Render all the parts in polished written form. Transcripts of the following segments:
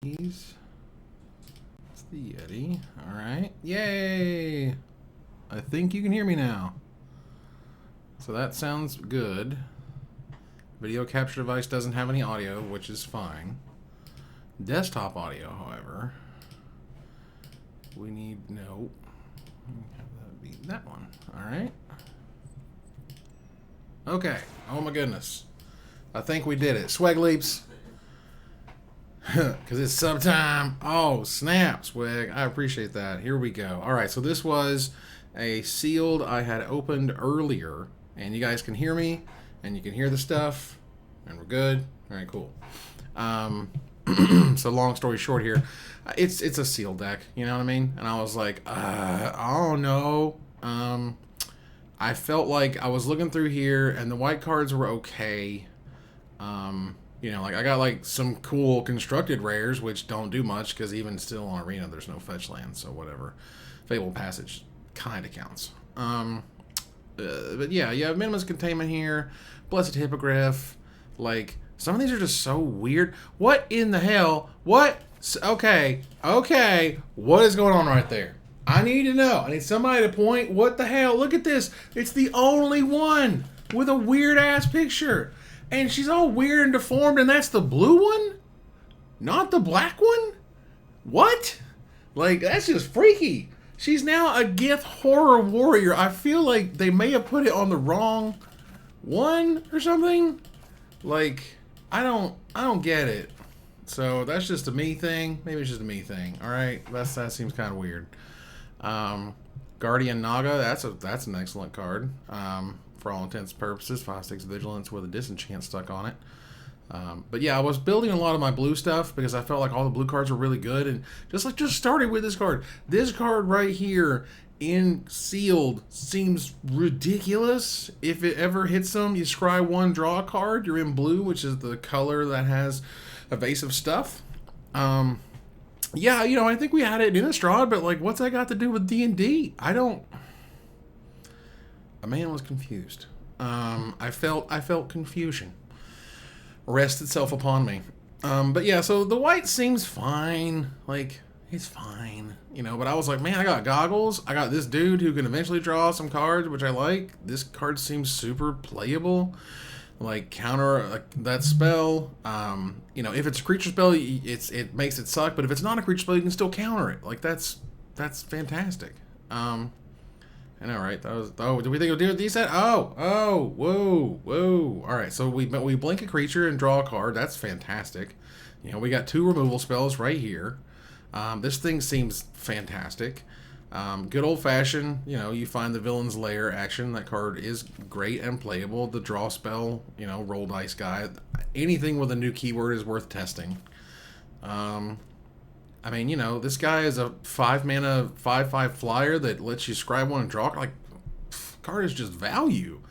It's the Yeti. All right. Yay! I think you can hear me now. So that sounds good. Video capture device doesn't have any audio, which is fine. Desktop audio, however, we need no. Have that be that one. All right. Okay. Oh my goodness. I think we did it. Swag leaps. Because it's sub time. Oh, snap, Swag. I appreciate that. Here we go. All right, so this was a sealed I had opened earlier. And you guys can hear me. And you can hear the stuff. And we're good. All right, cool. So long story short here. It's a sealed deck. You know what I mean? And I was like, oh no. I felt like I was looking through here. And the white cards were okay. You know, like I got like some cool constructed rares, which don't do much because even still on Arena, there's no fetch land, so whatever. Fable Passage kind of counts. But yeah, you have Minimus Containment here, Blessed Hippogriff. Like some of these are just so weird. What in the hell? What? Okay, what is going on right there? I need to know. I need somebody to point. What the hell? Look at this. It's the only one with a weird ass picture. And she's all weird and deformed, and that's the blue one? Not the black one? What? Like, that's just freaky. She's now a Gith horror warrior. I feel like they may have put it on the wrong one or something. Like, I don't get it. So that's just a me thing. Maybe it's just a me thing. All right, that seems kind of weird. Guardian Naga. That's an excellent card. For all intents and purposes, 5/6 vigilance with a disenchant stuck on it. But yeah, I was building a lot of my blue stuff because I felt like all the blue cards were really good, and just started with this card. This card right here in sealed seems ridiculous. If it ever hits them, you scry one, draw a card. You're in blue, which is the color that has evasive stuff. Yeah, you know, I think we had it in Innistrad, but like, what's that got to do with D&D? I don't. A man was confused. I felt confusion rest itself upon me. But yeah, so the white seems fine. Like, it's fine, you know. But I was like, man, I got goggles. I got this dude who can eventually draw some cards, which I like. This card seems super playable. Like counter that spell. You know, if it's a creature spell, it makes it suck. But if it's not a creature spell, you can still counter it. Like that's fantastic. I know, right? That was. Oh, do we think it'll do a decent? Whoa. All right, so we blink a creature and draw a card. That's fantastic. You know, we got 2 removal spells right here. This thing seems fantastic. Good old fashioned. You know, you find the villain's lair action. That card is great and playable. The draw spell. You know, roll dice guy. Anything with a new keyword is worth testing. I mean, you know, this guy is a 5-mana 5/5 flyer that lets you scribe one and draw. Like, card is just value.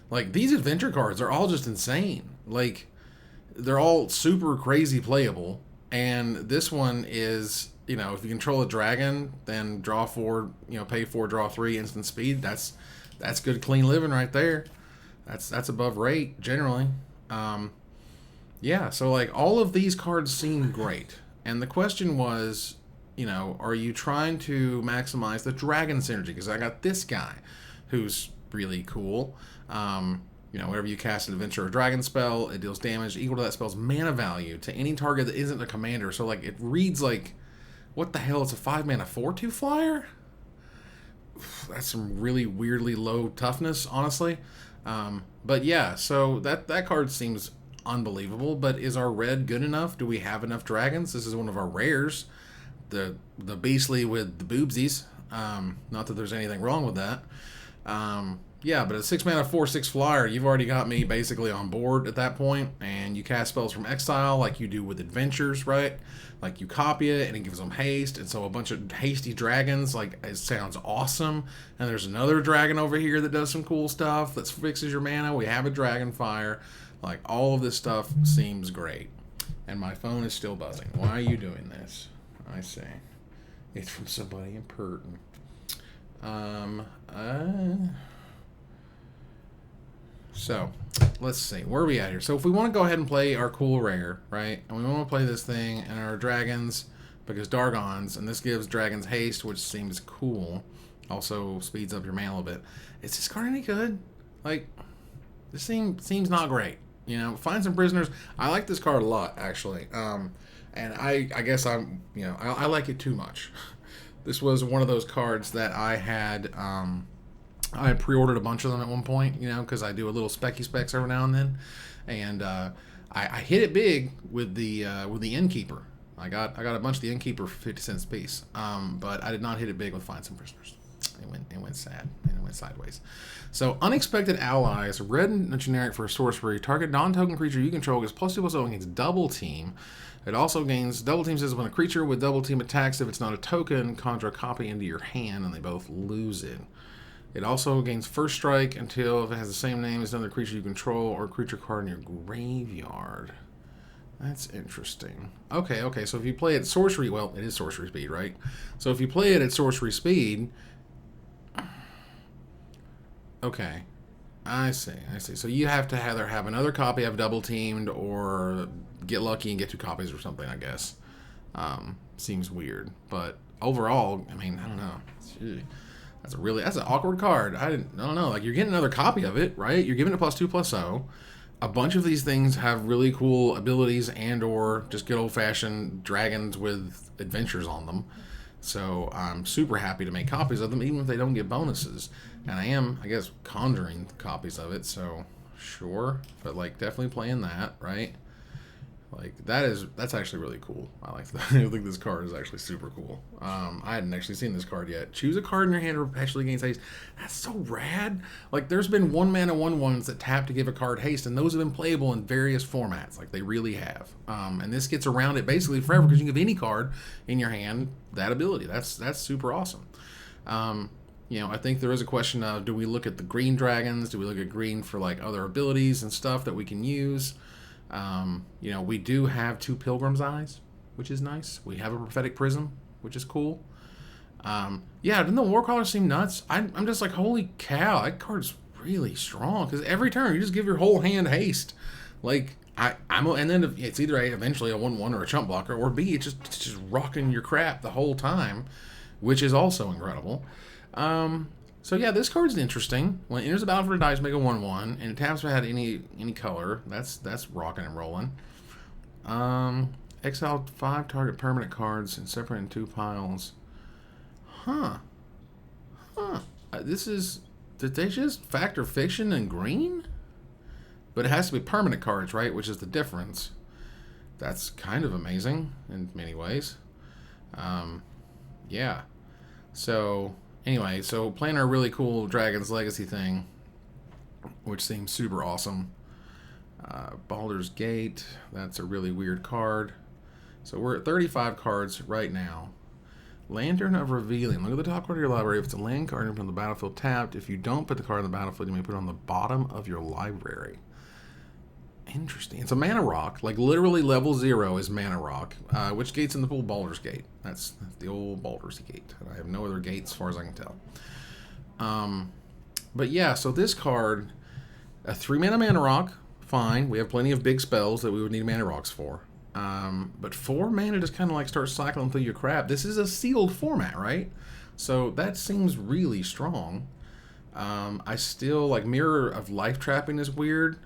Like, these adventure cards are all just insane. Like, they're all super crazy playable. And this one is, you know, if you control a dragon, then draw 4, you know, pay 4, draw 3, instant speed. That's good, clean living right there. That's above rate, generally. Yeah, so, like, all of these cards seem great. And the question was, you know, are you trying to maximize the dragon synergy? Because I got this guy who's really cool. You know, whenever you cast an adventure or dragon spell, it deals damage equal to that spell's mana value to any target that isn't a commander. So, like, it reads like, what the hell? It's a 5-mana 4/2 flyer? That's some really weirdly low toughness, honestly. But yeah, so that card seems unbelievable. But is our red good enough? Do we have enough dragons? This is one of our rares, the beastly with the boobsies. Not that there's anything wrong with that. Yeah, but a 6-mana 4/6 flyer, you've already got me basically on board at that point. And you cast spells from exile like you do with adventures, right? Like you copy it and it gives them haste, and so a bunch of hasty dragons. Like, it sounds awesome. And there's another dragon over here that does some cool stuff that fixes your mana. We have a dragon fire. Like, all of this stuff seems great. And my phone is still buzzing. Why are you doing this? I see. It's from somebody important. So, let's see. Where are we at here? So, if we want to go ahead and play our cool rare, right? And we want to play this thing and our dragons, because Dargons, and this gives dragons haste, which seems cool. Also speeds up your mana a little bit. Is this card any good? Like, this seems not great. You know, find some prisoners. I like this card a lot, actually. And I guess I like it too much. This was one of those cards that I had pre-ordered a bunch of them at one point, you know, because I do a little specs every now and then, and I hit it big with the Innkeeper. I got a bunch of the Innkeeper for 50 cents a piece, but I did not hit it big with Find Some Prisoners. It went sad and it went sideways. So unexpected allies, red and generic for a sorcery. Target non-token creature you control gets +2/+0 against double team. It also gains double team says when a creature with double team attacks, if it's not a token, conjure a copy into your hand, and they both lose it. It also gains first strike until if it has the same name as another creature you control or a creature card in your graveyard. That's interesting. Okay. So if you play at sorcery, well, it is sorcery speed, right? So if you play it at sorcery speed, okay, I see. So you have to either have another copy of double teamed or get lucky and get 2 copies or something, I guess. Seems weird, but overall, I mean, I don't know. Gee, that's an awkward card. I don't know. Like, you're getting another copy of it, right? You're giving it +2/+0. A bunch of these things have really cool abilities and or just good old fashioned dragons with adventures on them. So I'm super happy to make copies of them, even if they don't get bonuses. And I am, I guess, conjuring copies of it, so sure. But, like, definitely playing that, right? Like, that's actually really cool. I like that. I think this card is actually super cool. I hadn't actually seen this card yet. Choose a card in your hand to perpetually gain haste. That's so rad. Like, there's been 1-mana 1/1s that tap to give a card haste, and those have been playable in various formats. Like, they really have. And this gets around it basically forever because you can give any card in your hand that ability. That's super awesome. You know, I think there is a question of, do we look at the green dragons? Do we look at green for, like, other abilities and stuff that we can use? You know, we do have 2 Pilgrim's Eyes, which is nice. We have a Prophetic Prism, which is cool. Yeah, didn't the Warcaller seem nuts? I'm just like, holy cow, that card's really strong. Because every turn, you just give your whole hand haste. Like, and then it's either eventually a 1/1 or a chump blocker, or B, it's just rocking your crap the whole time, which is also incredible. So yeah, this card's interesting. When it enters the battlefield, it dies, make a 1/1, and it taps if it had any color. That's rocking and rolling. Exile 5 target permanent cards and separate in 2 piles. Huh. Did they just factor fiction and green? But it has to be permanent cards, right? Which is the difference. That's kind of amazing in many ways. Yeah. So anyway, so playing our really cool Dragon's Legacy thing, which seems super awesome. Baldur's Gate, that's a really weird card. So we're at 35 cards right now. Lantern of Revealing. Look at the top card of your library. If it's a land card, you put on the battlefield tapped. If you don't put the card on the battlefield, you may put it on the bottom of your library. Interesting. It's a mana rock. Like, literally level 0 is mana rock. Which gate's in the pool? Baldur's Gate. That's the old Baldur's Gate. I have no other gates as far as I can tell. But yeah, so this card, a 3-mana mana rock, fine. We have plenty of big spells that we would need mana rocks for. But 4 mana just kind of like starts cycling through your crap. This is a sealed format, right? So that seems really strong. I still, like, Mirror of Life Trapping is weird.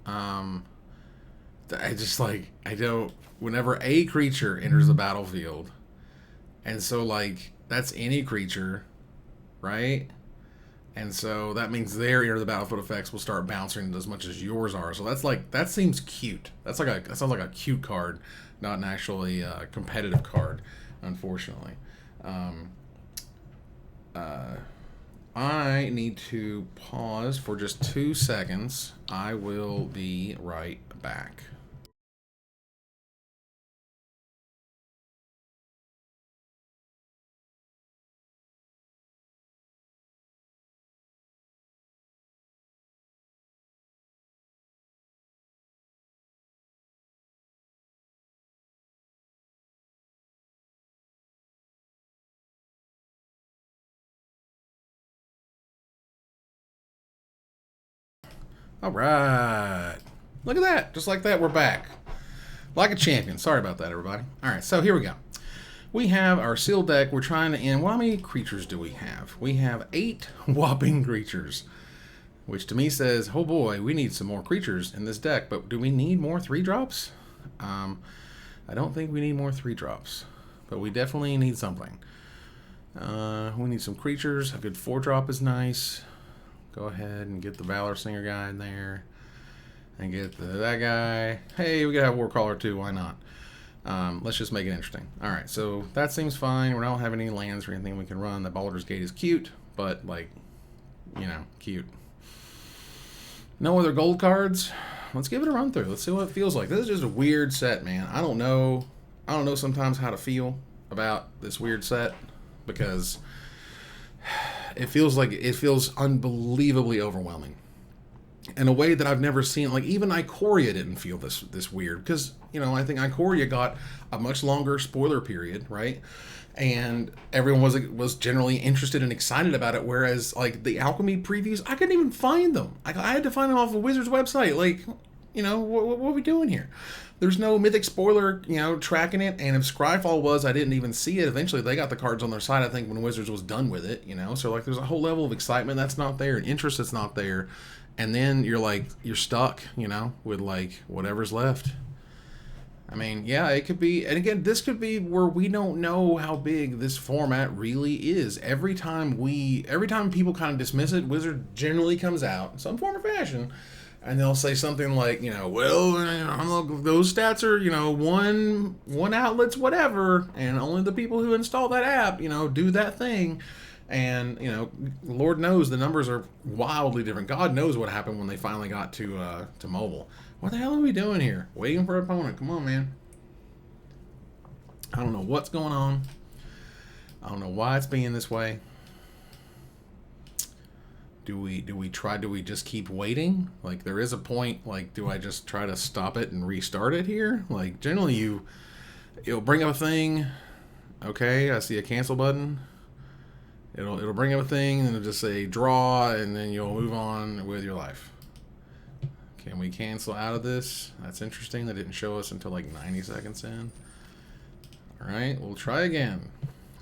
I just, like, I don't, whenever a creature enters the battlefield, and so, like, that's any creature, right? And so that means their enter the battlefield effects will start bouncing as much as yours are. So that's like, that seems cute. That sounds like a cute card, not an actually competitive card, unfortunately. I need to pause for just 2 seconds. I will be right back. All right. Look at that. Just like that, we're back. Like a champion. Sorry about that, everybody. All right, so here we go. We have our sealed deck. We're trying to end. Well, how many creatures do we have? We have 8 whopping creatures, which to me says, oh boy, we need some more creatures in this deck. But do we need more 3-drops? I don't think we need more 3-drops, but we definitely need something. We need some creatures. A good 4-drop is nice. Go ahead and get the Valor Singer guy in there. And get that guy. Hey, we gotta have Warcaller too. Why not? Let's just make it interesting. Alright, so that seems fine. We don't have any lands or anything we can run. The Baldur's Gate is cute, but, like, you know, cute. No other gold cards? Let's give it a run through. Let's see what it feels like. This is just a weird set, man. I don't know sometimes how to feel about this weird set, because it feels unbelievably overwhelming in a way that I've never seen. Like, even Ikoria didn't feel this weird, because, you know, I think Ikoria got a much longer spoiler period, right? And everyone was generally interested and excited about it, whereas, like, the Alchemy previews, I couldn't even find them. I had to find them off of Wizards website. Like, you know, what are we doing here? There's no Mythic spoiler, you know, tracking it. And if Scryfall was, I didn't even see it. Eventually, they got the cards on their side, I think, when Wizards was done with it, you know? So, like, there's a whole level of excitement that's not there, and interest that's not there. And then you're stuck, you know, with, like, whatever's left. I mean, yeah, it could be, and again, this could be where we don't know how big this format really is. Every time people kind of dismiss it, Wizard generally comes out in some form or fashion, and they'll say something like, you know, well, those stats are, you know, one outlet's whatever, and only the people who install that app, you know, do that thing. And, you know, Lord knows the numbers are wildly different. God knows what happened when they finally got to mobile. What the hell are we doing here? Waiting for an opponent. Come on, man. I don't know what's going on. I don't know why it's being this way. Do we just keep waiting? Like, there is a point, like, do I just try to stop it and restart it here? Like, generally it'll bring up a thing. Okay, I see a cancel button. It'll bring up a thing, and it'll just say draw, and then you'll move on with your life. Can we cancel out of this? That's interesting. That didn't show us until like 90 seconds in. All right, we'll try again.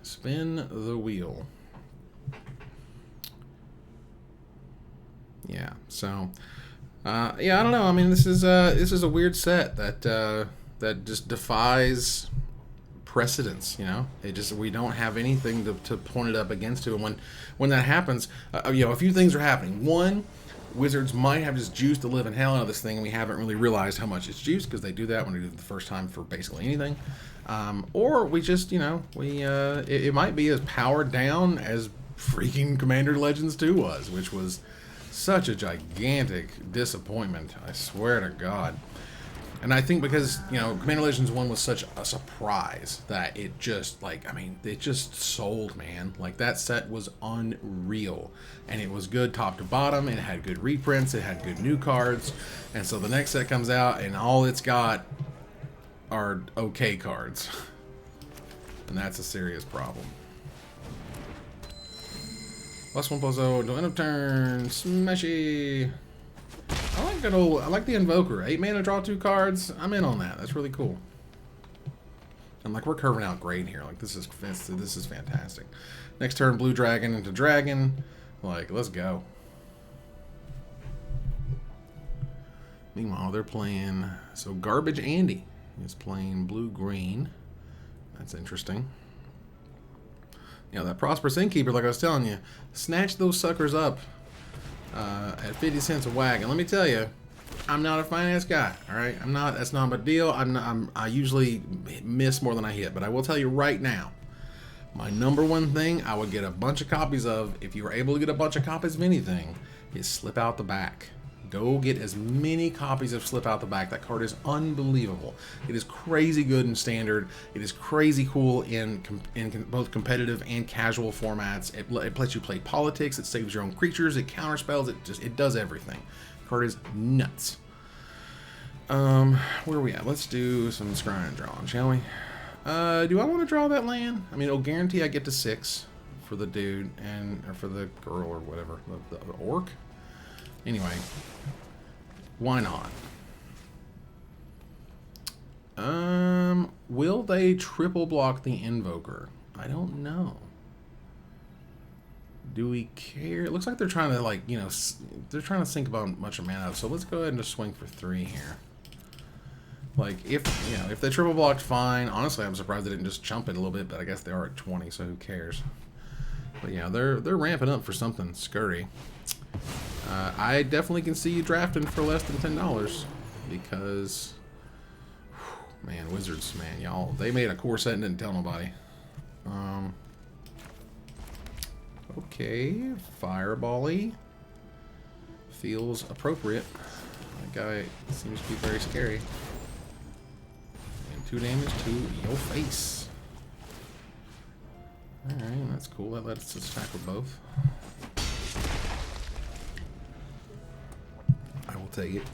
Spin the wheel. Yeah. So, yeah, I don't know. I mean, this is a weird set that just defies precedence, you know. We don't have anything to point it up against it. And when that happens, you know, a few things are happening. One, Wizards might have just juiced the living hell out of this thing, and we haven't really realized how much it's juiced, because they do that when they do it the first time for basically anything. Or we just, you know, it might be as powered down as freaking Commander Legends 2 was, which was such a gigantic disappointment. I swear to God. And I think because, you know, Commander Legends 1 was such a surprise that it just, like, I mean, it just sold, man. Like, that set was unreal. And it was good top to bottom. It had good reprints. It had good new cards. And so the next set comes out, and all it's got are okay cards. And that's a serious problem. +1/+0, no end of turn, smashy. I like the Invoker. 8 mana, draw 2 cards. I'm in on that. That's really cool. And, like, we're curving out great here. Like, this is fantastic. Next turn, blue dragon into dragon. Like, let's go. Meanwhile, they're playing, so Garbage Andy is playing blue-green. That's interesting. You know, that Prosperous Innkeeper, like I was telling you, snatch those suckers up at 50 cents a whack. And let me tell you, I'm not a finance guy, all right? I'm not. That's not my deal. I usually miss more than I hit. But I will tell you right now, my number one thing I would get a bunch of copies of, if you were able to get a bunch of copies of anything, is Slip Out the Back. Go get as many copies of Slip Out the Back. That card is unbelievable. It is crazy good in Standard. It is crazy cool in both competitive and casual formats. It lets you play politics. It saves your own creatures. It counterspells. It does everything. The card is nuts. Where are we at? Let's do some scrying and drawing, shall we? Do I want to draw that land? I mean, it'll guarantee I get to 6 for the dude or for the girl or whatever, the orc. Anyway, Why not? Will they triple block the Invoker? I don't know. Do we care? It looks like they're trying to, like, you know, they're trying to sink a bunch of mana. So let's go ahead and just swing for 3 here. Like, if, you know, if they triple blocked, fine. Honestly, I'm surprised they didn't just jump it a little bit, but I guess they are at 20, so who cares? But yeah, they're ramping up for something scurry. I definitely can see you drafting for less than $10 because, man, Wizards, man, y'all, they made a core set and didn't tell nobody. Okay, Fireball-y feels appropriate. That guy seems to be very scary. And 2 damage to your face. Alright, that's cool. That lets us attack with both. I will take it.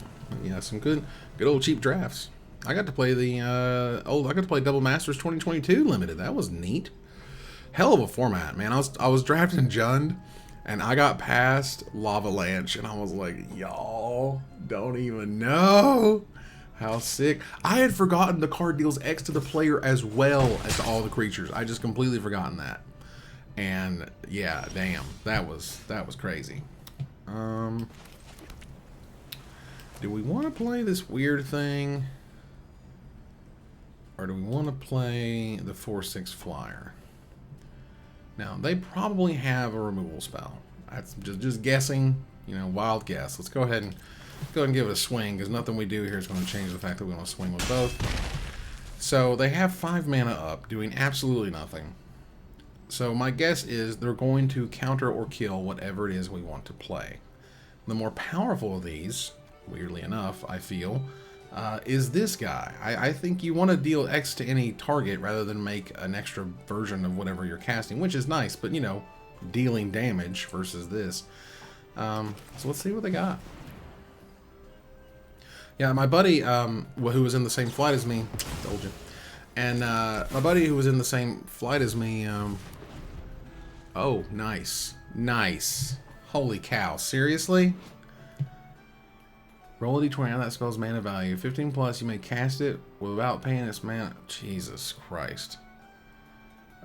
Yeah, some good old cheap drafts. I got to play the I got to play Double Masters 2022 limited. That was neat. Hell of a format, man. I was drafting Jund, and I got past Lavalanche, and I was like, y'all don't even know how sick. I had forgotten the card deals X to the player as well as to all the creatures. I just completely forgotten that. And yeah, damn, that was crazy. Do we want to play this weird thing? Or do we want to play the 4/6 flyer? Now, they probably have a removal spell. That's just guessing, you know, wild guess. Let's go ahead and give it a swing, because nothing we do here is going to change the fact that we want to swing with both. So they have 5 mana up, doing absolutely nothing. So my guess is they're going to counter or kill whatever it is we want to play. The more powerful of these, weirdly enough, I feel, is this guy. I think you want to deal X to any target rather than make an extra version of whatever you're casting, which is nice, but, you know, dealing damage versus this. So let's see what they got. Yeah, my buddy, who was in the same flight as me, told you, and my buddy who was in the same flight as me, oh, nice. Nice. Holy cow, seriously? Roll a d20 on that spell's mana value. 15 plus, you may cast it without paying its mana. Jesus Christ.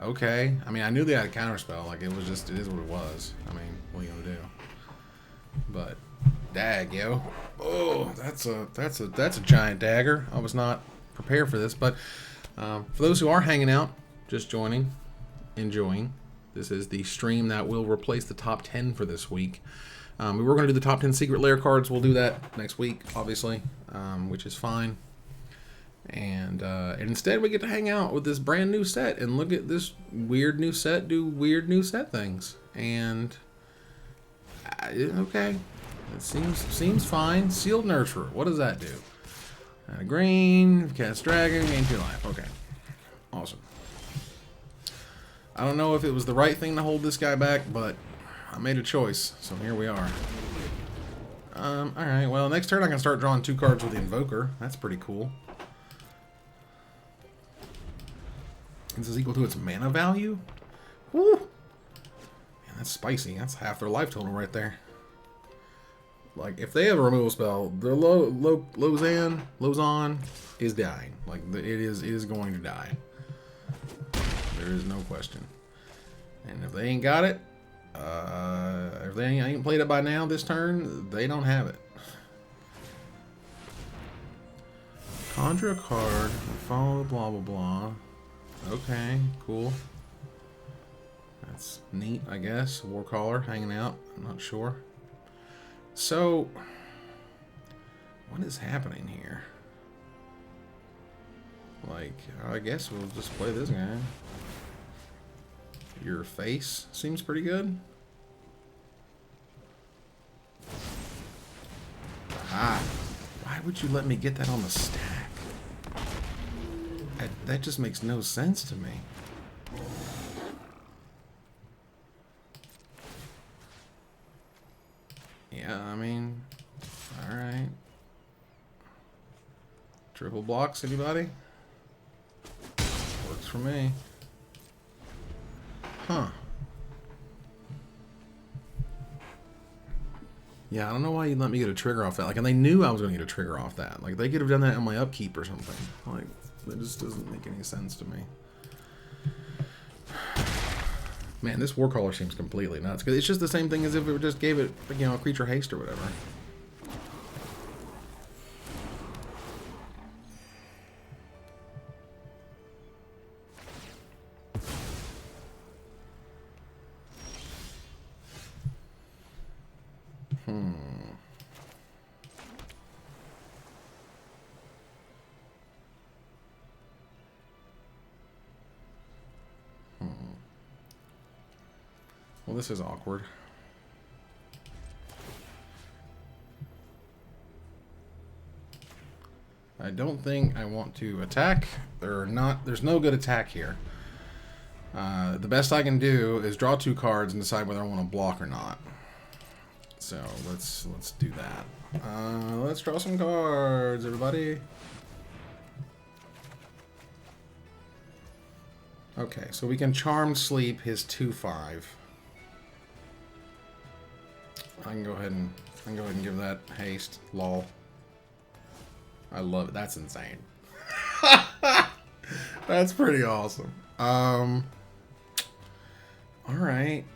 Okay. I mean, I knew they had a counterspell. Like, it is what it was. I mean, what are you gonna do? But, dag, yo. Oh, that's a giant dagger. I was not prepared for this. But, for those who are hanging out, just joining, enjoying, this is the stream that will replace the top 10 for this week. We were going to do the top 10 secret lair cards. We'll do that next week, obviously, which is fine. And instead, we get to hang out with this brand new set and look at this weird new set do weird new set things. And okay, it seems fine. Sealed Nurturer. What does that do? Green, cast dragon, gain 2 life. Okay, awesome. I don't know if it was the right thing to hold this guy back, but I made a choice, so here we are. Alright, well, next turn I can start drawing 2 cards with the Invoker. That's pretty cool. This is equal to its mana value? Woo! Man, that's spicy. That's half their life total right there. Like, if they have a removal spell, their Lozan is dying. Like, it is going to die. There is no question. And if they ain't got it, if they ain't played it by now this turn, they don't have it. Conjure a card, follow the blah blah blah. Okay, cool. That's neat, I guess. Warcaller hanging out, I'm not sure. So, what is happening here? Like, I guess we'll just play this guy. Your face seems pretty good. Ah, why would you let me get that on the stack? That just makes no sense to me. Yeah, I mean, alright. Triple blocks, anybody? Works for me. Huh. Yeah, I don't know why you let me get a trigger off that. Like, and they knew I was going to get a trigger off that. Like, they could have done that on my upkeep or something. Like, that just doesn't make any sense to me. Man, this Warcaller seems completely nuts. Cause it's just the same thing as if it just gave it, you know, a creature haste or whatever. Well, this is awkward. I don't think I want to attack. There's no good attack here. The best I can do is draw 2 cards and decide whether I want to block or not. So let's do that. Let's draw some cards, everybody. Okay, so we can Charmed Sleep his 2/5. I can go ahead and give that haste. Lol. I love it. That's insane. That's pretty awesome. Alright.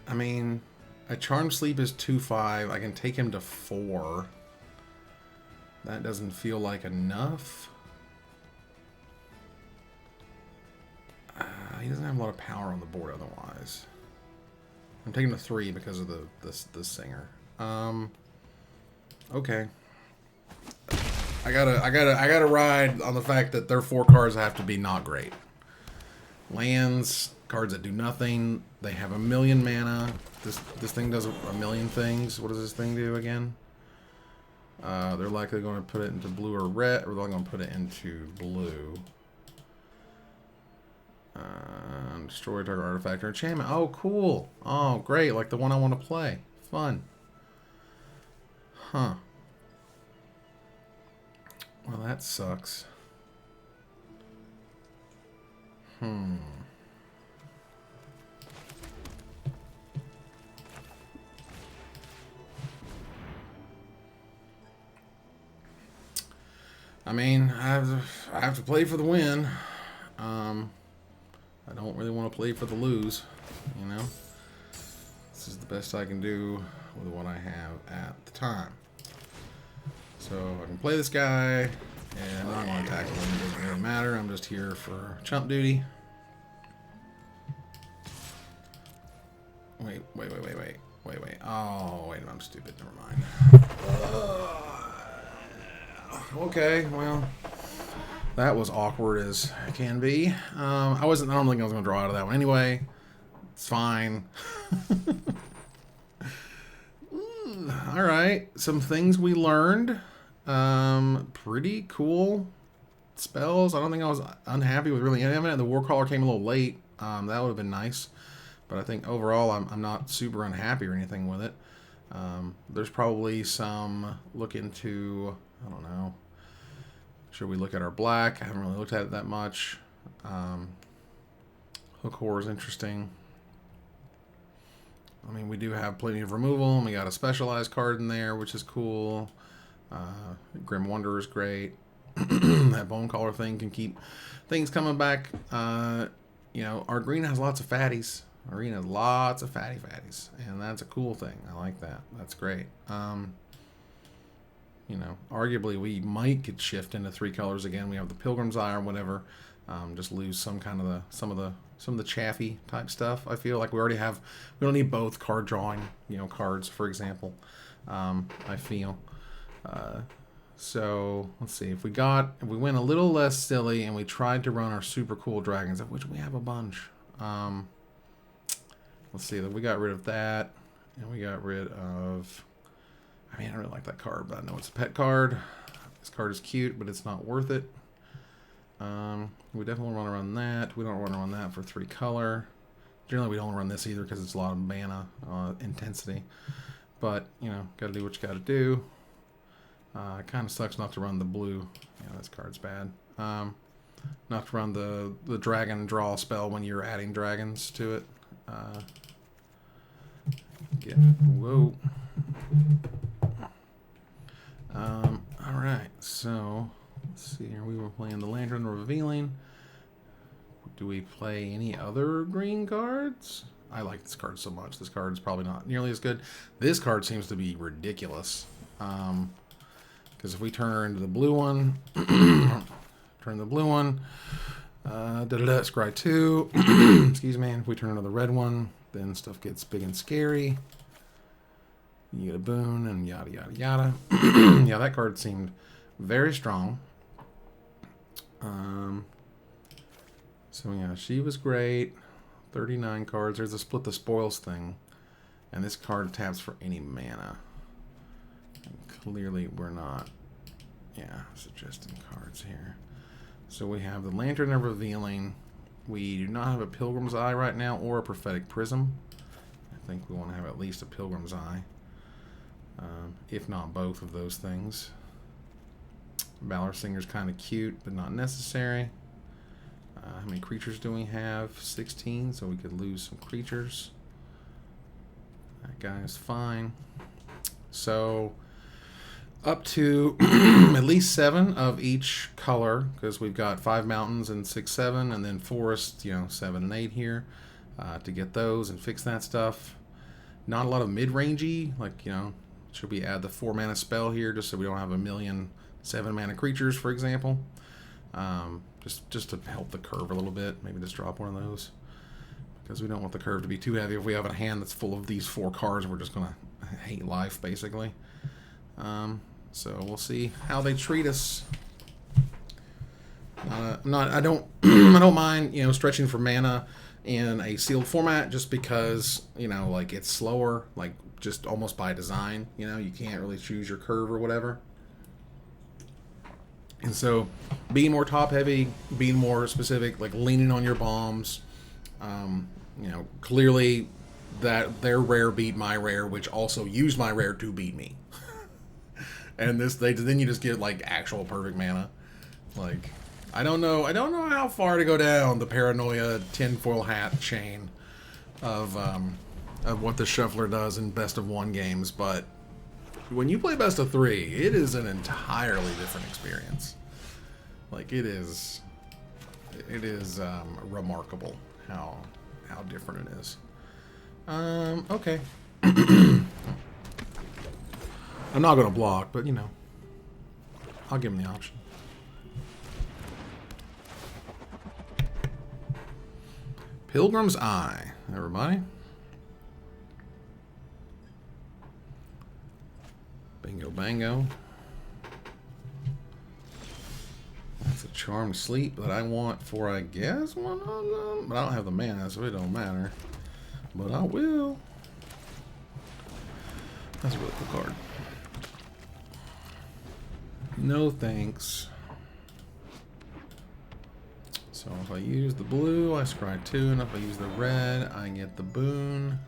I mean, a Charmed Sleep is 2/5. I can take him to 4. That doesn't feel like enough. He doesn't have a lot of power on the board otherwise. I'm taking to 3 because of the singer. Okay. I gotta ride on the fact that their 4 cards have to be not great. Lands, cards that do nothing. They have 1,000,000 mana. This thing does a million things. What does this thing do again? They're likely going to put it into blue or red, or they're going to put it into blue. Destroy target artifact or enchantment. Oh, cool. Oh, great. Like the one I want to play. Fun. Huh. Well, that sucks. I mean, I have to play for the win. I don't really want to play for the lose, you know? This is the best I can do with what I have at the time. So I can play this guy, and I'm not going to attack him. It doesn't really matter. I'm just here for chump duty. Wait. Oh, wait, I'm stupid. Never mind. Okay, well, that was awkward as it can be. I don't think I was going to draw out of that one anyway. It's fine. All right, some things we learned. Pretty cool spells. I don't think I was unhappy with really any of it. The Warcaller came a little late. That would have been nice. But I think overall I'm not super unhappy or anything with it. There's probably some look into, I don't know. Should we look at our black? I haven't really looked at it that much. Hook Horror is interesting. I mean, we do have plenty of removal, and we got a specialized card in there, which is cool. Grim Wanderer is great. That Bone Caller thing can keep things coming back. You know, our green has lots of fatties. Our green has lots of fatties, and that's a cool thing. I like that. That's great. You know, arguably we might could shift into 3 colors again. We have the Pilgrim's Eye or whatever. Just lose some of the chaffy type stuff. I feel like we don't need both card drawing, you know, cards, for example. I feel. So let's see if we went a little less silly and we tried to run our super cool dragons, of which we have a bunch. Let's see that we got rid of that, and we got rid of. I mean, I really like that card, but I know it's a pet card. This card is cute, but it's not worth it. We definitely want to run that. We don't want to run that for 3 color. Generally, we don't run this either because it's a lot of mana intensity. But, you know, got to do what you got to do. It kind of sucks not to run the blue. Yeah, this card's bad. Not to run the dragon draw spell when you're adding dragons to it. Whoa. Alright, so let's see here. We were playing the Lantern Revealing. Do we play any other green cards? I like this card so much. This card is probably not nearly as good. This card seems to be ridiculous. Because if we turn her into the blue one, turn the blue one, scry 2. Excuse me. If we turn into the red one, then stuff gets big and scary. You get a boon and yada yada yada. Yeah, that card seemed very strong. So yeah, she was great. 39 cards. There's a split the spoils thing. And this card taps for any mana. And clearly we're not, suggesting cards here. So we have the Lantern of Revealing. We do not have a Pilgrim's Eye right now or a Prophetic Prism. I think we want to have at least a Pilgrim's Eye. If not both of those things. Baldur Singer's kind of cute, but not necessary. How many creatures do we have? 16, so we could lose some creatures. That guy is fine. So, up to at least 7 of each color, because we've got 5 mountains and 6, 7, and then forest, 7 and 8 here, to get those and fix that stuff. Not a lot of mid-rangey, like, should we add the 4 mana spell here just so we don't have a million 7 mana creatures, for example? Just to help the curve a little bit. Maybe just drop one of those. Because we don't want the curve to be too heavy. If we have a hand that's full of these 4 cards, we're just going to hate life, basically. So we'll see how they treat us. I don't I don't mind, stretching for mana in a sealed format just because, like it's slower, like just almost by design. You can't really choose your curve or whatever. And so being more top heavy, being more specific, like leaning on your bombs, clearly that their rare beat my rare, which also used my rare to beat me. And then you just get like actual perfect mana. Like, I don't know how far to go down the paranoia tinfoil hat chain of what the shuffler does in best of 1 games, but when you play best of 3, it is an entirely different experience. Like, it is remarkable how different it is. Okay. I'm not gonna block, but I'll give him the option. Pilgrim's Eye, everybody. Bingo bango. That's a Charmed Sleep that I want for, I guess, one of them. But I don't have the mana, so it don't matter. But I will. That's a really cool card. No thanks. So if I use the blue, I scry 2, and if I use the red, I get the boon.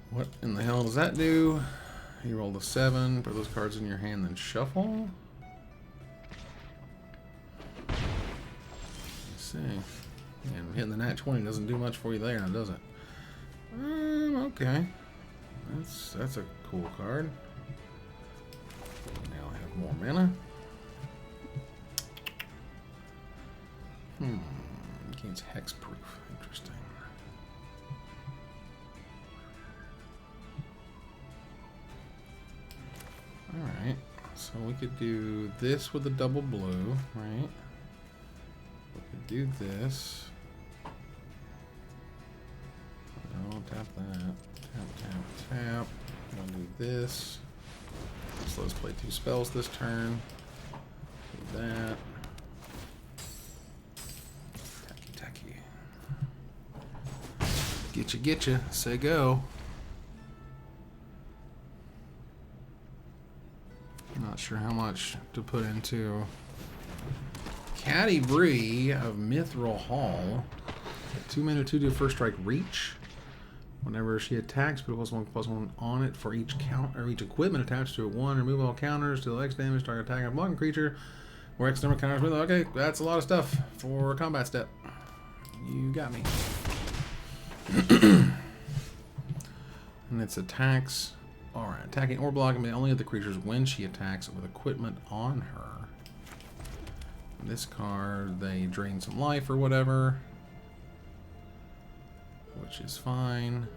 What in the hell does that do? You roll the 7, put those cards in your hand, then shuffle. Let's see. And hitting the nat 20 doesn't do much for you there, does it? Okay. That's a cool card. Now I have more mana. Gains hexproof. Interesting. Alright. So we could do this with a double blue, right? We could do this. No, tap that. Tap, tap, tap. We'll do this. So let's play 2 spells this turn. Do that. Tacky, tacky. Getcha. Say go. Not sure how much to put into Caddy Bree of Mithril Hall. 2 mana, 2 to first strike reach. Whenever she attacks, put +1/+1 on it for each count or each equipment attached to it. 1, remove all counters, deal X damage, target attacking a blocking creature, or X number of counters with. Okay, that's a lot of stuff for a combat step. You got me. And its attacks Alright, attacking or blocking may only of the creatures when she attacks with equipment on her. This card, they drain some life or whatever, which is fine.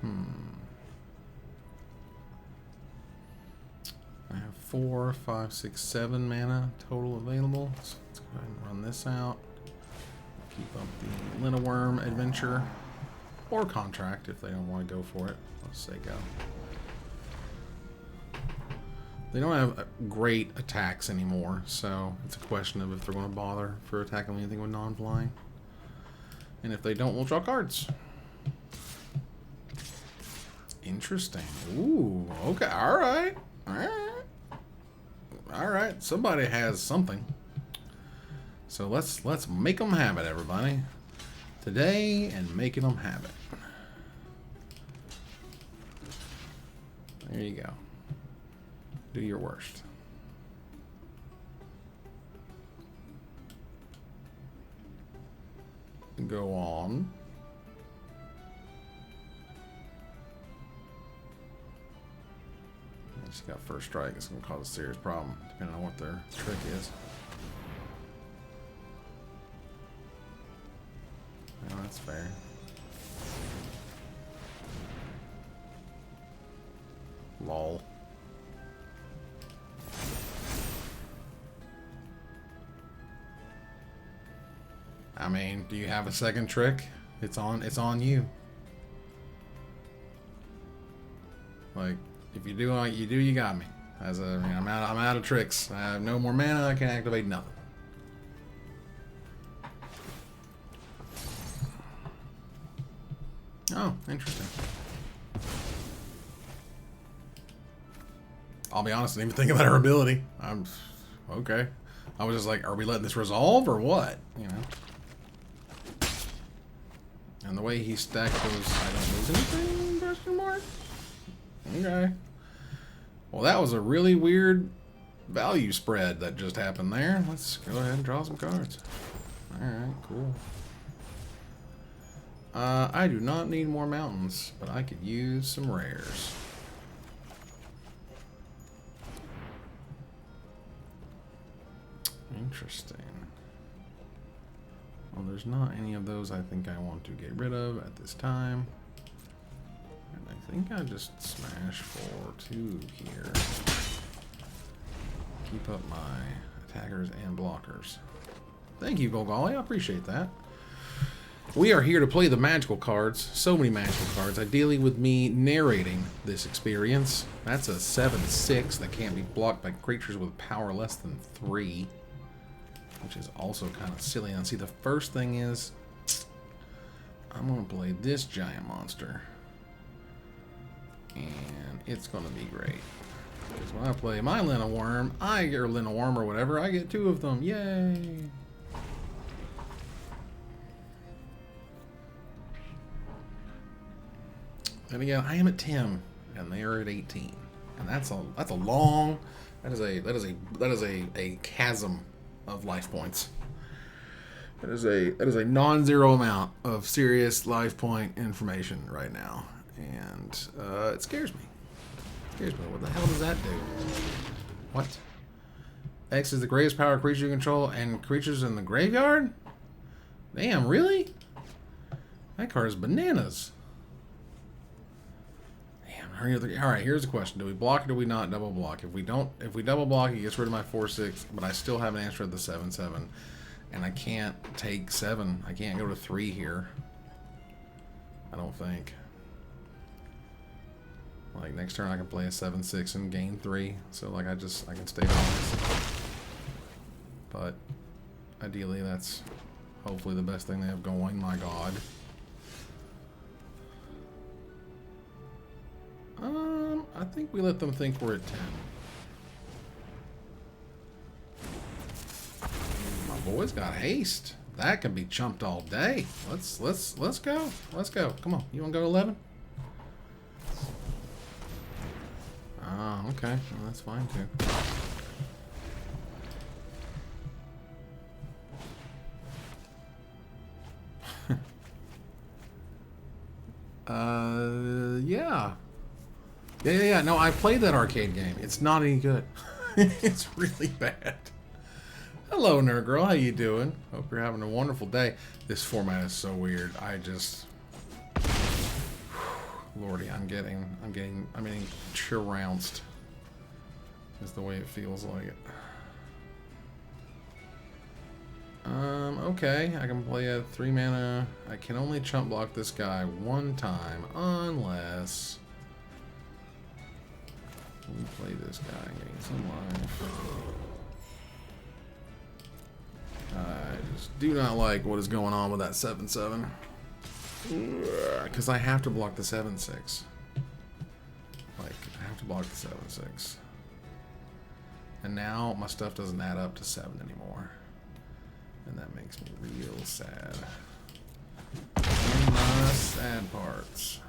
I have 4, 5, 6, 7 mana total available. So let's go ahead and run this out. Keep up the Lina adventure. Or contract if they don't want to go for it. Let's say go. They don't have great attacks anymore, so it's a question of if they're going to bother for attacking anything with non-flying. And if they don't, we'll draw cards. Interesting. Ooh, okay, alright. Alright, somebody has something. So let's make them have it, everybody. Today, and making them have it. There you go. Do your worst. Go on. Just got first strike. It's going to cause a serious problem, depending on what their trick is. Oh, that's fair. Lol. I mean, do you have a second trick? It's on you. Like, if you do what you do, you got me. I'm out of tricks. I have no more mana. I can activate nothing. Oh, interesting. I'll be honest, I didn't even think about her ability. I'm okay. I was just like, are we letting this resolve or what? You know. And the way he stacked those, I don't lose anything? Question mark. Okay. Well, that was a really weird value spread that just happened there. Let's go ahead and draw some cards. All right, cool. I do not need more mountains, but I could use some rares. Interesting. Well, there's not any of those I think I want to get rid of at this time. And I think I just smash for 2 here. Keep up my attackers and blockers. Thank you, Golgari. I appreciate that. We are here to play the magical cards. So many magical cards. Ideally with me narrating this experience. That's a 7/6 that can't be blocked by creatures with power less than 3. Which is also kind of silly. And see, the first thing is, I'm going to play this giant monster. And it's going to be great. Because when I play my Lina Worm, or Lina Worm or whatever, I get 2 of them. Yay! And again, I am at 10, and they are at 18, and that's a long. That is a chasm of life points. That is a non-zero amount of serious life point information right now, and it scares me. It scares me. What the hell does that do? What? X is the greatest power creature you control, and creatures in the graveyard? Damn, really? That card is bananas. Alright, here's the question. Do we block or do we not double block? If we double block, it gets rid of my 4/6, but I still have an answer at the 7/7. And I can't take 7. I can't go to 3 here. I don't think. Like, next turn I can play a 7/6 and gain 3. So, like, I can stay honest. But, ideally, that's hopefully the best thing they have going. My god. I think we let them think we're at 10. My boy's got haste. That can be chumped all day. Let's go. Let's go. Come on. You want to go to 11? Ah, okay. Well, that's fine too. Yeah. Yeah. No, I played that arcade game. It's not any good. It's really bad. Hello, Nerd Girl. How you doing? Hope you're having a wonderful day. This format is so weird. I just... Lordy, I'm getting trounced. Is the way it feels like it. Okay, I can play a 3 mana. I can only chump block this guy one time, unless we play this guy and gain some life. I just do not like what is going on with that 7/7. Because I have to block the 7/6. Like, I have to block the 7/6. And now my stuff doesn't add up to 7 anymore. And that makes me real sad. In my sad parts.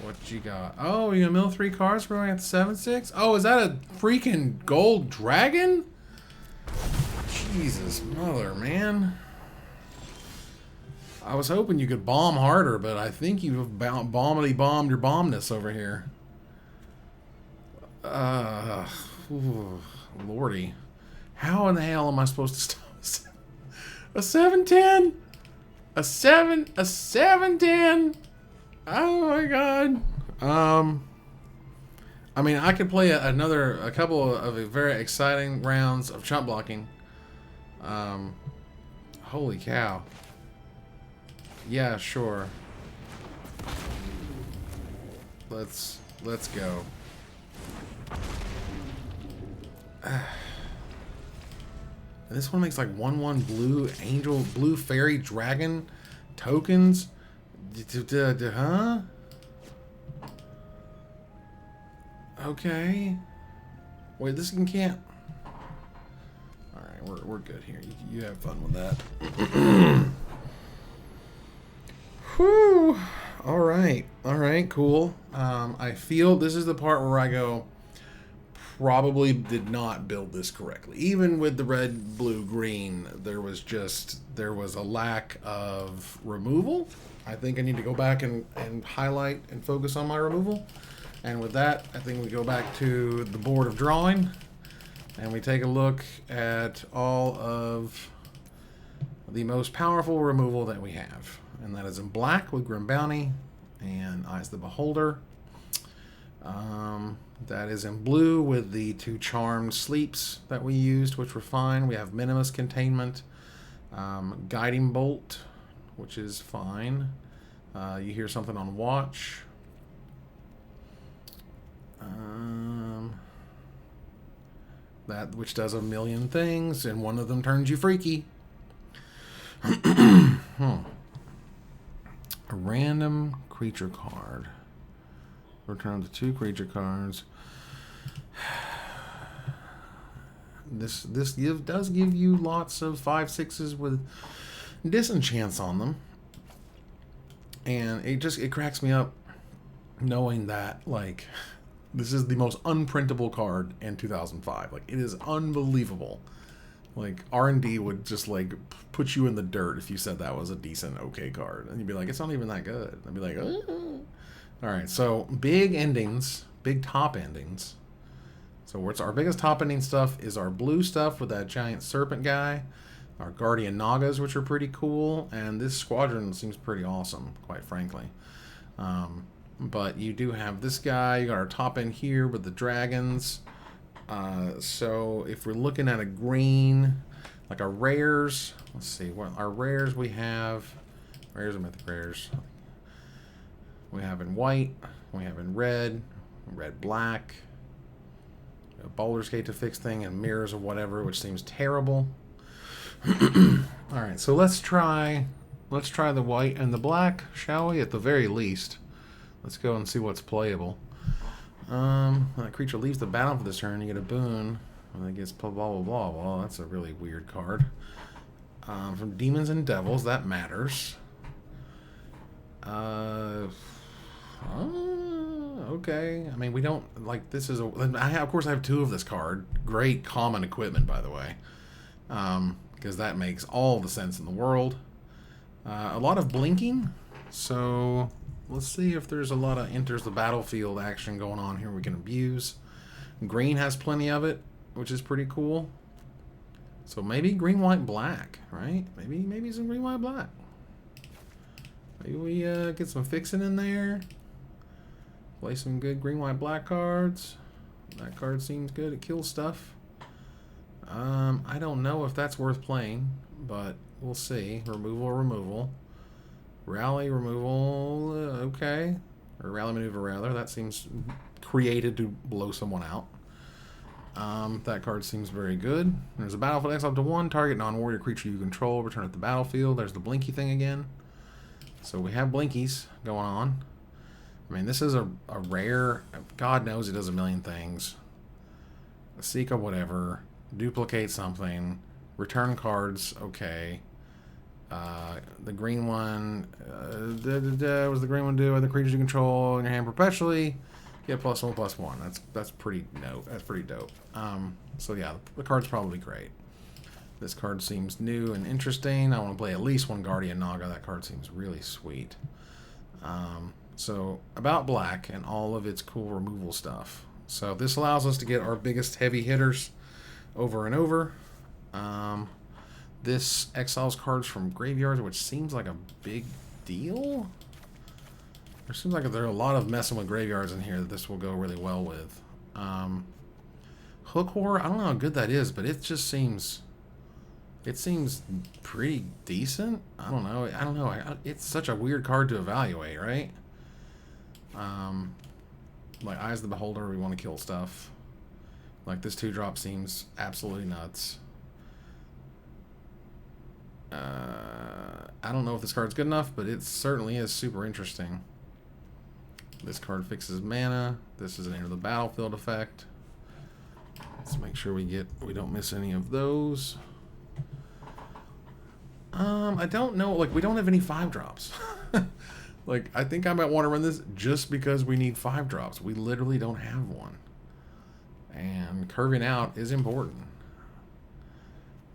What you got? Oh, you gonna mill 3 cards for going at the 7/6? Oh, is that a freaking gold dragon? Jesus, mother, man. I was hoping you could bomb harder, but I think you've bombed your bombness over here. Lordy. How in the hell am I supposed to stop? A 7/10? A 7/10? Oh my god. I mean, I could play a couple of very exciting rounds of chump blocking. Holy cow. Yeah, sure. Let's go. And this one makes like 1/1 blue angel, blue fairy dragon tokens. Huh? Okay. Wait, this one can't. All right, we're good here. You have fun with that. Whew. All right, cool. I feel this is the part where I go, probably did not build this correctly. Even with the red, blue, green, there was a lack of removal. I think I need to go back and highlight and focus on my removal. And with that, I think we go back to the board of drawing and we take a look at all of the most powerful removal that we have. And that is in black with Grim Bounty and Eyes the Beholder. That is in blue with the 2 Charmed Sleeps that we used, which were fine. We have Minimus Containment, Guiding Bolt, which is fine. You hear something on Watch. That which does a million things, and one of them turns you freaky. A random creature card. Return the 2 creature cards. This does give you lots of 5/6s with disenchants on them, and it cracks me up knowing that like this is the most unprintable card in 2005. Like, it is unbelievable. Like, R&D would just like put you in the dirt if you said that was a decent okay card, and you'd be like, it's not even that good. I'd be like, all right, so big endings, big top endings. So what's our biggest top ending stuff is our blue stuff with that giant serpent guy, our Guardian Nagas, which are pretty cool, and this squadron seems pretty awesome, quite frankly. But you do have this guy. You got our top end here with the dragons. So if we're looking at a green, like our rares, let's see what our rares we have. Rares and mythic rares. We have in white. We have in red. Red black. A Baldur's Gate to fix thing and mirrors or whatever, which seems terrible. All right, so let's try the white and the black, shall we? At the very least, let's go and see what's playable. When a creature leaves the battle for this turn, you get a boon. And it gets blah blah blah. Well, that's a really weird card. From Demons and Devils, that matters. Okay. I mean, we don't like this is a. Of course, I have 2 of this card. Great common equipment, by the way, because that makes all the sense in the world. A lot of blinking. So let's see if there's a lot of enters the battlefield action going on here we can abuse. Green has plenty of it, which is pretty cool. So maybe green, white, black, right? Maybe some green, white, black. Maybe we get some fixing in there. Play some good green, white, black cards. That card seems good. It kills stuff. I don't know if that's worth playing, but we'll see. Removal. Rally, removal, okay. Or rally maneuver, rather. That seems created to blow someone out. That card seems very good. There's a battlefield X up to 1. Target non-warrior creature you control. Return at the battlefield. There's the blinky thing again. So we have blinkies going on. I mean, this is a rare... God knows it does a million things. Seek a whatever. Duplicate something. Return cards, okay. The green one... what does the green one do? Other creatures you control in your hand perpetually. Get +1/+1. That's pretty dope. That's pretty dope. So yeah, the card's probably great. This card seems new and interesting. I want to play at least one Guardian Naga. That card seems really sweet. So about black and all of its cool removal stuff. So this allows us to get our biggest heavy hitters over and over. This exiles cards from graveyards, which seems like a big deal. There seems like there are a lot of messing with graveyards in here that this will go really well with. Hook Horror, I don't know how good that is, but it just seems... It seems pretty decent. I don't know. It's such a weird card to evaluate, right? Like Eyes of the Beholder, we want to kill stuff. Like this 2-drop seems absolutely nuts. I don't know if this card's good enough, but it certainly is super interesting. This card fixes mana. This is an enter the battlefield effect. Let's make sure we don't miss any of those. I don't know. Like, we don't have any 5-drops. Like, I think I might want to run this just because we need 5-drops. We literally don't have one. And curving out is important.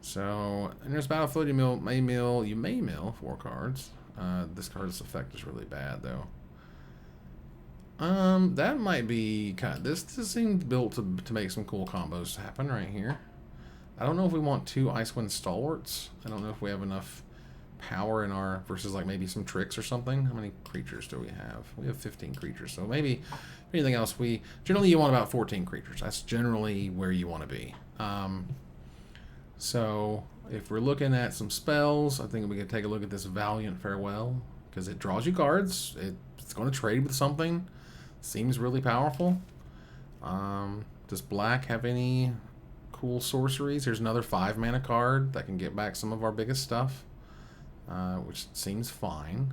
So, in this battlefield, you may mill 4 cards. This card's effect is really bad, though. That might be kind of... This seems built to make some cool combos happen right here. I don't know if we want 2 Icewind Stalwarts. I don't know if we have enough power in our... Versus, like, maybe some tricks or something. How many creatures do we have? We have 15 creatures. So maybe anything else, generally you want about 14 creatures. That's generally where you want to be. So if we're looking at some spells, I think we could take a look at this Valiant Farewell. Because it draws you cards. It's going to trade with something. Seems really powerful. Does black have any cool sorceries? Here's another 5-mana card that can get back some of our biggest stuff, which seems fine.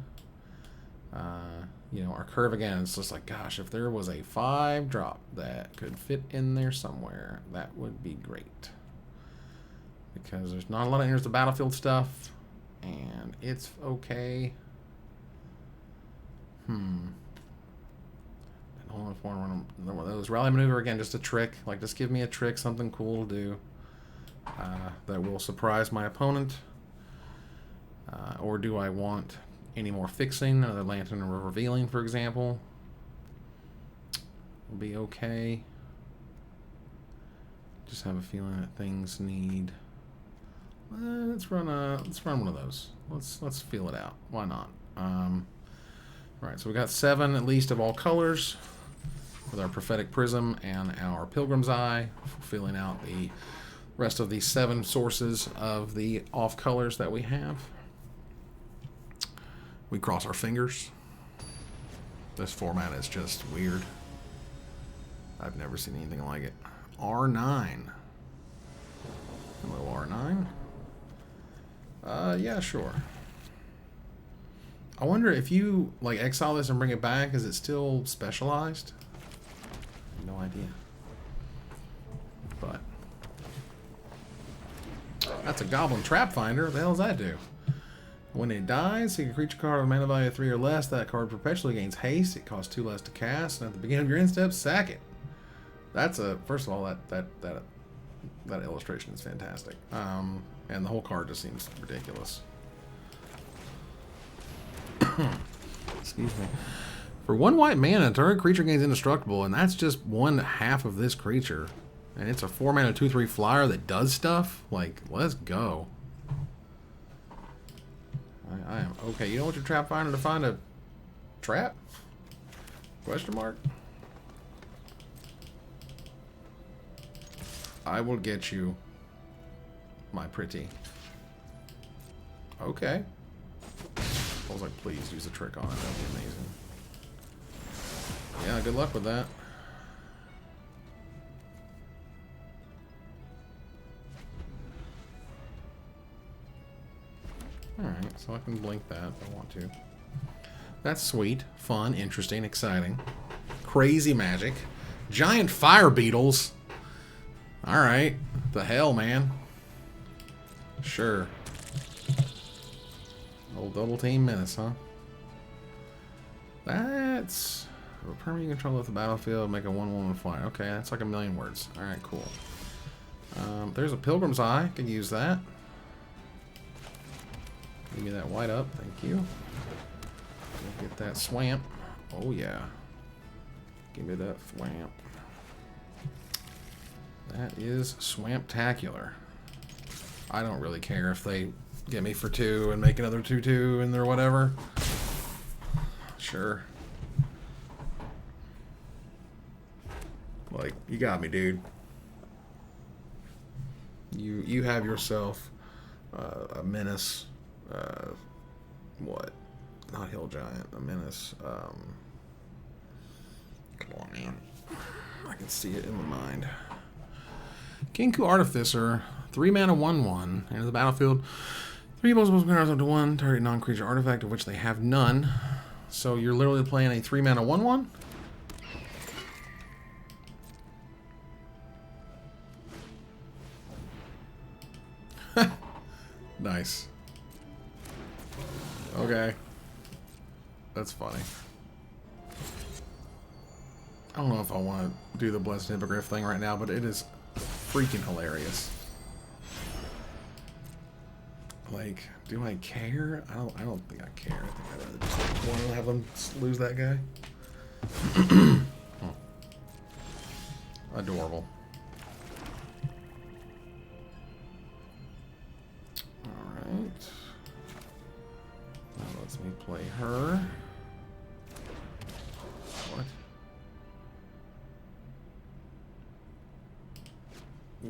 You know, our curve again, it's just like, gosh, if there was a 5-drop that could fit in there somewhere, that would be great. Because there's not a lot of enters the battlefield stuff, and it's okay. I don't know if I want to run one of those. Rally maneuver, again, just a trick. Like, just give me a trick, something cool to do that will surprise my opponent. Or do I want any more fixing? Another Lantern or Revealing, for example. Will be okay. Just have a feeling that things need... let's run one of those. Let's feel it out. Why not? Right, so we got 7 at least of all colors with our Prophetic Prism and our Pilgrim's Eye, filling out the rest of the 7 sources of the off colors that we have. We cross our fingers. This format is just weird. I've never seen anything like it. R9. Hello, R9. Yeah, sure. I wonder if you, like, exile this and bring it back, is it still specialized? No idea. But that's a Goblin Trap Finder. What the hell does that do? When it dies, seek a creature card with mana value of 3 or less. That card perpetually gains haste. It costs 2 less to cast. And at the beginning of your end step, sack it. That's a... First of all, that illustration is fantastic. And the whole card just seems ridiculous. Excuse me. For 1 white mana, target creature gains indestructible, and that's just 1/2 of this creature. And it's a 4 mana 2/3 flyer that does stuff. Like, let's go. I am okay. You know what your trap finder to find a trap? Question mark. I will get you, my pretty. Okay. I was like, please use a trick on it. That'd be amazing. Yeah, good luck with that. Alright, so I can blink that if I want to. That's sweet, fun, interesting, exciting. Crazy magic. Giant fire beetles. Alright. The hell, man. Sure. Old double team menace, huh? That's... permanent control of the battlefield, make a 1/1 flyer. Okay, that's like 1,000,000 words. Alright, cool. There's a Pilgrim's Eye. Could use that. Give me that white up. Thank you. Get that swamp. Oh, yeah. Give me that swamp. That is swamptacular. I don't really care if they get me for 2 and make another 2/2 and they're whatever. Sure. Like, you got me, dude. You have yourself a menace. What? Not Hill Giant. A menace. Come on, man. I can see it in my mind. Kinku Artificer. 3 mana 1/1. Enter the battlefield. 3 multiple cards up to 1. Target non-creature artifact of which they have none. So you're literally playing a 3 mana 1/1? Nice. Okay. That's funny. I don't know if I want to do the Blessed Hippogriff thing right now, but it is freaking hilarious. Like, do I care? I don't think I care. I think I'd rather just want to have them lose that guy. Adorable. Alright. Now lets me play her. What?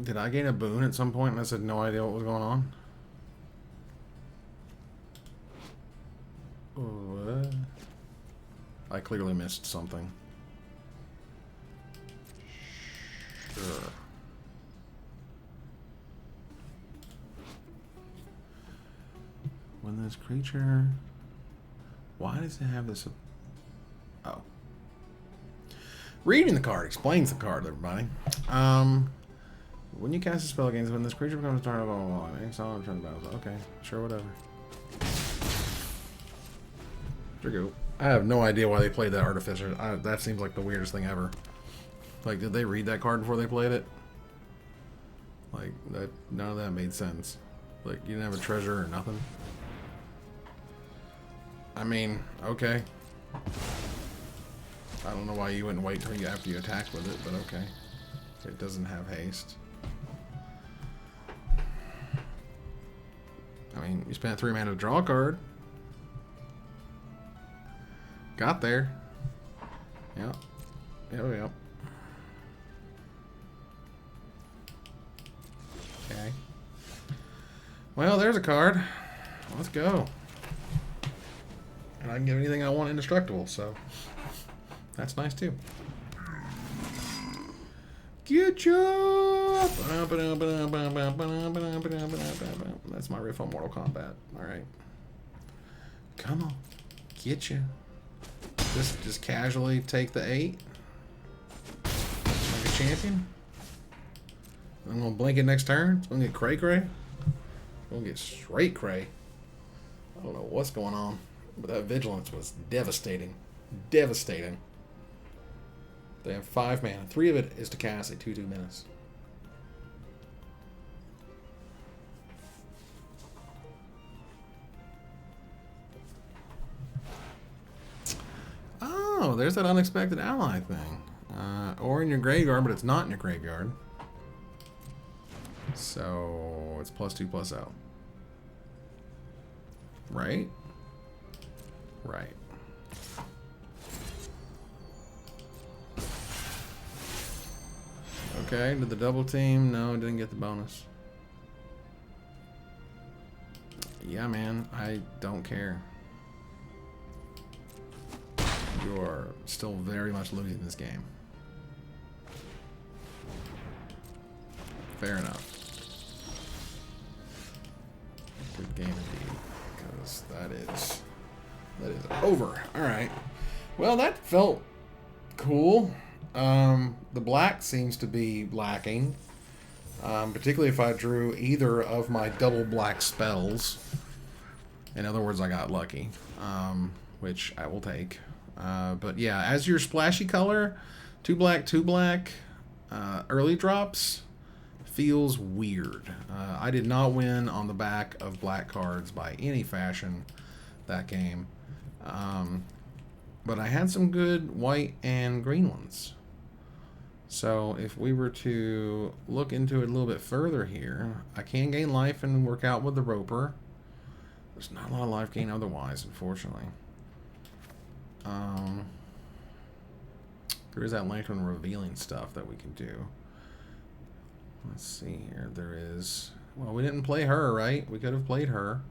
Did I gain a boon at some point and I had no idea what was going on? What? I clearly missed something. Sure. When this creature... Why does it have this... Oh. Reading the card explains the card, everybody. When you cast a spell against when this creature becomes a target, blah, blah, blah. Exile and return to battle. Okay, sure, whatever. Sure go. I have no idea why they played that Artificer. That seems like the weirdest thing ever. Like, did they read that card before they played it? Like, none of that made sense. Like, you didn't have a treasure or nothing? I mean, okay. I don't know why you wouldn't wait till after you attack with it, but okay. It doesn't have haste. I mean, you spent 3 mana to draw a card. Got there. Yep. Yep. Okay. Well, there's a card. Let's go. And I can get anything I want indestructible, so that's nice too. Get ya! That's my riff on Mortal Kombat. Alright. Come on. Get ya. Just casually take the 8. Like a champion. I'm gonna blink it next turn. It's gonna get cray. It's gonna get straight cray. I don't know what's going on, but that vigilance was devastating. Devastating. They have 5 mana. 3 of it is to cast a 2/2 menace. there's that unexpected ally thing. Or in your graveyard, but it's not in your graveyard. So it's +2/+0. Right? Right. Okay, did the double team? No, didn't get the bonus. Yeah, man, I don't care. You are still very much losing this game. Fair enough. Good game indeed, because that is over. All right. Well, that felt cool. The black seems to be lacking, particularly if I drew either of my double black spells. In other words, I got lucky, which I will take. But yeah, as your splashy color, 2 black, 2 black, early drops feels weird. I did not win on the back of black cards by any fashion that game. But I had some good white and green ones. So if we were to look into it a little bit further here, I can gain life and work out with the Roper. There's not a lot of life gain otherwise, unfortunately. There is that Lantern revealing stuff that we can do. Let's see here. There is... Well, we didn't play her, right? We could have played her.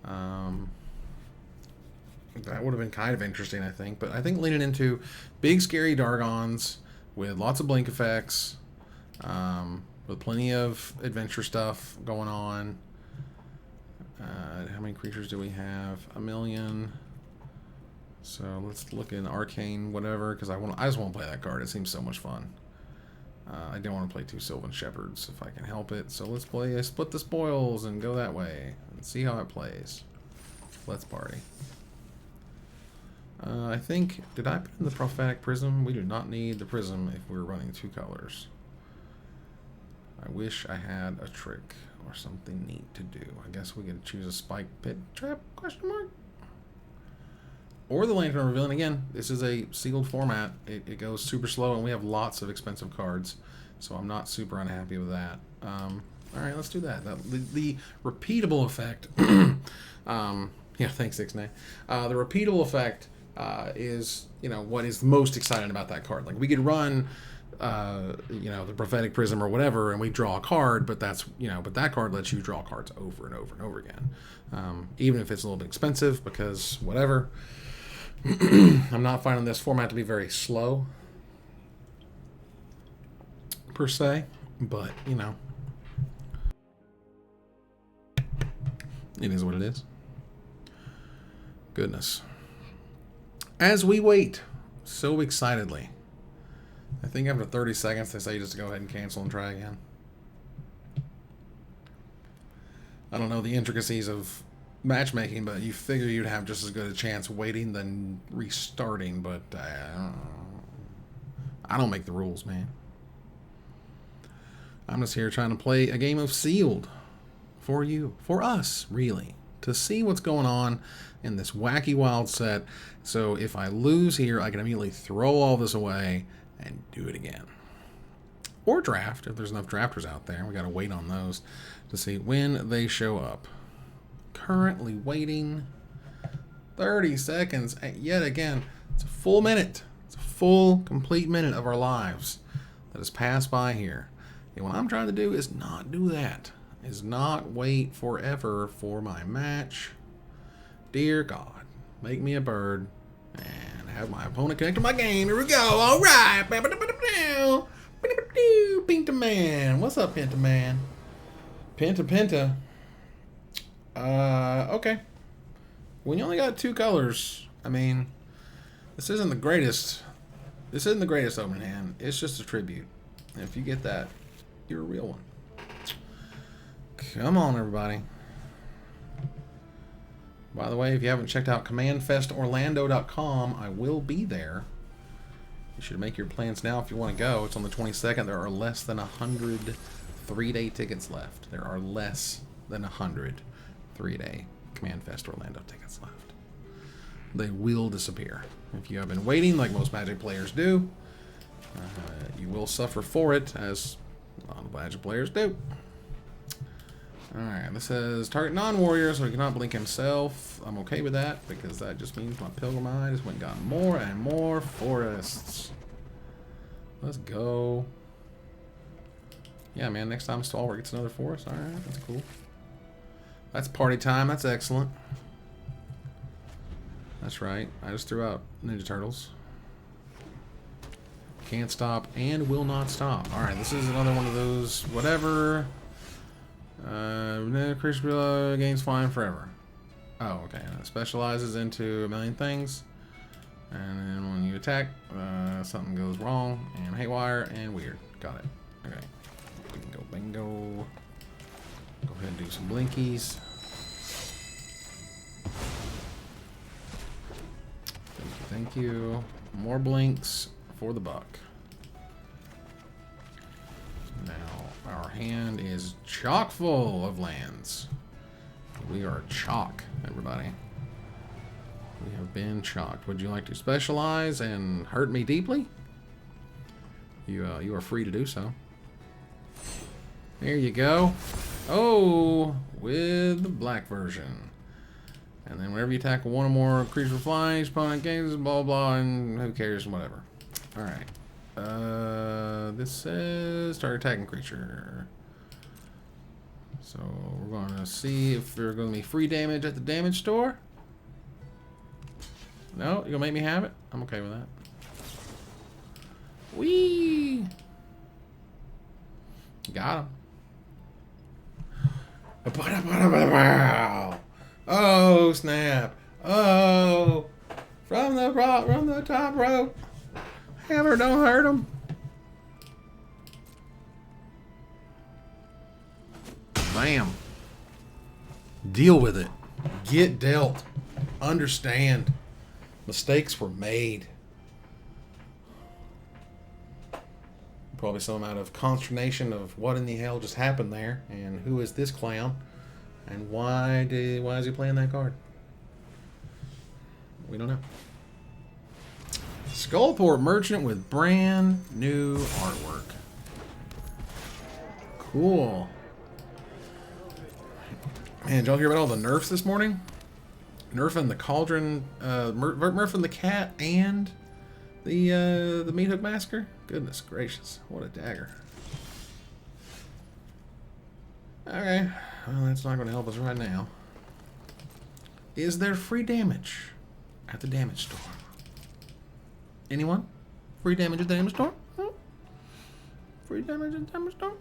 That would have been kind of interesting, I think. But I think leaning into big, scary Dargons with lots of blink effects, with plenty of adventure stuff going on. How many creatures do we have? 1 million. So let's look in Arcane, whatever, because I just want to play that card. It seems so much fun. I don't want to play 2 Sylvan Shepherds if I can help it. So let's play Split the Spoils and go that way and see how it plays. Let's party. I think, did I put in the Prophetic Prism? We do not need the Prism if we're running 2 colors. I wish I had a trick or something neat to do. I guess we could choose a Spike Pit Trap, question mark? Or the Lantern Revealing. Again, this is a sealed format. It goes super slow, and we have lots of expensive cards, so I'm not super unhappy with that. Alright, let's do that. The repeatable effect... yeah, thanks, 6-9. The repeatable effect is, you know, what is most exciting about that card. Like, we could run... you know, the Prophetic Prism or whatever, and we draw a card, but that's, you know, but that card lets you draw cards over and over and over again. Even if it's a little bit expensive, because whatever. I'm not finding this format to be very slow, per se, but, you know, it is what it is. Goodness. As we wait so excitedly, I think after 30 seconds, they say just to go ahead and cancel and try again. I don't know the intricacies of matchmaking, but you figure you'd have just as good a chance waiting than restarting, but I don't make the rules, man. I'm just here trying to play a game of Sealed for you, for us, really, to see what's going on in this wacky wild set. So if I lose here, I can immediately throw all this away and do it again. Or draft, if there's enough drafters out there. We got to wait on those to see when they show up. Currently waiting 30 seconds. Yet again, it's a full minute. It's a full, complete minute of our lives that has passed by here. And what I'm trying to do is not do that. Is not wait forever for my match. Dear God, make me a bird and have my opponent connect to my game. Here we go. All right. Pinta Man. What's up, Pinta Man? Pinta. Okay. When you only got 2 colors, I mean, this isn't the greatest. This isn't the greatest open hand. It's just a tribute. And if you get that, you're a real one. Come on, everybody. By the way, if you haven't checked out CommandFestOrlando.com, I will be there. You should make your plans now if you want to go. It's on the 22nd. There are less than 100 3-day tickets left. There are less than 100 3-day Command Fest Orlando tickets left. they will disappear. If you have been waiting, like most Magic players do, you will suffer for it, as a lot of Magic players do. Alright, this says target non-warrior, so he cannot blink himself. I'm okay with that, because that just means my Pilgrim Eye just went and got more and more forests. Let's go. Yeah, man, next time Stalwart gets another forest. Alright, that's cool. That's party time. That's excellent. That's right. I just threw out Ninja Turtles. Can't stop and will not stop. Alright, this is another one of those whatever. Creature gains flying forever. Oh, okay. It specializes into a million things. And then when you attack, something goes wrong and haywire and weird. Got it. Okay. Bingo, bingo. Go ahead and do some blinkies. Thank you. More blinks for the buck. Now, our hand is chock full of lands. We are chock, everybody. We have been chocked. Would you like to specialize and hurt me deeply? You are free to do so. There you go. Oh, with the black version. And then whenever you attack one or more creatures with flying, each opponent gains blah blah, and who cares, whatever. Alright. This says start attacking creature. So we're going to see if there's going to be free damage at the damage store. No? You're going to make me have it? I'm okay with that. Whee! Got him. Oh, snap. Oh. From the top rope. Hammer, don't hurt him. Bam. Deal with it. Get dealt. Understand. Mistakes were made. Probably some out of consternation of what in the hell just happened there, and who is this clown, and why is he playing that card? We don't know. Skullport Merchant with brand new artwork. Cool. Man, did y'all hear about all the nerfs this morning? Nerfing the Cauldron, nerfing the cat and the Meat Hook Massacre? Goodness gracious, what a dagger. Okay, well that's not going to help us right now. Is there free damage at the damage store? Anyone? Free damage at the damage store? Free damage at the damage store?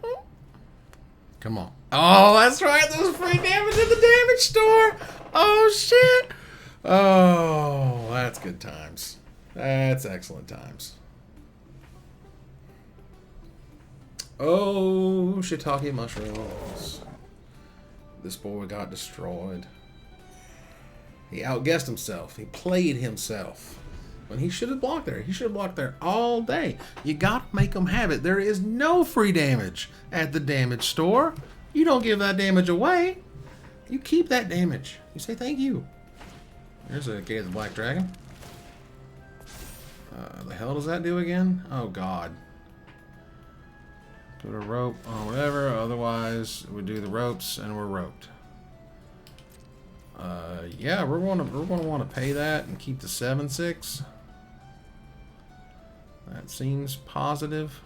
Come on. Oh, that's right, there's free damage at the damage store! Oh shit! Oh, that's good times. That's excellent times. Oh, shiitake mushrooms. This boy got destroyed. He outguessed himself. He played himself. When he should have blocked there. He should have blocked there all day. You gotta make him have it. There is no free damage at the damage store. You don't give that damage away. You keep that damage. You say thank you. There's a Gate of the Black Dragon. The hell does that do again? Oh god. Put a rope on whatever, otherwise we do the ropes and we're roped. Yeah, we're gonna want to pay that and keep the 7/6. That seems positive.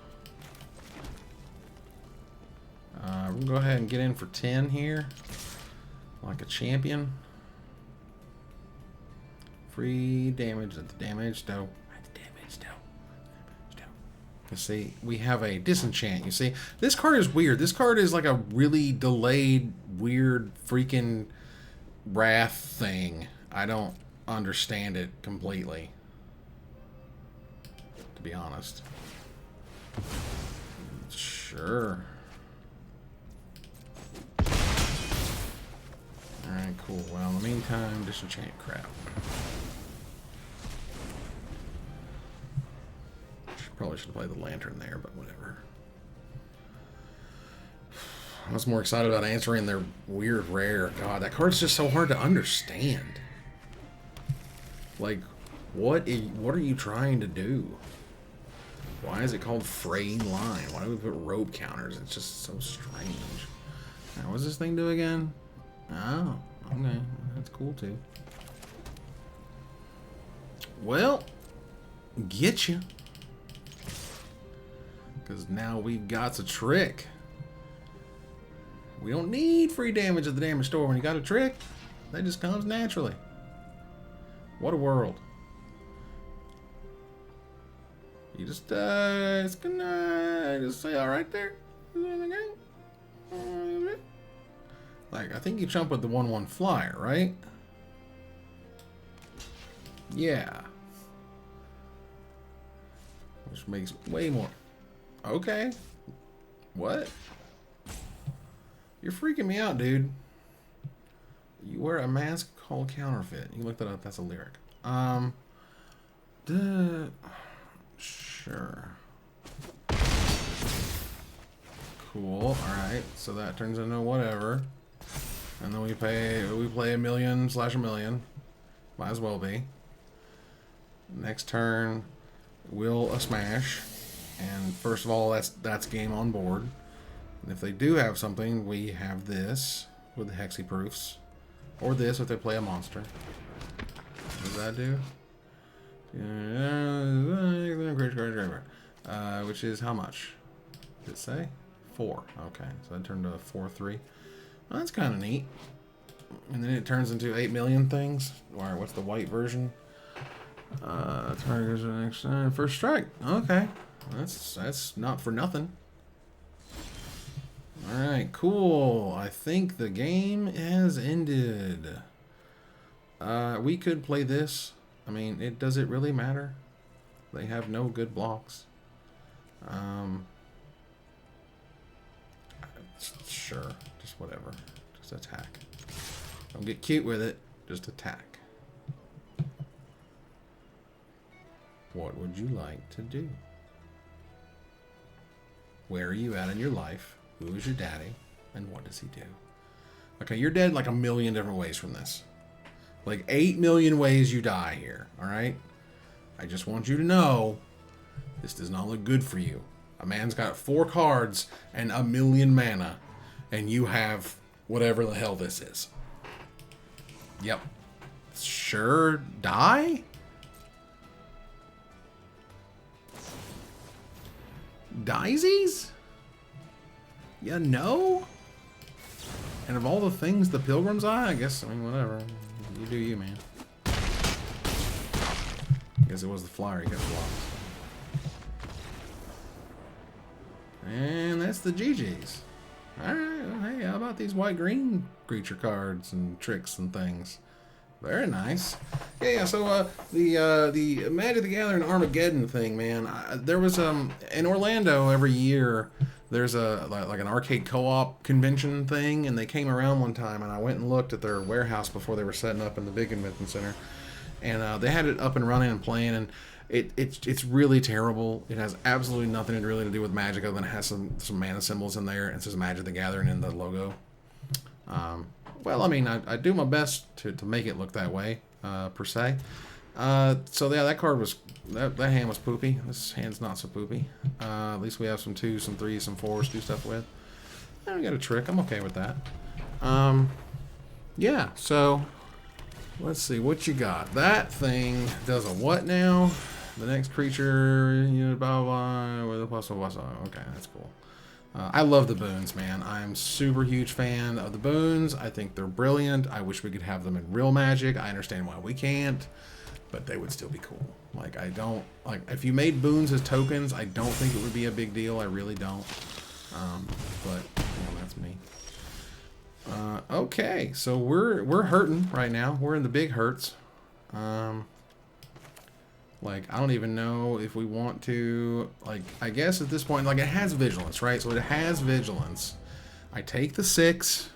We're gonna go ahead and get in for 10 here, like a champion. Free damage at the damage though. See, we have a disenchant. You see, this card is weird. This card is like a really delayed, weird, freaking wrath thing. I don't understand it completely, to be honest. Sure. Alright, cool. Well, in the meantime, disenchant crap. Probably should have played the lantern there, but whatever. I was more excited about answering their weird rare. God, that card's just so hard to understand. Like, what are you trying to do? Why is it called fraying line? Why do we put rope counters? It's just so strange. Now, what's this thing do again? Oh, okay. That's cool, too. Well, get you. Because now we've got a trick. We don't need free damage at the damage store when you got a trick. That just comes naturally. What a world. You just, it's gonna just say, all right there. Like, I think you jump with the 1/1 flyer, right? Yeah. Which makes way more. Okay. What? You're freaking me out, dude. You wear a mask called counterfeit. You looked that up. That's a lyric. Sure. Cool. Alright. So that turns into whatever. And then we play $1 million/$1 million. Might as well be. Next turn, will a smash. And first of all, that's game on board. And if they do have something, we have this with the hexyproofs. Or this if they play a monster. What does that do? Which is how much? Did it say? 4. Okay, so that turned to a 4/3. Well, that's kind of neat. And then it turns into 8 million things. Or what's the white version? Targets next first strike. Okay, that's not for nothing. All right, cool. I think the game has ended. We could play this. I mean, does it really matter? They have no good blocks. Sure, just whatever. Just attack. Don't get cute with it. Just attack. What would you like to do? Where are you at in your life? Who is your daddy? And what does he do? Okay, you're dead like a million different ways from this. Like 8 million ways you die here, alright? I just want you to know this does not look good for you. A man's got 4 cards and 1 million mana, and you have whatever the hell this is. Yep. Sure, die? Daisies? Yeah, no? And of all the things, the Pilgrim's Eye? I guess, I mean, whatever. You do you, man. I guess it was the flyer you got blocked. And that's the GG's. Alright, well, hey, how about these white-green creature cards and tricks and things? Very nice. Yeah, so the Magic the Gathering Armageddon thing, man. There was in Orlando every year there's like an arcade co-op convention thing, and they came around one time, and I went and looked at their warehouse before they were setting up in the big convention center, and they had it up and running and playing, and it's really terrible. It has absolutely nothing really to do with Magic other than it has some mana symbols in there, and it says Magic the Gathering in the logo. Well, I mean, I do my best to make it look that way, per se. So yeah, that card was, that hand was poopy. This hand's not so poopy. At least we have some 2s, some 3s, some 4s to do stuff with. And we got a trick. I'm okay with that. Yeah, so let's see what you got. That thing does a what now? The next creature, you know, blah, blah, blah, with a plus, plus. Okay, that's cool. I love the boons, man. I'm super huge fan of the boons. I think they're brilliant. I wish we could have them in real Magic. I understand why we can't, but they would still be cool. Like, I don't, like, if you made boons as tokens, I don't think it would be a big deal. I really don't. But, well, that's me. Okay, so we're hurting right now. We're in the big hurts. Like, I don't even know if we want to, like, I guess at this point, like, it has vigilance, right? So it has vigilance. I take the 6,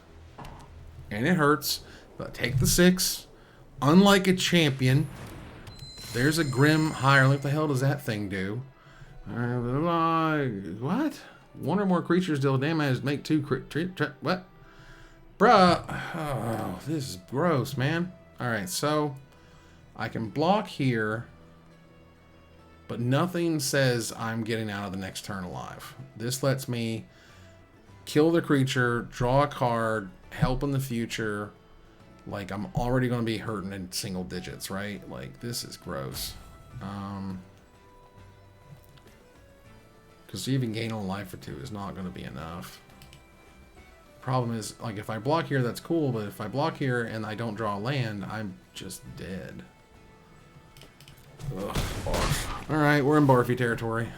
and it hurts, but I take the 6. Unlike a champion, there's a Grim Hire. What the hell does that thing do? What? 1 or more creatures deal damage, make 2 what? Bruh. Oh, this is gross, man. Alright, so I can block here, but nothing says I'm getting out of the next turn alive. This lets me kill the creature, draw a card, help in the future. Like, I'm already going to be hurting in single digits, right? Like, this is gross. Because even gaining a life or two is not going to be enough. Problem is, like, if I block here, that's cool, but if I block here and I don't draw a land, I'm just dead. Ugh, barf. Alright, we're in barfy territory.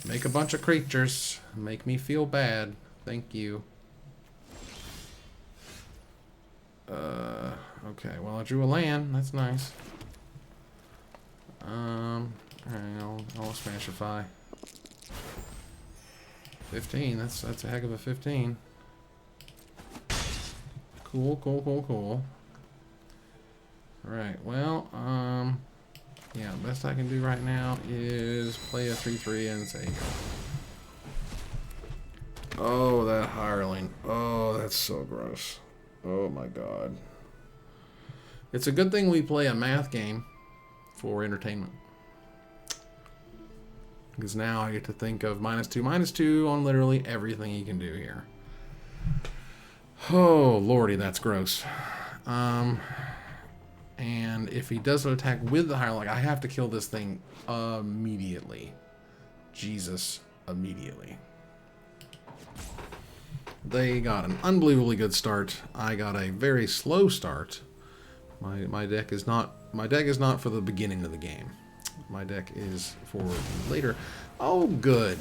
Make a bunch of creatures. Make me feel bad. Thank you. Okay, well, I drew a land. That's nice. Alright, I'll Smashify. 15, that's a heck of a 15. Cool, cool, cool, cool. Alright, well, yeah, best I can do right now is play a 3/3 and say go. Oh, that hireling. Oh, that's so gross. Oh my god. It's a good thing we play a math game for entertainment. Because now I get to think of -2/-2 on literally everything he can do here. Oh, lordy, that's gross. And if he does an attack with the hireling, I have to kill this thing immediately. Jesus, immediately. They got an unbelievably good start. I got a very slow start. My deck is not for the beginning of the game. My deck is for later. Oh, good.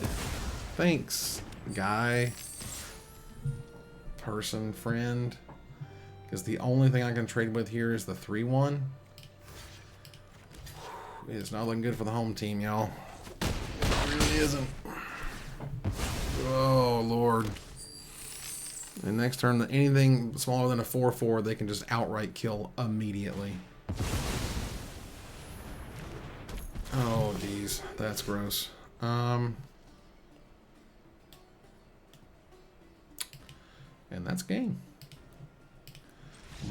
Thanks, guy, person, friend. Because the only thing I can trade with here is the 3/1. It's not looking good for the home team, y'all. It really isn't. Oh, Lord. And next turn, anything smaller than a 4/4, they can just outright kill immediately. Oh, geez. That's gross. And that's game.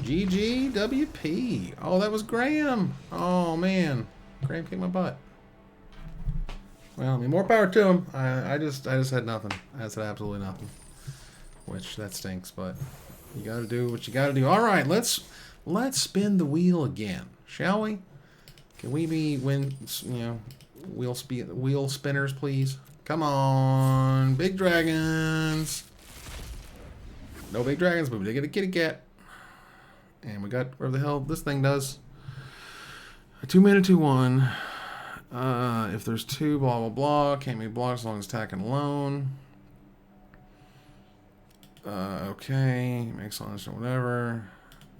GGWP. Oh, that was Graham. Oh, man. Graham kicked my butt. Well, I mean, more power to him. I just had nothing. I said absolutely nothing. Which, that stinks, but you gotta do what you gotta do. Alright, let's spin the wheel again, shall we? Can we be wheel spinners, please? Come on, big dragons. No big dragons, but we did get a kitty cat. And we got whatever the hell this thing does. A 2-mana 2/1. If there's 2, blah blah blah. Can't be blocked as long as attacking alone. Okay, makes sense or whatever.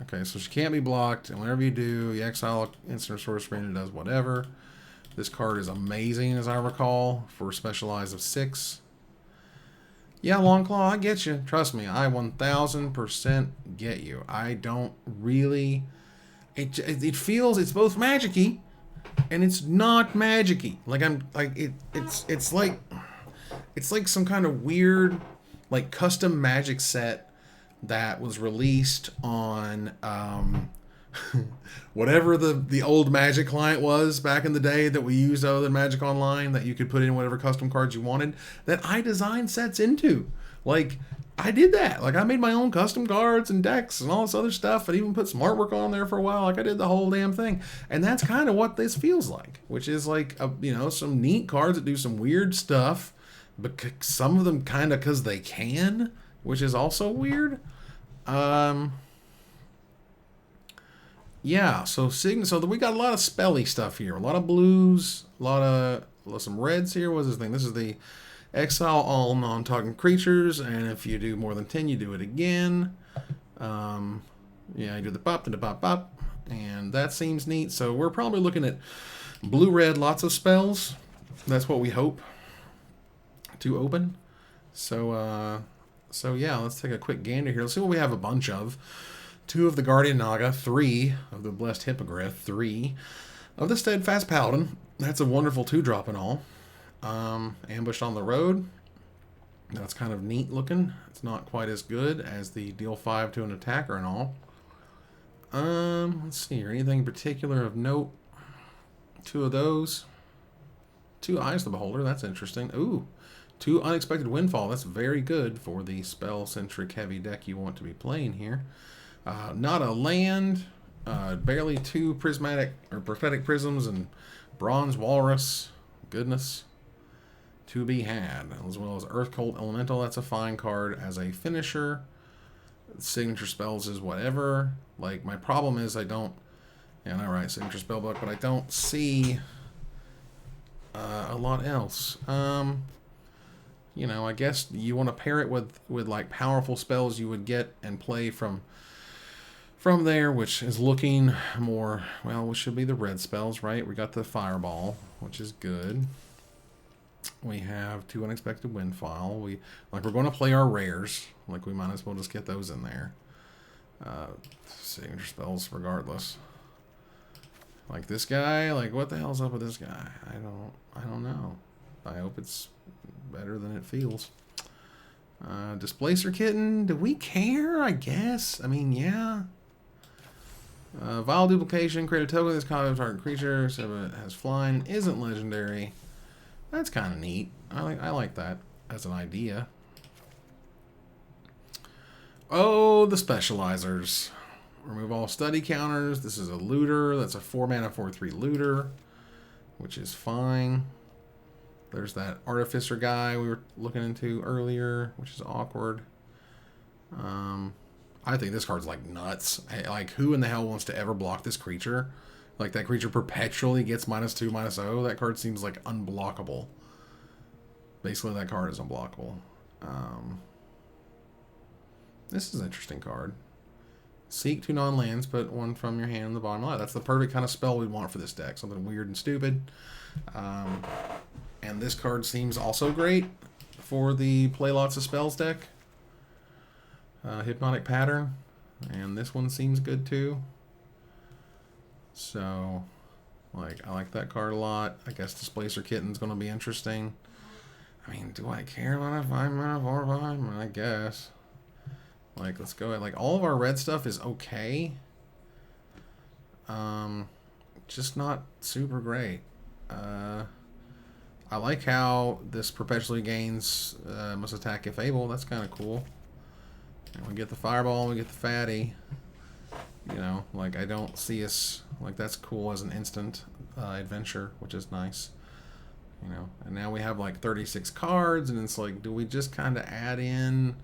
Okay, so she can't be blocked, and whenever you do, you exile instant or sorcery and it does whatever. This card is amazing, as I recall, for specialized of 6. Yeah, Longclaw, I get you. Trust me, I 1000% get you. I don't really... It feels, it's both magic-y, and it's not magic-y. Like, it's like some kind of weird, like, custom magic set that was released on whatever the old Magic client was back in the day that we used other than Magic Online, that you could put in whatever custom cards you wanted, that I designed sets into. Like, I did that. Like, I made my own custom cards and decks and all this other stuff, and even put some artwork on there for a while. Like, I did the whole damn thing. And that's kind of what this feels like, which is like, some neat cards that do some weird stuff, but some of them kind of because they can, which is also weird. Yeah, so we got a lot of spelly stuff here. A lot of blues, a lot of some reds here. What's this thing? This is the exile all non-talking creatures, and if you do more than 10, you do it again. Yeah, you do the pop, then the pop, pop, and that seems neat. So we're probably looking at blue-red, lots of spells. That's what we hope to open. So yeah, let's take a quick gander here. Let's see what we have a bunch of. 2 of the Guardian Naga, 3 of the Blessed Hippogriff, 3 of the Steadfast Paladin. That's a wonderful 2-drop and all. Ambushed on the Road. That's kind of neat looking. It's not quite as good as the deal 5 to an attacker and all. Let's see here. Anything in particular of note? Two of those. Two Eyes of the Beholder. That's interesting. Ooh. Two Unexpected Windfall. That's very good for the spell-centric heavy deck you want to be playing here. Not a land. Barely two prismatic or prophetic prisms and bronze walrus. Goodness. To be had. As well as Earth Cult Elemental. That's a fine card as a finisher. Signature spells is whatever. Like, my problem is I don't... Yeah, all right, signature spell book, but I don't see a lot else. You know, I guess you want to pair it with like powerful spells you would get and play from there, which is looking more, well, which should be the red spells, right? We got the Fireball, which is good. We have two Unexpected Windfall. We're going to play our rares. Like, we might as well just get those in there. Signature spells regardless. Like this guy, like what the hell's up with this guy? I don't know. I hope it's better than it feels. Displacer Kitten, do we care? I guess. I mean, yeah. Vile Duplication, create a token that's copy of target creature, so it has flying, isn't legendary. That's kind of neat. I like that as an idea. Oh, the specializers. Remove all study counters. This is a looter. That's a 4-mana 4/3 looter, which is fine. There's that artificer guy we were looking into earlier, which is awkward. I think this card's like nuts. Like, who in the hell wants to ever block this creature? Like, that creature perpetually gets -2/-0. That card seems like unblockable. Basically, that card is unblockable. This is an interesting card. Seek 2 non-lands, put one from your hand in the bottom left. That's the perfect kind of spell we want for this deck. Something weird and stupid. And this card seems also great for the play lots of spells deck. Hypnotic Pattern. And this one seems good too. So, like, I like that card a lot. I guess Displacer Kitten's going to be interesting. I mean, do I care about a 5-mana 4/5? I guess. Like, let's go ahead. Like, all of our red stuff is okay. Just not super great. I like how this perpetually gains must attack if able. That's kind of cool. And we get the Fireball, we get the Fatty. You know, like, I don't see us... Like, that's cool as an instant adventure, which is nice. You know, and now we have, like, 36 cards, and it's like, do we just kind of add in...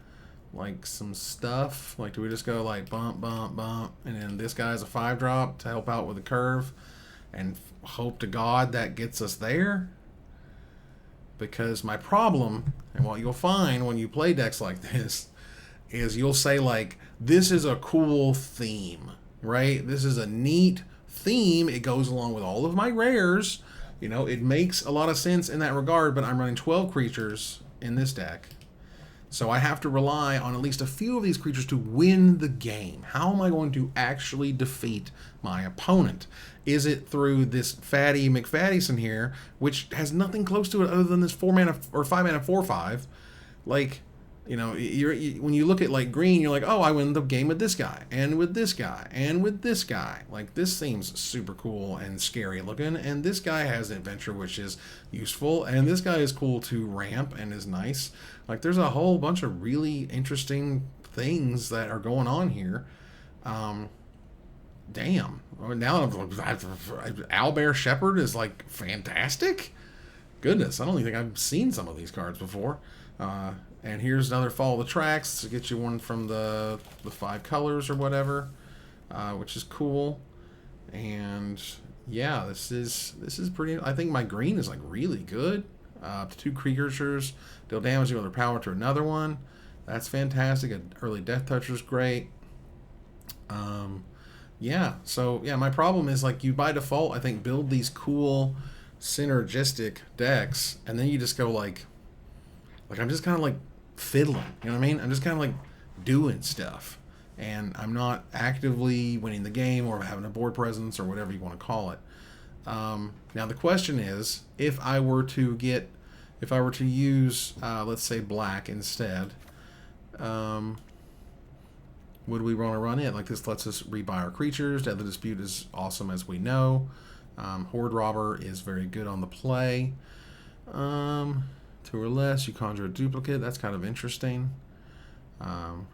like some stuff? Like, do we just go like bump, bump, bump, and then this guy's a 5-drop to help out with the curve and hope to God that gets us there? Because my problem, and what you'll find when you play decks like this, is you'll say like, this is a cool theme, right? This is a neat theme. It goes along with all of my rares. You know, it makes a lot of sense in that regard, but I'm running 12 creatures in this deck. So I have to rely on at least a few of these creatures to win the game. How am I going to actually defeat my opponent? Is it through this Fatty McFattison here, which has nothing close to it other than this 4-mana or 5-mana 4/5? Like, you know, when you look at like green, you're like, oh, I win the game with this guy, and with this guy, and with this guy. Like, this seems super cool and scary looking, and this guy has adventure, which is useful, and this guy is cool to ramp and is nice. Like, there's a whole bunch of really interesting things that are going on here. Damn. Now Owlbear Shepherd is like fantastic. Goodness, I don't even think I've seen some of these cards before. And here's another Follow the Tracks to get you one from the 5 colors or whatever, which is cool. And yeah, this is pretty. I think my green is like really good. 2 creatures deal damage with their power to another one. That's fantastic. An early Death Toucher is great. Yeah. So yeah, my problem is like you by default I think build these cool synergistic decks, and then you just go like I'm just kind of like fiddling. You know what I mean? I'm just kind of like doing stuff, and I'm not actively winning the game or having a board presence or whatever you want to call it. Now the question is, if I were to use, let's say black instead, would we want to run it? Like, this lets us rebuy our creatures. Deadly Dispute is awesome, as we know. Horde Robber is very good on the play. 2 or less, you conjure a duplicate. That's kind of interesting. Battlefield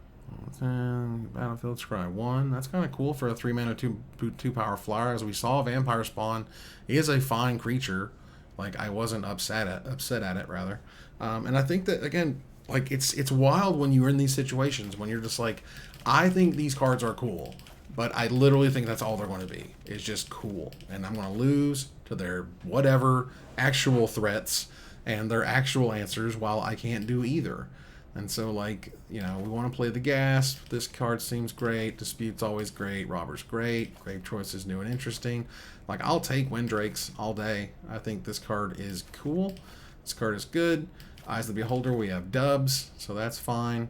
Scry 1. That's kind of cool for a 3-mana 2 power flyer. As we saw, Vampire Spawn is a fine creature. Like, I wasn't upset at it rather. And I think that, again, like, it's wild when you're in these situations when you're just like, I think these cards are cool, but I literally think that's all they're going to be. It's just cool, and I'm going to lose to their whatever actual threats and their actual answers, while I can't do either. And so, like, you know, we want to play the gas. This card seems great. Dispute's always great. Robber's great. Grave Choice is new and interesting. Like, I'll take Windrakes all day. I think this card is cool. This card is good. Eyes of the Beholder, we have dubs, so that's fine.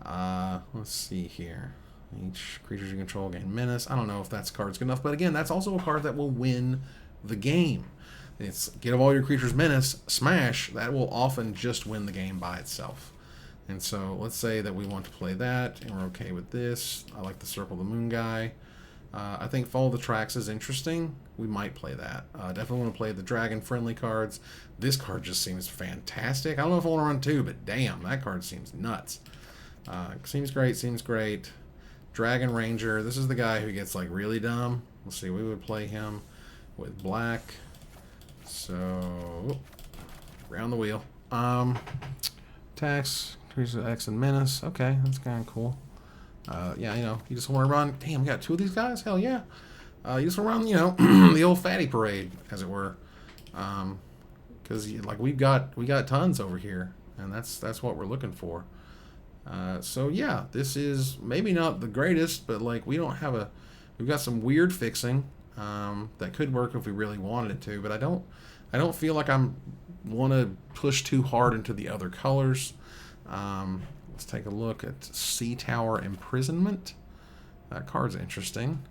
Let's see here. Each creature you control gain menace. I don't know if that card's good enough, but again, that's also a card that will win the game. It's give all your creatures menace, smash. That will often just win the game by itself. And so let's say that we want to play that, and we're okay with this. I like the Circle the Moon guy. I think Follow the Tracks is interesting. We might play that. Definitely want to play the dragon-friendly cards. This card just seems fantastic. I don't know if I want to run 2, but damn, that card seems nuts. Seems great. Dragon Ranger. This is the guy who gets, like, really dumb. Let's see, we would play him with black. So, round the wheel. Attacks, increases X and menace. Okay, that's kind of cool. Yeah, you know, you just want to run. Damn, we got 2 of these guys? Hell yeah. You just want to run, you know, the old fatty parade, as it were. Because, like, we got tons over here, and that's what we're looking for. So, yeah, this is maybe not the greatest, but, like, we've got some weird fixing that could work if we really wanted it to, but I don't feel like I'm want to push too hard into the other colors. Let's take a look at Sea Tower Imprisonment. That card's interesting.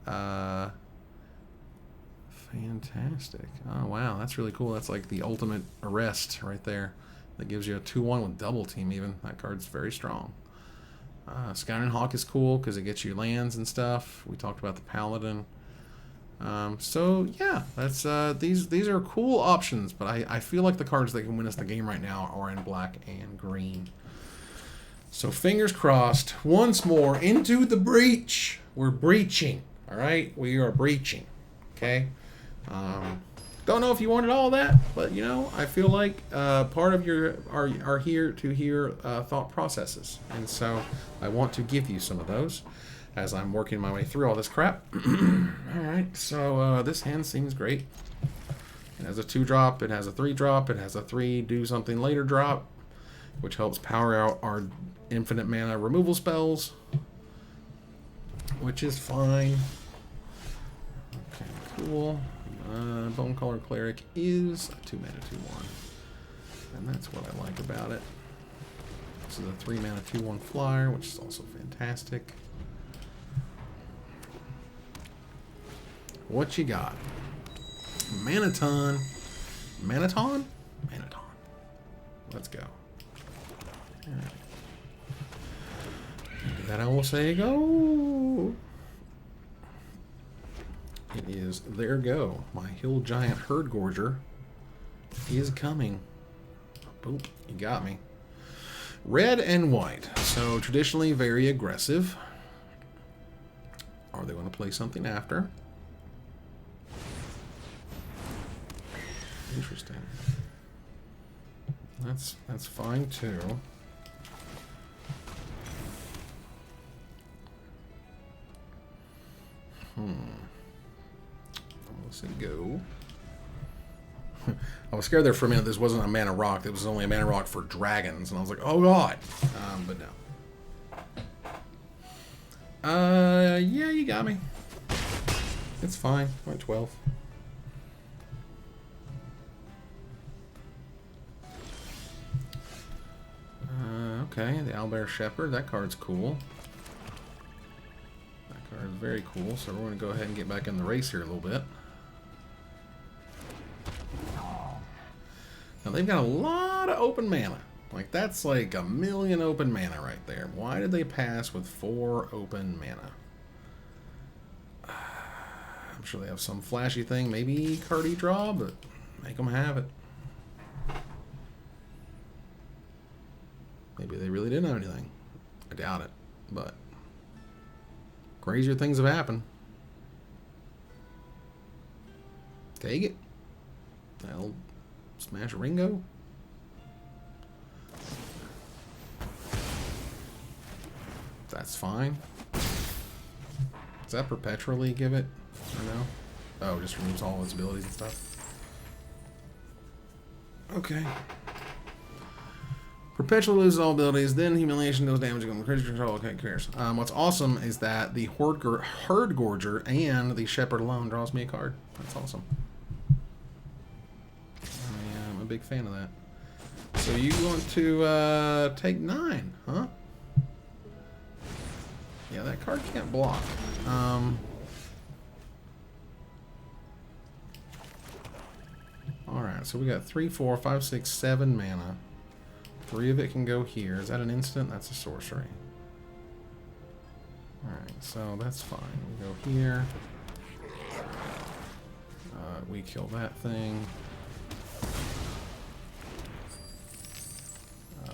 Fantastic. Oh, wow. That's really cool. That's like the ultimate arrest right there. That gives you a 2/1 with double team even. That card's very strong. Scouting Hawk is cool because it gets you lands and stuff. We talked about the Paladin. So yeah, that's these are cool options, but I feel like the cards that can win us the game right now are in black and green. So fingers crossed, once more into the breach. We're breaching, all right? We are breaching, okay? Don't know if you wanted all that, but you know, I feel like part of your are here to hear thought processes, and so I want to give you some of those as I'm working my way through all this crap. All right, so this hand seems great. It has a 2-drop, it has a 3-drop, it has a 3 do something later drop, which helps power out our infinite mana removal spells, which is fine. Okay, cool. Bonecaller Cleric is a 2-mana 2/1, and that's what I like about it. This is a 3-mana 2/1 flyer, which is also fantastic. What you got? Manaton. Manaton? Manaton. Let's go. Alright. That I will say go. It is there go. My Hill Giant Herd Gorger is coming. Boop, you got me. Red and white. So traditionally very aggressive. Are they going to play something after? Interesting. That's fine too. Let's say go. I was scared there for a minute. This wasn't a mana rock. It was only a mana rock for dragons, and I was like, oh god. But no. Yeah, you got me. It's fine. Went 12. Okay, the Owlbear Shepherd. That card's cool. That card is very cool, so we're going to go ahead and get back in the race here a little bit. Now, they've got a lot of open mana. Like, that's like a million open mana right there. Why did they pass with 4 open mana? I'm sure they have some flashy thing. Maybe Cardi draw, but make them have it. Maybe they really didn't have anything. I doubt it, but crazier things have happened. Take it. I'll smash Ringo. That's fine. Does that perpetually give it? Or no? Oh, just removes all its abilities and stuff. Okay. Perpetually loses all abilities, then humiliation deals damage against critical control. Okay, who cares? What's awesome is that the Herd Gorger and the Shepherd alone draws me a card. That's awesome. I'm a big fan of that. So you want to take 9, huh? Yeah, that card can't block. Alright, so we got 3, 4, 5, 6, 7 mana. 3 of it can go here. Is that an instant? That's a sorcery. Alright, so that's fine. We go here. We kill that thing.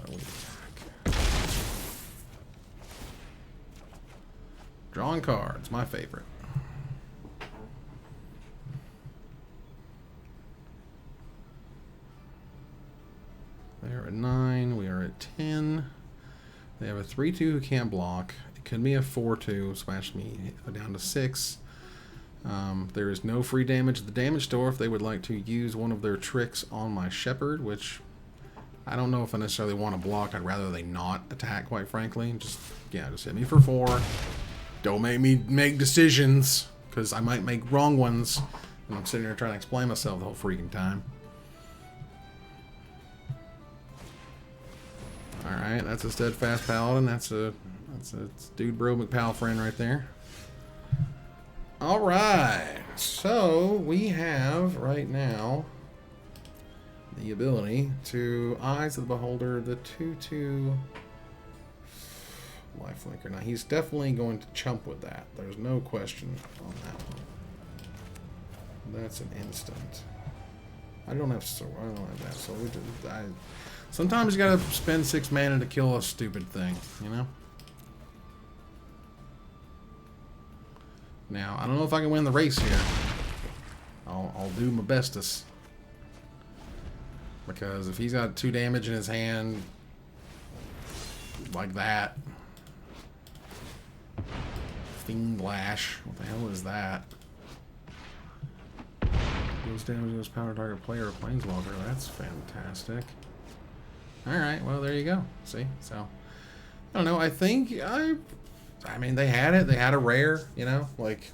We attack. Drawing cards, my favorite. They're at 9. We are at 10. They have a 3-2 who can't block. It could be a 4-2, smash me down to 6. There is no free damage at the damage store if they would like to use one of their tricks on my Shepherd, which I don't know if I necessarily want to block. I'd rather they not attack, quite frankly. Just hit me for 4. Don't make me make decisions, because I might make wrong ones. And I'm sitting here trying to explain myself the whole freaking time. Alright, that's a Steadfast Paladin. That's a Dude Bro McPal right there. Alright, so we have right now the ability to Eyes of the Beholder, the 2/2 Lifelinker. Now he's definitely going to chump with that. There's no question on that one. That's an instant. I don't have that, so we just, sometimes you gotta spend 6 mana to kill a stupid thing, you know? Now, I don't know if I can win the race here. I'll do my bestest. Because if he's got 2 damage in his hand, like that. Fiend Lash. What the hell is that? Deals damage to his power target player or planeswalker. That's fantastic. Alright, well, there you go. See? So, I don't know. I think I mean, they had it. They had a rare, you know? Like,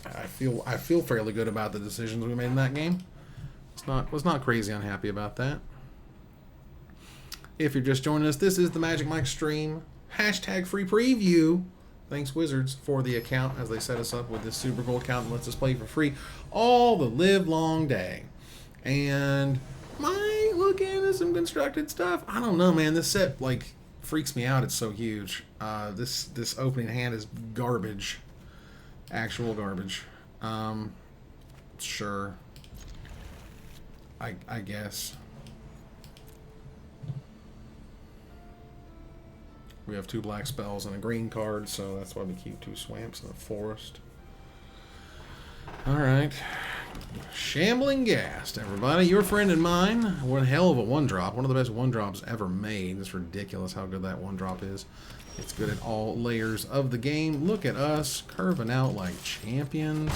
I feel fairly good about the decisions we made in that game. Was not crazy unhappy about that. If you're just joining us, this is the Magic Mike stream. # free preview. Thanks, Wizards, for the account as they set us up with this super cool account that lets us play for free all the live long day. And might look into some constructed stuff. I don't know, man. This set, like, freaks me out. It's so huge. This opening hand is garbage. Actual garbage. Sure. I guess. We have 2 black spells and a green card, so that's why we keep 2 swamps and a forest. Alright. Shambling Ghast, everybody. Your friend and mine. What a hell of a 1-drop. One of the best 1-drops ever made. It's ridiculous how good that 1-drop is. It's good at all layers of the game. Look at us curving out like champions.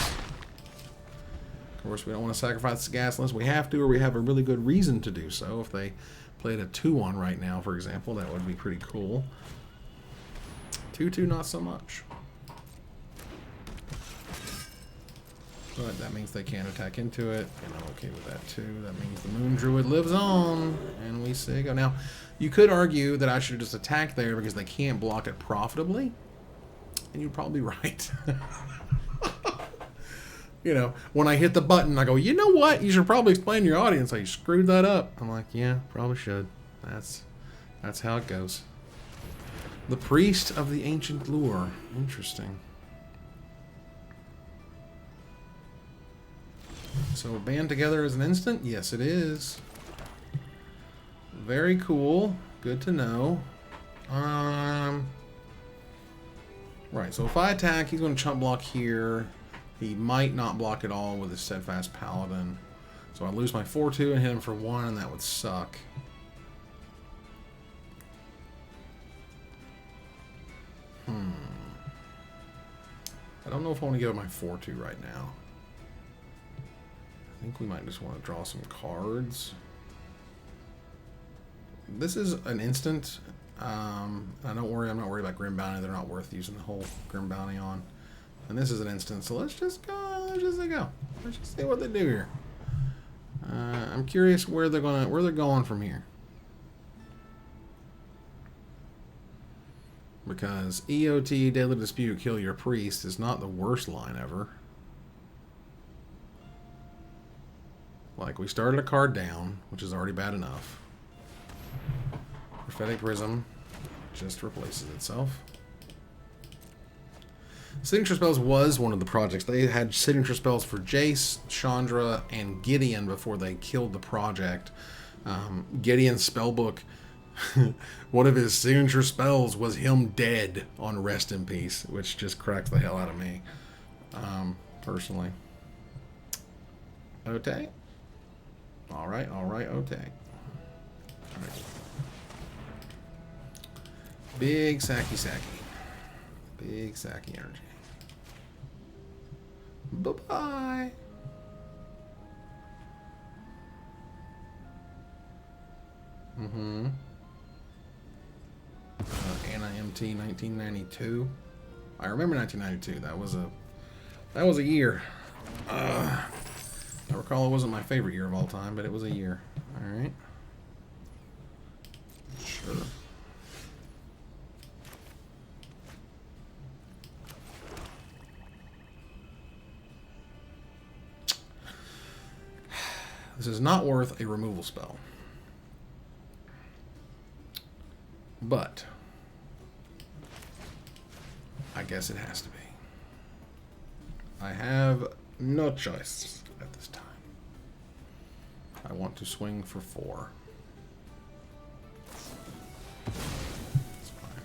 Of course, we don't want to sacrifice the gas unless we have to, or we have a really good reason to do so. If they played a 2-1 right now, for example, that would be pretty cool. 2/2, not so much. But that means they can't attack into it, and I'm okay with that too. That means the Moon Druid lives on, and we say go. Now, you could argue that I should just attack there because they can't block it profitably, and you're probably right. You know, when I hit the button, I go, you know what? You should probably explain to your audience how you screwed that up. I'm like, yeah, probably should. That's That's how it goes. The priest of the ancient lure. Interesting. So band together as an instant? Yes, it is. Very cool. Good to know. Right, so if I attack, he's going to chump block here. He might not block at all with his Steadfast Paladin. So I lose my 4-2 and hit him for 1, and that would suck. I don't know if I want to give up my 4-2 right now. I think we might just want to draw some cards. This is an instant. Don't worry, I'm not worried about Grim Bounty. They're not worth using the whole Grim Bounty on. And this is an instant, so let's just go. Let's just see what they do here. I'm curious where they're going from here. Because EOT, Deadly Dispute, kill your priest is not the worst line ever. Like, we started a card down, which is already bad enough. Prophetic Prism just replaces itself. Signature Spells was one of the projects. They had signature spells for Jace, Chandra, and Gideon before they killed the project. Gideon's spellbook, one of his signature spells was him dead on Rest in Peace, which just cracks the hell out of me, personally. Okay. Alright, okay. Alright. Big Sacky. Big Sacky energy. Bye-bye. Anna MT 1992. I remember 1992. That was a year. I recall it wasn't my favorite year of all time, but it was a year. Alright. Sure. This is not worth a removal spell. But I guess it has to be. I have no choice at this time. I want to swing for 4. That's fine.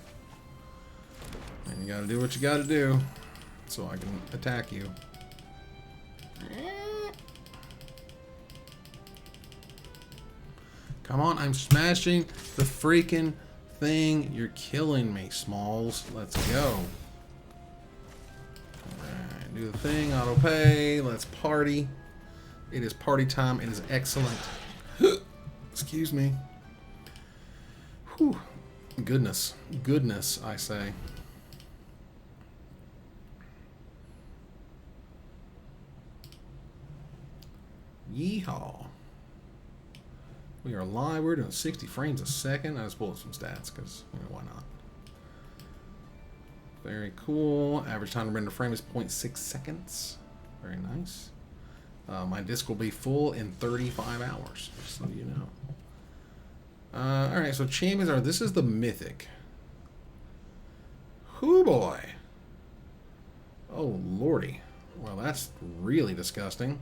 And you gotta do what you gotta do so I can attack you. Come on, I'm smashing the freaking thing. You're killing me, Smalls. Let's go. Alright, do the thing, auto pay. Let's party. It is party time. It is excellent. Excuse me. Whew. Goodness. Goodness, I say. Yeehaw. We are live. We're doing 60 frames a second. I just pulled up some stats because, why not? Very cool. Average time to render frame is 0.6 seconds. Very nice. My disc will be full in 35 hours, just so you know. Alright, so champions are... This is the Mythic. Hoo boy. Oh, lordy. Well, that's really disgusting.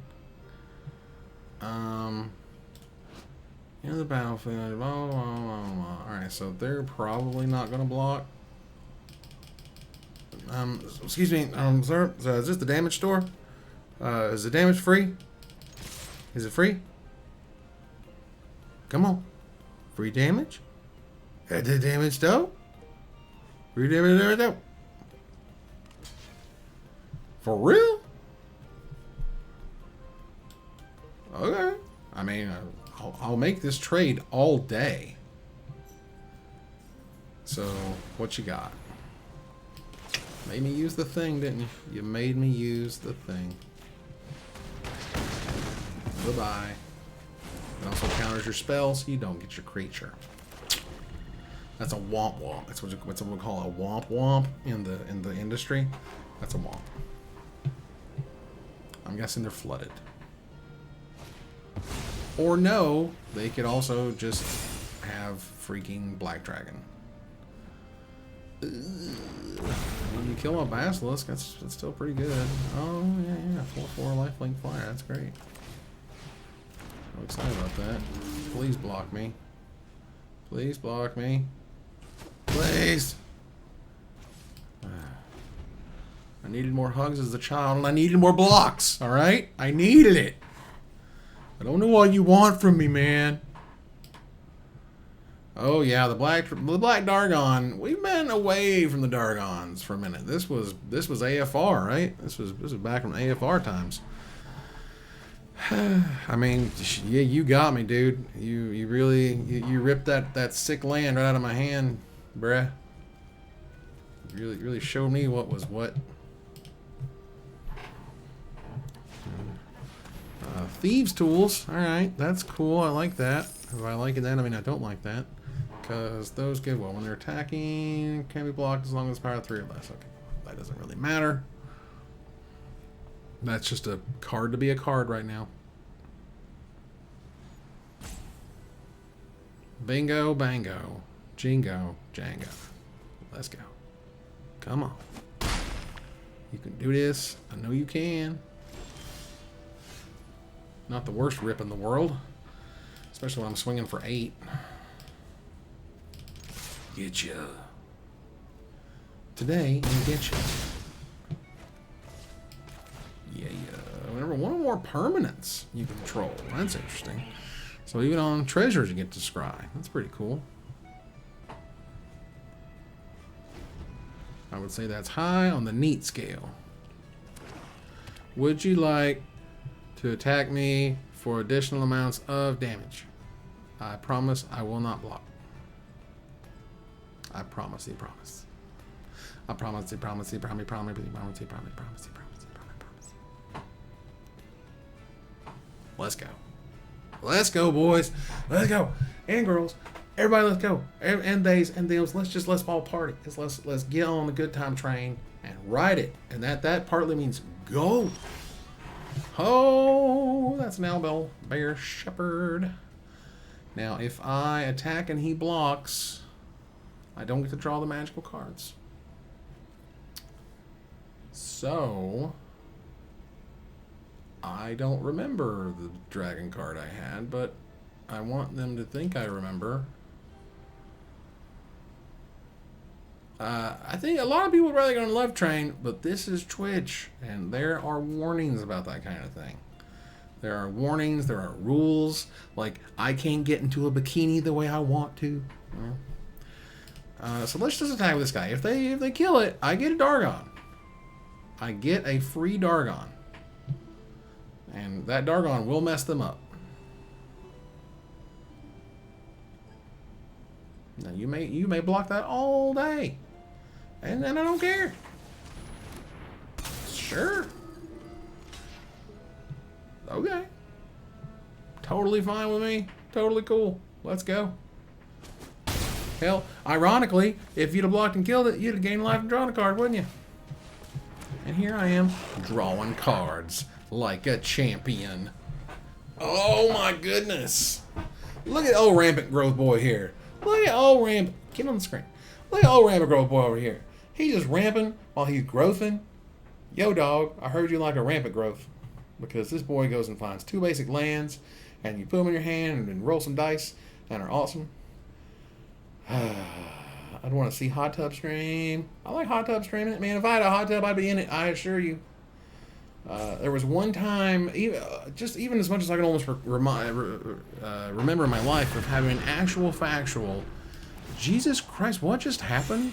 In the battlefield, blah, blah, blah, blah. Alright, so they're probably not going to block. Excuse me, sir, is this the damage store? Is the damage free? Is it free? Come on. Free damage? Had the damage though? Free damage though? For real? Okay. I mean, I'll make this trade all day. So, what you got? Made me use the thing, didn't you? You made me use the thing. Goodbye. It also counters your spells, so you don't get your creature. That's a womp womp. That's what we call a womp womp in the industry. That's a womp. I'm guessing they're flooded. Or no, they could also just have freaking Black Dragon. When you kill a Basilisk, that's still pretty good. Oh, yeah. 4/4 lifelink flyer. That's great. I'm excited about that. Please block me. Please block me. Please! I needed more hugs as a child, and I needed more blocks, alright? I needed it. I don't know what you want from me, man. Oh yeah, the black Dargon. We've been away from the Dargons for a minute. This was AFR, right? This was back from AFR times. I mean, yeah, you got me, dude. You really ripped that sick land right out of my hand, bruh. You really showed me what was what. Thieves tools. All right, that's cool. I like that. If I like that, I mean I don't like that. Because those give, well, when they're attacking, can be blocked as long as power 3 or less. Okay, that doesn't really matter. That's just a card to be a card right now. Bingo, bango. Jingo, jango. Let's go. Come on. You can do this. I know you can. Not the worst rip in the world. Especially when I'm swinging for 8. Get ya. Today, and get ya. Yeah. Whenever one or more permanents you control. That's interesting. So even on treasures you get to scry. That's pretty cool. I would say that's high on the neat scale. Would you like to attack me for additional amounts of damage? I promise I will not block. I promise, I promise. I promise, I promise, I promise, I promise, I promise, I promise, I promise, I promise, I promise. Let's go. Let's go, boys. Let's go. And girls. Everybody, let's go. And theys and those. Let's ball party. Let's get on the good time train and ride it. And that partly means go. Oh, that's an Albel Bear Shepherd. Now, if I attack and he blocks, I don't get to draw the magical cards. So, I don't remember the dragon card I had, but I want them to think I remember. I think a lot of people would rather go on Love Train, but this is Twitch, and there are warnings about that kind of thing. There are warnings, there are rules, like I can't get into a bikini the way I want to. So let's just attack this guy. If they kill it, I get a Dargon. I get a free Dargon. And that Dargon will mess them up. Now you may block that all day. And then I don't care. Sure. Okay. Totally fine with me. Totally cool. Let's go. Hell, ironically, if you'd have blocked and killed it, you'd have gained life and drawn a card, wouldn't you? And here I am, drawing cards like a champion. Oh my goodness. Look at old Rampant Growth Boy here. Look at old Rampant. Get on the screen. Look at old Rampant Growth Boy over here. He's just ramping while he's growthing. Yo, dog, I heard you like a rampant growth. Because this boy goes and finds 2 basic lands, and you put them in your hand and roll some dice, and are awesome. I'd want to see Hot Tub Stream. I like Hot Tub Streaming. Man, if I had a hot tub, I'd be in it, I assure you. There was one time, even as much as I can almost remember in my life, of having an actual factual. Jesus Christ, what just happened?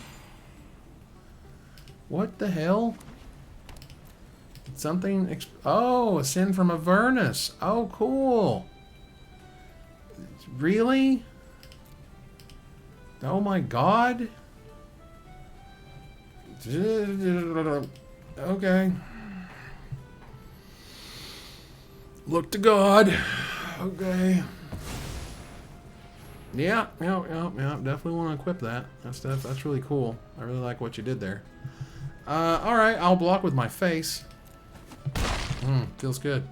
What the hell? Something. Oh, a sin from Avernus. Oh, cool. Really? Oh my God. Okay. Look to God. Okay. Yeah. Definitely want to equip that. That's really cool. I really like what you did there. All right, I'll block with my face. Feels good.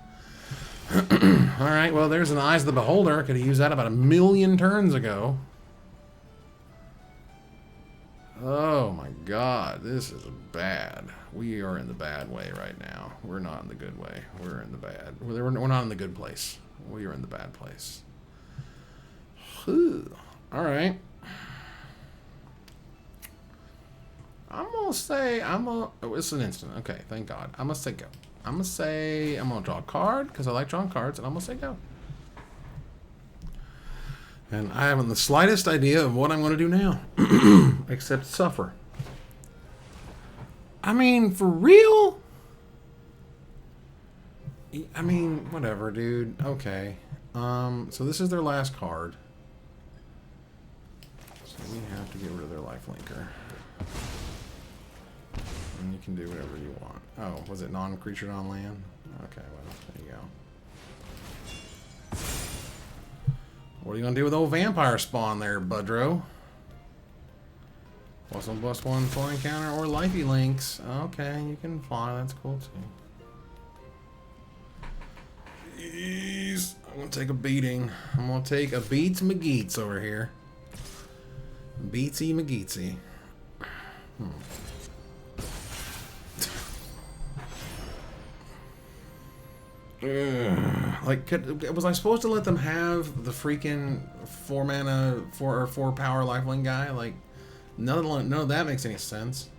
All right, well, there's an Eyes of the Beholder. I could have used that about 1,000,000 turns ago. Oh my god, this is bad. We are in the bad way right now. We're not in the good way. We're in the bad. We're not in the good place. We are in the bad place. Alright. I'm gonna say, oh, it's an instant. Okay, thank God. I'm gonna say go. I'm gonna draw a card, because I like drawing cards, and I'm gonna say go. And I haven't the slightest idea of what I'm gonna do now. Except suffer. I mean, for real? I mean, whatever, dude. Okay. So this is their last card. So we have to get rid of their lifelinker. And you can do whatever you want. Oh, was it non-creature, non-land? Okay, well, there you go. What are you gonna do with old vampire spawn there, Budro? +1/+1 flying counter or lifey links. Okay, you can fly. That's cool too. Jeez, I'm gonna take a beating. I'm gonna take a beats McGeets over here. Beatsy McGeetsy. Like, was I supposed to let them have the freaking 4 mana, 4 power lifelink guy? Like, none of that makes any sense.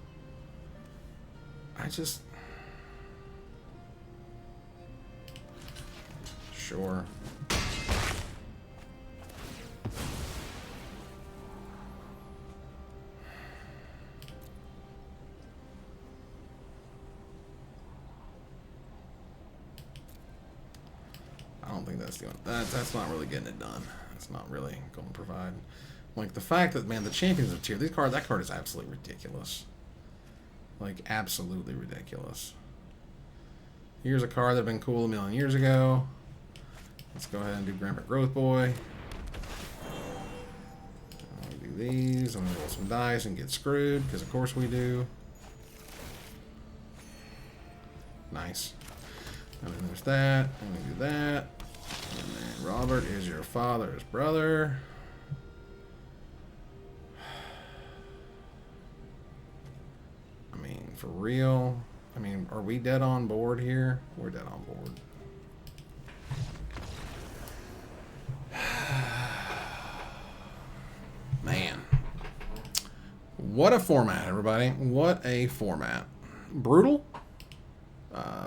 Sure. I don't think that's doing that's not really getting it done. That's not really going to provide. Like, the fact that, man, the Champions of Tier, that card is absolutely ridiculous. Like, absolutely ridiculous. Here's a card that had been cool a million years ago. Let's go ahead and do Grandpa Growth Boy. I'll do these. I'm going to roll some dice and get screwed, because of course we do. Nice. And then there's that. And we do that. And then Robert is your father's brother. I mean, for real? I mean, are we dead on board here? We're dead on board. Man. What a format, everybody. What a format. Brutal?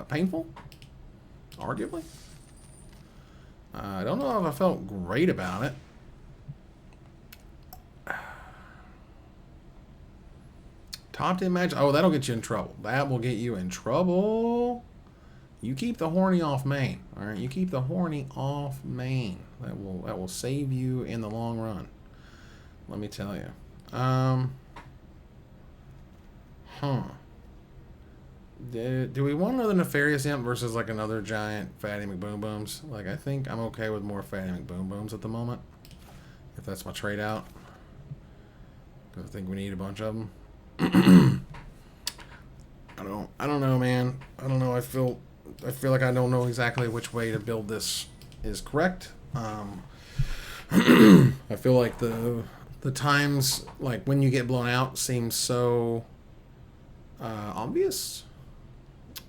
Painful? Arguably? I don't know if I felt great about it. Top 10 match. Oh, that'll get you in trouble. That will get you in trouble. You keep the horny off main. All right, you keep the horny off main. That will save you in the long run. Let me tell you. Do we want another Nefarious Imp versus like another giant Fatty McBoom Booms? Like, I think I'm okay with more Fatty McBoom Booms at the moment, if that's my trade out. Because I think we need a bunch of them. I don't know, man. I don't know. I feel like I don't know exactly which way to build this is correct. I feel like the times, like when you get blown out, seems so obvious.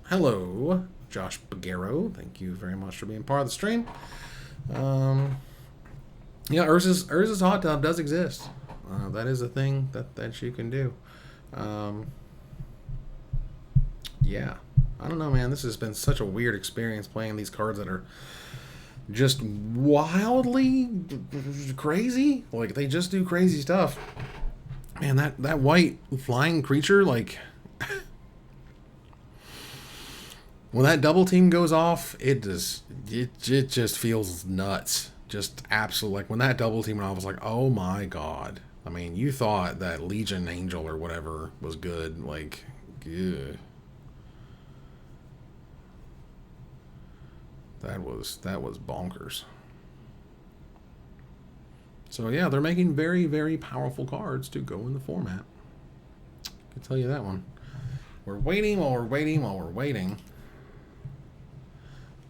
Hello, Josh Bagero. Thank you very much for being part of the stream. Yeah, Urza's Hot Tub does exist. That is a thing that you can do. Yeah. I don't know, man. This has been such a weird experience playing these cards that are just wildly crazy. Like, they just do crazy stuff. Man, that white flying creature, like... when that double team goes off, it just feels nuts. Just absolute. Like, when that double team went off, I was like, oh my god. I mean, you thought that Legion Angel or whatever was good. Like, yeah. That was bonkers. So yeah, they're making very, very powerful cards to go in the format. I can tell you that one. We're waiting while we're waiting while we're waiting.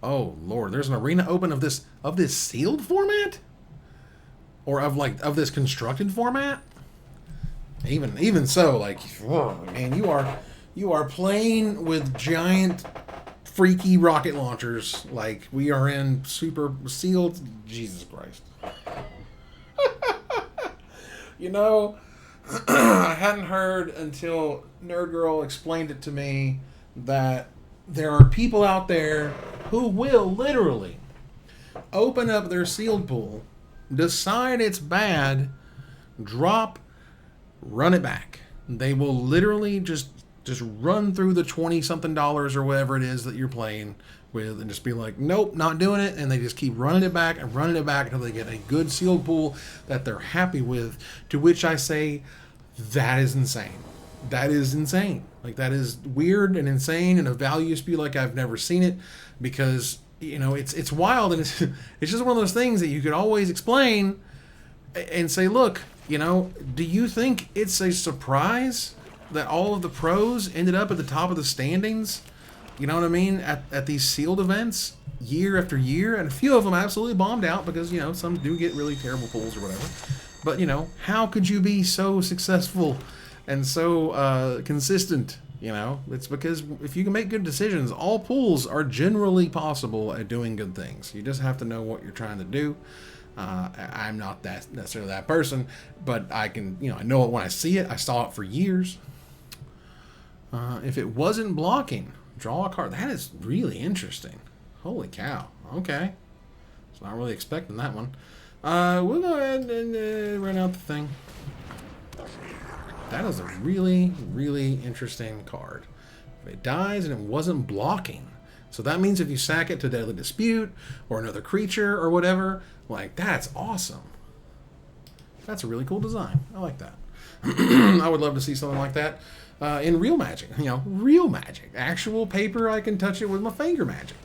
Oh Lord, there's an arena open of this sealed format? Or of this constructed format? Even so, like, man, you are playing with giant freaky rocket launchers. Like, we are in super sealed. Jesus Christ. You know, I hadn't heard until Nerd Girl explained it to me that there are people out there who will literally open up their sealed pool, decide it's bad, drop, run it back. They will literally just run through the 20 something dollars or whatever it is that you're playing with and just be like, nope, not doing it. And they just keep running it back and running it back until they get a good sealed pool that they're happy with. To which I say, that is insane. That is insane. Like, that is weird and insane and a value dispute like I've never seen it, because, you know, it's wild, and it's just one of those things that you could always explain and say, look, you know, do you think it's a surprise that all of the pros ended up at the top of the standings? You know what I mean? At these sealed events year after year, and a few of them absolutely bombed out because, you know, some do get really terrible pools or whatever. But, you know, how could you be so successful and so consistent? You know, it's because if you can make good decisions, all pools are generally possible at doing good things. You just have to know what you're trying to do. I'm not that necessarily that person, but I can, you know, I know it when I see it. I saw it for years. If it wasn't blocking, draw a card. That is really interesting. Holy cow. Okay. So not really expecting that one. We'll go ahead and run out the thing. That is a really, really interesting card. If it dies and it wasn't blocking. So that means if you sack it to Deadly Dispute or another creature or whatever, like, that's awesome. That's a really cool design. I like that. I would love to see something like that in real Magic. You know, real Magic. Actual paper, I can touch it with my finger magic.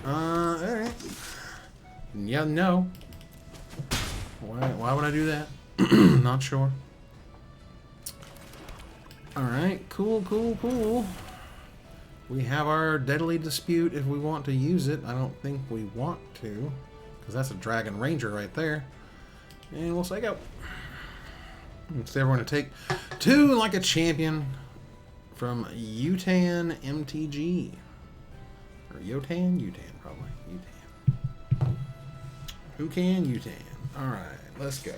Alright. Yeah, no. Why would I do that? Not sure. Alright, cool. We have our Deadly Dispute if we want to use it. I don't think we want to, because that's a Dragon Ranger right there. And we'll say go. Instead, we're going to take 2 like a champion from Utan MTG. Or Yotan? Utan, probably. Utan. Who can? Utan. Alright, let's go.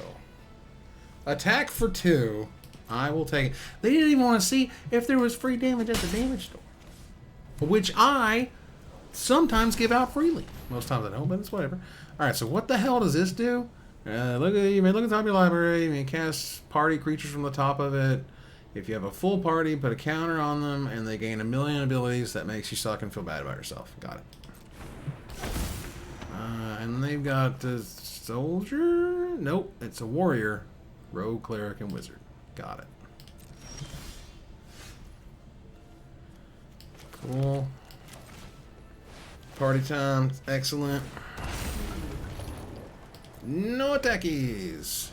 Attack for 2. I will take it. They didn't even want to see if there was free damage at the damage store, which I sometimes give out freely. Most times I don't, but it's whatever. Alright, so what the hell does this do? You may look at the top of your library. You may cast party creatures from the top of it. If you have a full party, put a counter on them, and they gain 1,000,000 abilities. That makes you suck and feel bad about yourself. Got it. And they've got a soldier? Nope, it's a warrior, rogue, cleric, and wizard. Got it. Cool. Party time. Excellent. No attackies.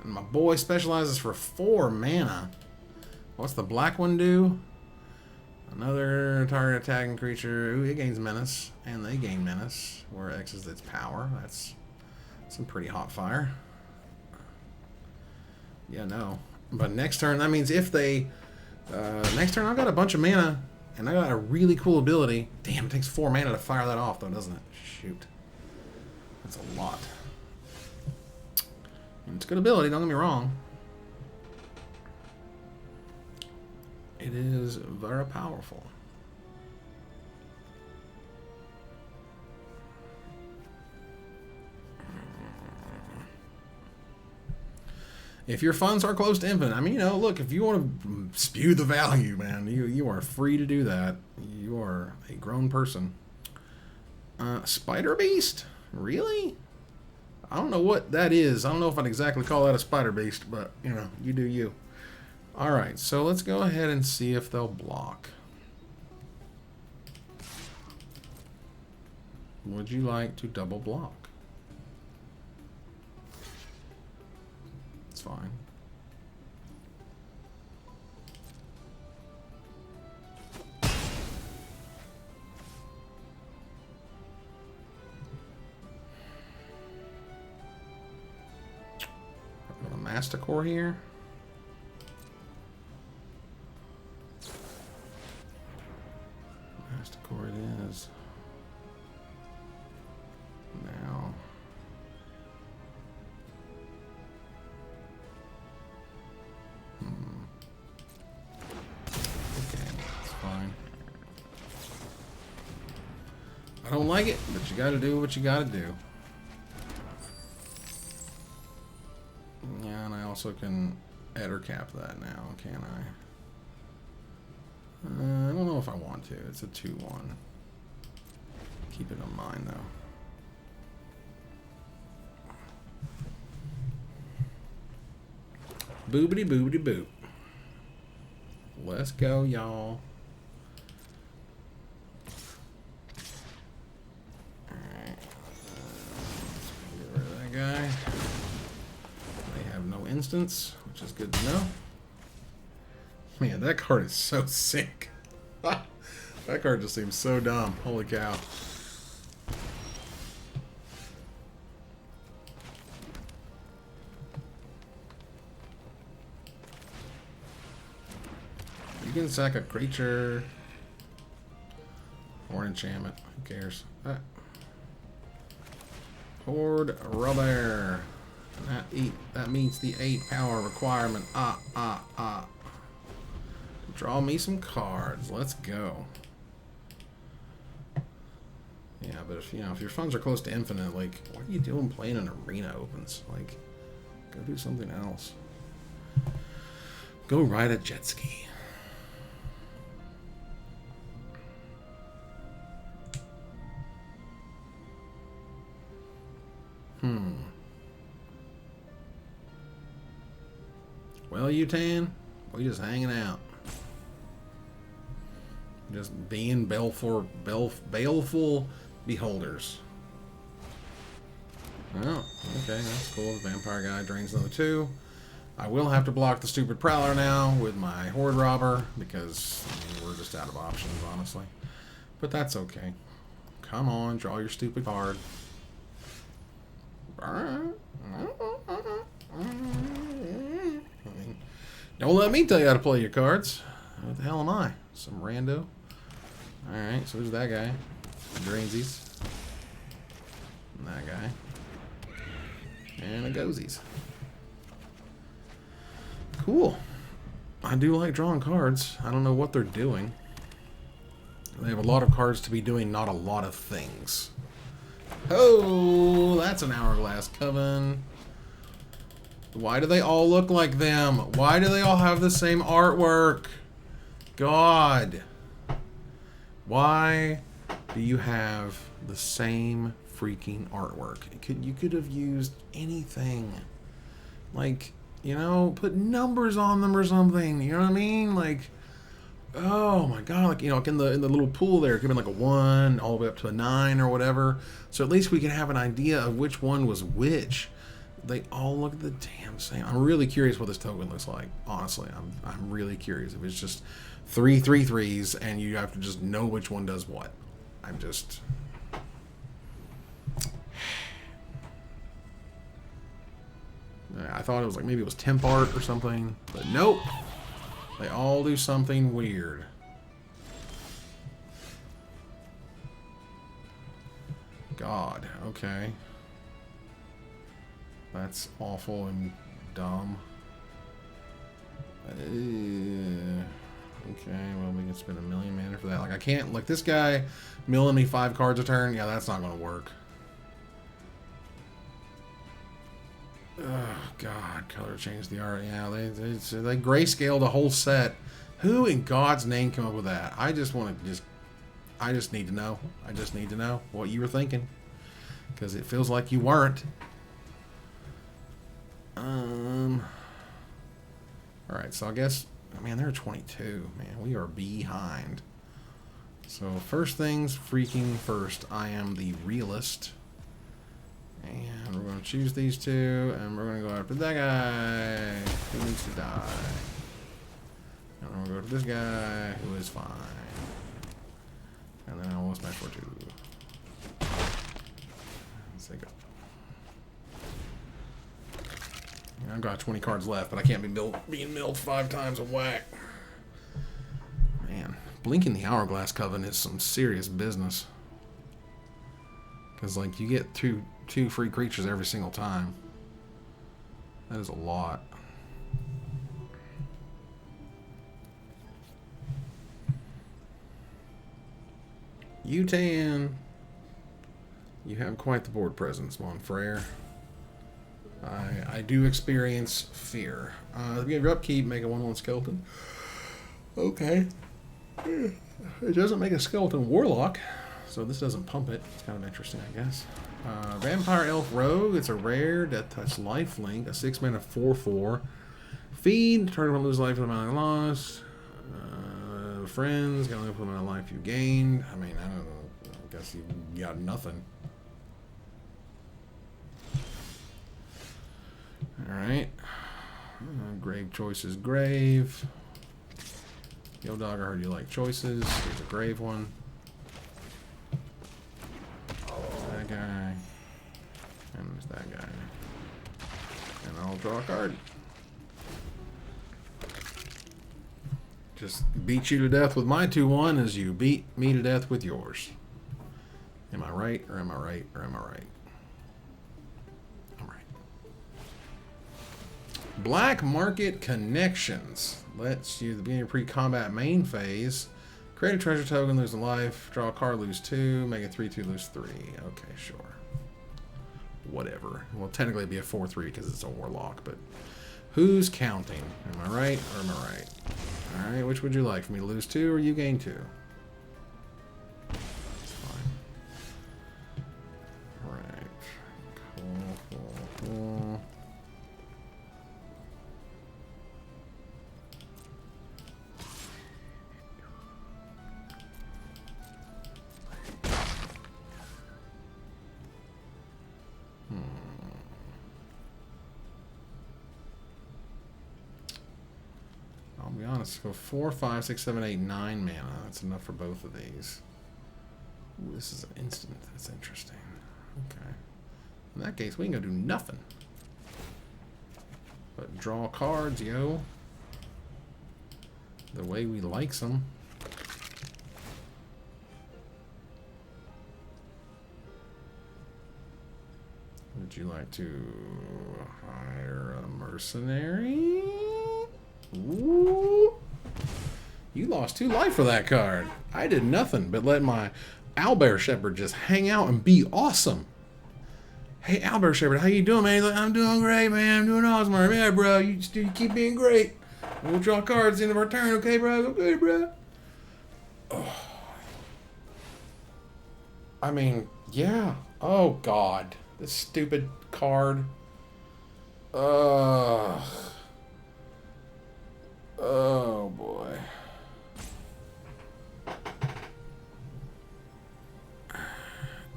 And my boy specializes for 4 mana. What's the black one do? Another target attacking creature. Ooh, it gains menace. And they gain menace. Where X is its power. That's some pretty hot fire. Yeah, no. But next turn, that means if they... next turn, I've got a bunch of mana. And I got a really cool ability. Damn, it takes 4 mana to fire that off, though, doesn't it? Shoot. That's a lot. And it's a good ability, don't get me wrong. It is very powerful. If your funds are close to infinite, I mean, you know, look, if you want to spew the value, man, you are free to do that. You are a grown person. Spider Beast? Really? I don't know what that is. I don't know if I'd exactly call that a Spider Beast, but, you know, you do you. Alright, so let's go ahead and see if they'll block. Would you like to double block? It's fine. Master Core here. Masticore it is. Now. Okay, that's fine. I don't like it, but you gotta do what you gotta do. Yeah, and I also can eder cap that now, can I? I don't know if I want to. It's a 2-1. Keep it in mind, though. Boobity boobity boop. Let's go, y'all. Alright. Get rid of that guy. They have no instance, which is good to know. Man, that card is so sick. That card just seems so dumb. Holy cow. You can sack a creature or enchantment. Who cares? Horde rubber. That meets the 8 power requirement. Draw me some cards. Let's go. Yeah, but if if your funds are close to infinite, like, what are you doing playing an arena opens? Like, go do something else. Go ride a jet ski. Well, Utan, we just hanging out. Just being baleful beholders. Oh, okay, that's cool. The vampire guy drains another 2. I will have to block the stupid prowler now with my horde robber because we're just out of options, honestly. But that's okay. Come on, draw your stupid card. Don't let me tell you how to play your cards. What the hell am I? Some rando? Alright, so there's that guy. Drainsies. And that guy. And a gozies. Cool. I do like drawing cards. I don't know what they're doing. They have a lot of cards to be doing not a lot of things. Oh, that's an Hourglass Coven. Why do they all look like them? Why do they all have the same artwork? God. Why do you have the same freaking artwork? You could have used anything. Like, put numbers on them or something. You know what I mean? Like, oh my God. Like, like in the little pool there, it could have been like a 1 all the way up to a 9 or whatever. So at least we can have an idea of which one was which. They all look the damn same. I'm really curious what this token looks like. Honestly, I'm really curious if it's just 3 3/3s and you have to just know which one does what. I'm just. I thought it was like maybe it was temp art or something, but nope. They all do something weird. God. Okay. That's awful and dumb. Okay, well, we can spend 1 million mana for that. Like, I can't, like, this guy milling me 5 cards a turn. Yeah, that's not going to work. Oh, God. Color change the art. Yeah, they grayscaled the whole set. Who in God's name came up with that? I just want to I just need to know. I just need to know what you were thinking. Because it feels like you weren't. Alright, so I guess, man, they're 22. Man, we are behind. So, first things freaking first, I am the realist. And we're going to choose these 2, and we're going to go after that guy who needs to die. And we're going to go to this guy who is fine. And then I will smash for 2. Let's take it. I've got 20 cards left, but I can't be being milled 5 times a whack. Man, Blinking the Hourglass Coven is some serious business. Because, like, you get two free creatures every single time. That is a lot. Utan. You have quite the board presence, Monfrere. I do experience fear. At the beginning of your upkeep, make a 1/1 skeleton. Okay. It doesn't make a skeleton warlock, so this doesn't pump it. It's kind of interesting, I guess. Vampire Elf Rogue. It's a rare Death Touch lifelink. A 6-mana 4/4. Feed. Turn one lose life with the amount of loss. Friends. Gonna live with the amount of life you gained. I mean, I don't know. I guess you got nothing. Alright. Grave choices, grave. Yo, dog, I heard you like choices. Here's a grave one. There's that guy. And there's that guy. And I'll draw a card. Just beat you to death with my 2/1 as you beat me to death with yours. Am I right, or am I right, or am I right? I'm right. Black Market Connections. Lets you, at the beginning of pre-combat main phase, create a treasure token, lose a life, draw a card, lose 2, make it 3/2, lose 3. Okay, sure. Whatever. Well, technically it'd be a 4/3 because it's a warlock, but who's counting? Am I right, or am I right? Alright, which would you like? For me to lose 2 or you gain 2? That's fine. Alright. Cool. I'll be honest, go 4, 5, 6, 7, 8, 9 mana. That's enough for both of these. Ooh, this is an instant. That's interesting. Okay. In that case, we can go do nothing. But draw cards, yo. The way we likes them. Would you like to hire a mercenary? Ooh. You lost 2 life for that card. I did nothing but let my Owlbear Shepherd just hang out and be awesome. Hey, Owlbear Shepherd, how you doing, man? He's like, I'm doing great, man. I'm doing awesome. Yeah, bro, you keep being great. We'll draw cards at the end of our turn, okay, bro? Okay, bro. Oh. I mean, yeah. Oh, God. This stupid card. Ugh. Oh, boy.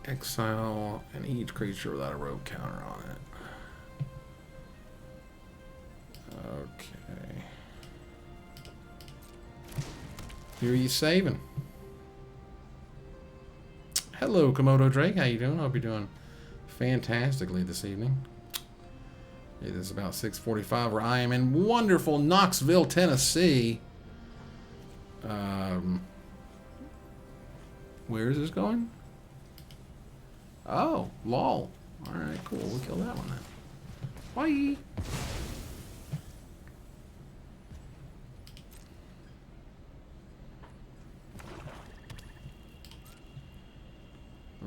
Exile and each creature without a rogue counter on it. Okay. Who are you saving? Hello, Komodo Drake. How you doing? Hope you're doing fantastically this evening. It is about 6:45 where I am in wonderful Knoxville, Tennessee. Where is this going? Oh, lol. Alright, cool. We'll kill that one then. Bye!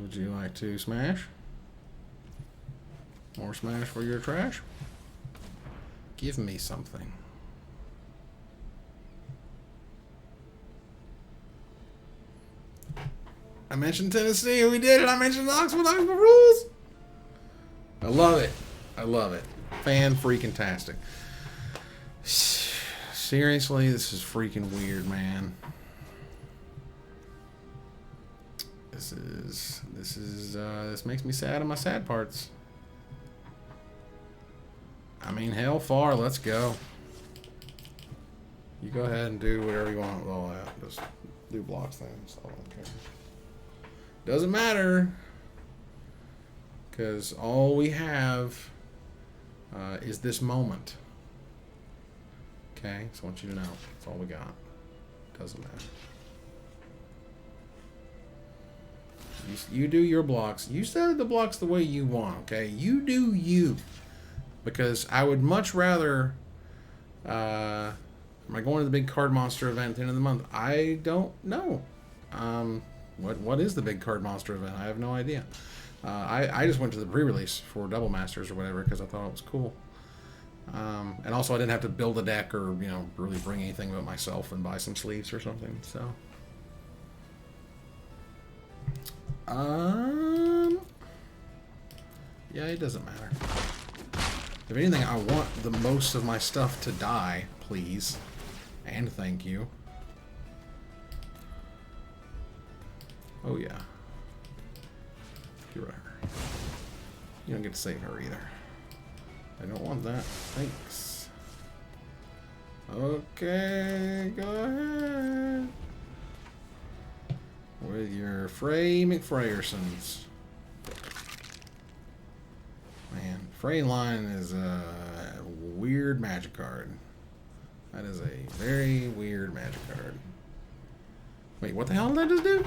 Would you like to smash? More smash for your trash? Give me something. I mentioned Tennessee, we did it. I mentioned Knoxville, Knoxville rules. I love it. I love it. Fan-freaking-tastic. Seriously, this is freaking weird, man. This makes me sad in my sad parts. I mean, hell far, let's go. You go ahead and do whatever you want with all that. Just do blocks things. I don't care. Doesn't matter. Because all we have is this moment. Okay? So I want you to know. That's all we got. Doesn't matter. You do your blocks. You set the blocks the way you want, okay? You do you. Because I would much rather... am I going to the big card monster event at the end of the month? I don't know. What is the big card monster event? I have no idea. I just went to the pre-release for Double Masters or whatever because I thought it was cool. And also I didn't have to build a deck or, really bring anything but myself and buy some sleeves or something, so... Yeah, it doesn't matter. If anything, I want the most of my stuff to die, please. And thank you. Oh, yeah. Get rid of her. You don't get to save her either. I don't want that. Thanks. Okay, go ahead. With your Frey McFreyersons. Man, Frey Line is a weird magic card. That is a very weird magic card. Wait, what the hell did I just do?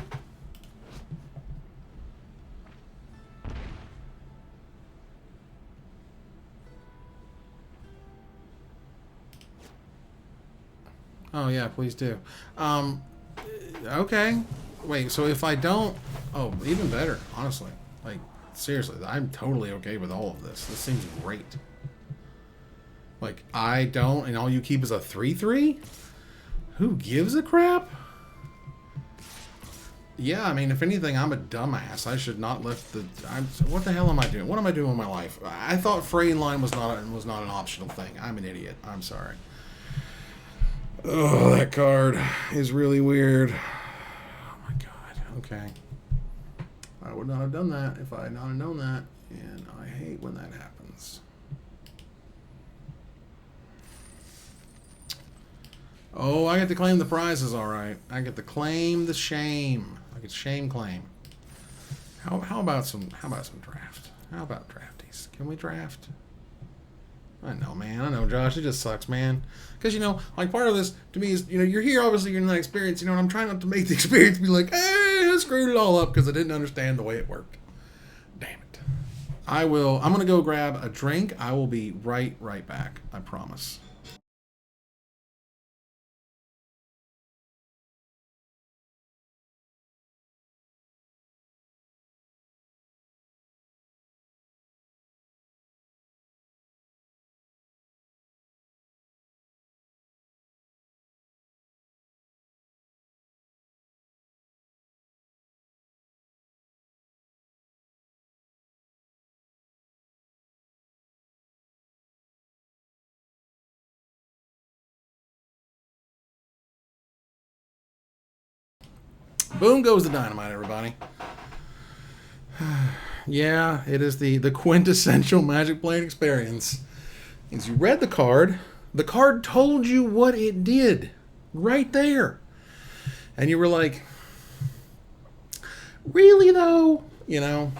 Oh yeah, please do. Okay. Wait, so if I don't... Oh, even better, honestly. Like, seriously, I'm totally okay with all of this. This seems great. Like, I don't, and all you keep is a 3/3? Who gives a crap? Yeah, I mean, if anything, I'm a dumbass. I should not lift the... what the hell am I doing? What am I doing with my life? I thought Frey Line was not an optional thing. I'm an idiot. I'm sorry. Oh, that card is really weird. Okay. I would not have done that if I had not known that, and I hate when that happens. Oh, I get to claim the prizes, all right. I get to claim the shame. I get shame claim. How about some draft? How about drafties? Can we draft? I know, man. I know, Josh. It just sucks, man. Because, like, part of this, to me, is, you're here, obviously, you're in that experience, and I'm trying not to make the experience be like, hey, I screwed it all up because I didn't understand the way it worked. Damn it. I'm going to go grab a drink. I will be right back. I promise. Boom goes the dynamite, everybody. Yeah, it is the quintessential Magic playing experience. Is you read the card told you what it did right there. And you were like, really though? And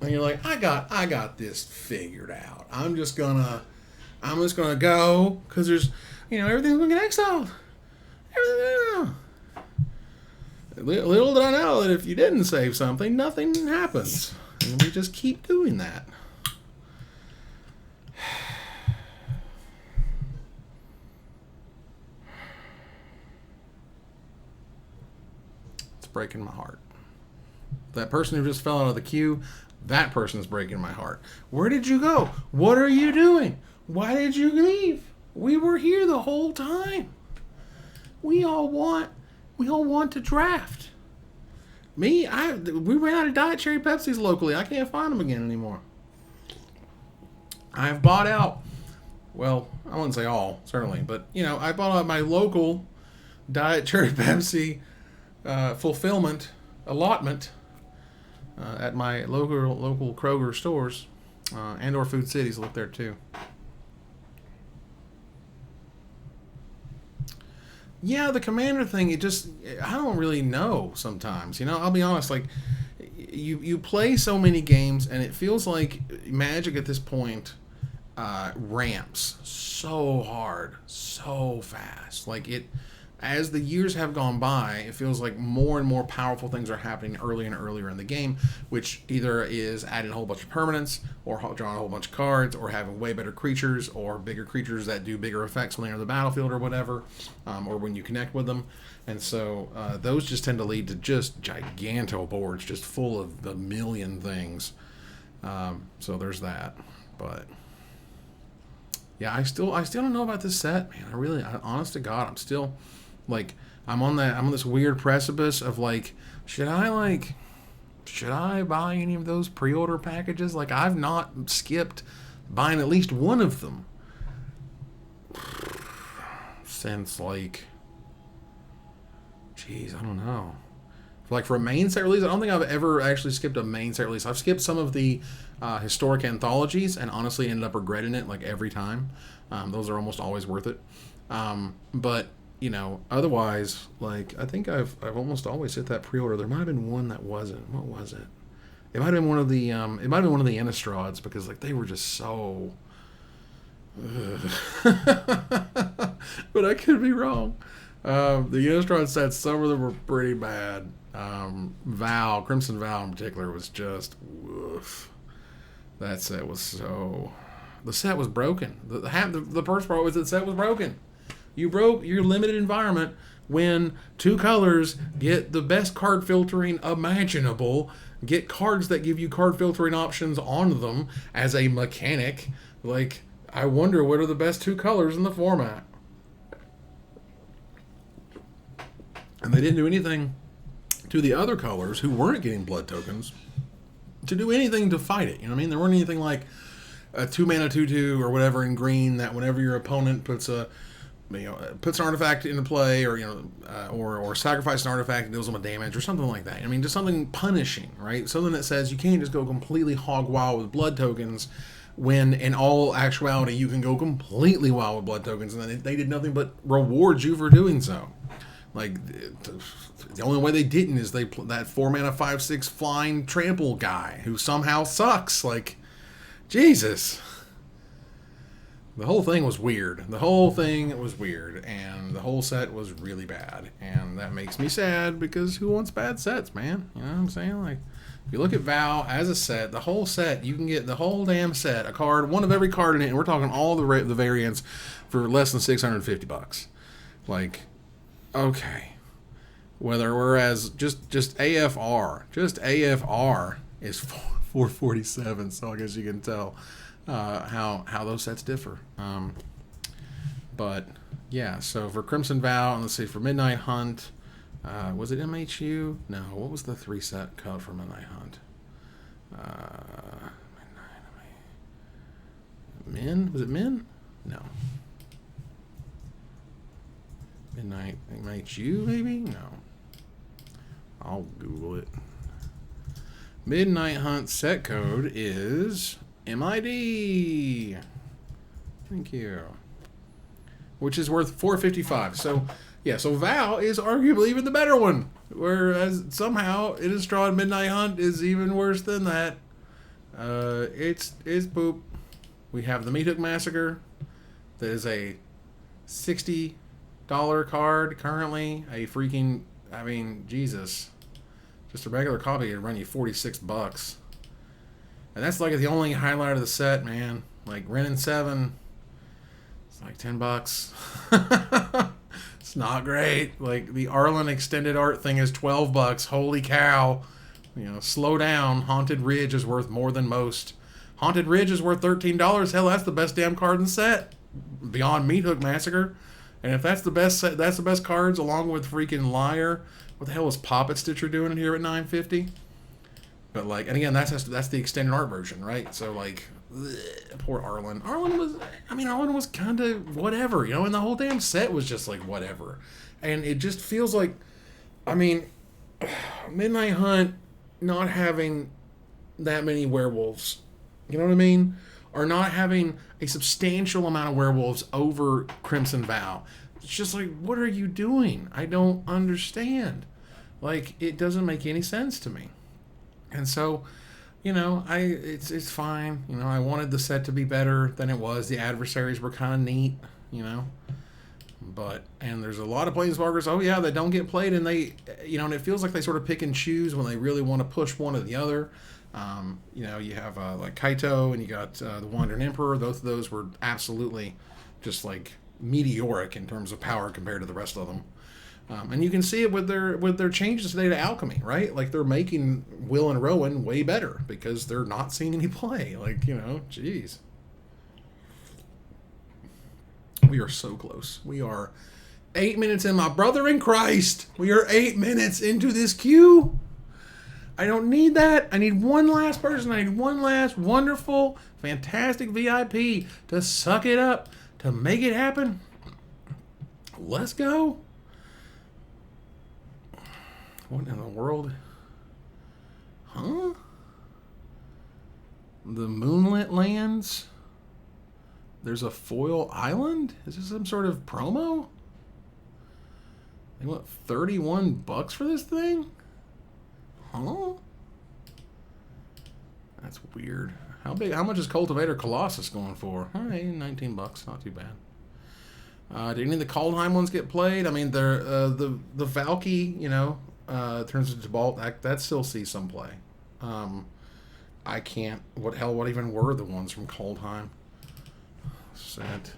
you're like, I got this figured out. I'm just gonna go, because there's, everything's gonna get exiled. Little did I know that if you didn't save something, nothing happens. And we just keep doing that. It's breaking my heart. That person who just fell out of the queue, that person's breaking my heart. Where did you go? What are you doing? Why did you leave? We were here the whole time. We all want to draft. We ran out of Diet Cherry Pepsis locally. I can't find them again anymore. I've bought out, well, I wouldn't say all, certainly, but, I bought out my local Diet Cherry Pepsi fulfillment allotment at my local Kroger stores and or Food Cities. Look there too. Yeah, the commander thing, I don't really know sometimes. I'll be honest, like, you play so many games, and it feels like Magic at this point ramps so hard, so fast. Like, as the years have gone by, it feels like more and more powerful things are happening earlier and earlier in the game, which either is adding a whole bunch of permanents, or drawing a whole bunch of cards, or having way better creatures, or bigger creatures that do bigger effects when they enter the battlefield or whatever, or when you connect with them. And so those just tend to lead to just giganto boards, just full of the million things. So there's that. But yeah, I still don't know about this set, man. Honest to God, I'm still like, I'm on this weird precipice of like, should I buy any of those pre-order packages? Like, I've not skipped buying at least one of them since, like, geez, I don't know. Like, for a main set release, I don't think I've ever actually skipped a main set release. I've skipped some of the historic anthologies, and honestly ended up regretting it, like, every time. Those are almost always worth it. But you know, otherwise, like, I think I've almost always hit that pre-order. There might have been one that wasn't. What was it? It might have been one of the Innistrades, because like they were just so. But I could be wrong. The Innistrad sets, some of them were pretty bad. Crimson Vow in particular was just woof. That set was so. The set was broken. The first part was the set was broken. You broke your limited environment when two colors get the best card filtering imaginable, get cards that give you card filtering options on them as a mechanic. Like, I wonder what are the best two colors in the format. And they didn't do anything to the other colors who weren't getting blood tokens to do anything to fight it. You know what I mean? There weren't anything like a 2-mana 2/2 or whatever in green that whenever your opponent puts an artifact into play, or or sacrifice an artifact and deals them with damage or something like that. I mean, just something punishing, right? Something that says you can't just go completely hog wild with blood tokens, when in all actuality you can go completely wild with blood tokens, and then they did nothing but reward you for doing so. Like, the only way they didn't is that 4-mana 5/6 flying trample guy who somehow sucks. Like, Jesus. The whole thing was weird. And the whole set was really bad. And that makes me sad, because who wants bad sets, man? You know what I'm saying? Like, if you look at Vow as a set, the whole set, you can get the whole damn set, a card, one of every card in it, and we're talking all the variants for less than $650. Like, okay. Whereas just AFR is $447, so I guess you can tell how those sets differ. But yeah, so for Crimson Vow, and let's see, for Midnight Hunt, was it MHU? No, what was the 3-set code for Midnight Hunt? Min? Was it Min? No. Midnight MHU, maybe? No. I'll Google it. Midnight Hunt set code is MID. Thank you. Which is worth $455. So, yeah, so Vow is arguably even the better one. Whereas somehow Innistrad Midnight Hunt is even worse than that. It's poop. We have the Meat Hook Massacre. That is a $60 card currently. A freaking, I mean, Jesus. Just a regular copy would run you $46. And that's like the only highlight of the set, man. Like, Ren and 7, it's like $10. It's not great. Like, the Arlen extended art thing is $12. Holy cow. You know, slow down. Haunted Ridge is worth more than most. Haunted Ridge is worth $13. Hell, that's the best damn card in the set. Beyond Meat Hook Massacre. And if that's the best set, that's the best cards, along with freaking Liar. What the hell is Poppet Stitcher doing in here at $950? But like, and again, that's the extended art version, right? So like, ugh, poor Arlen. Arlen was kind of whatever, you know, and the whole damn set was just like whatever. And it just feels like, I mean, Midnight Hunt not having that many werewolves, you know what I mean? Or not having a substantial amount of werewolves over Crimson Vow. It's just like, what are you doing? I don't understand. Like, it doesn't make any sense to me. And so, you know, it's fine. You know, I wanted the set to be better than it was. The adversaries were kind of neat, you know. And there's a lot of planeswalkers. Oh yeah, they don't get played, and they, and it feels like they sort of pick and choose when they really want to push one or the other. You have like Kaito, and you got the Wandering Emperor. Both of those were absolutely just like meteoric in terms of power compared to the rest of them. And you can see it with their changes today to Alchemy, right? Like they're making Will and Rowan way better because they're not seeing any play. Like, jeez. We are so close. We are 8 minutes in, my brother in Christ. We are 8 minutes into this queue. I don't need that. I need one last person. I need one last wonderful, fantastic VIP to suck it up, to make it happen. Let's go. What in the world? Huh? The Moonlit Lands? There's a foil island? Is this some sort of promo? They want $31 for this thing? Huh? That's weird. How much is Cultivator Colossus going for? All right, $19. Not too bad. Did any of the Kaldheim ones get played? I mean, they're the Valky, turns into Bolt. That still sees some play. I can't. What even were the ones from Kaldheim? Set.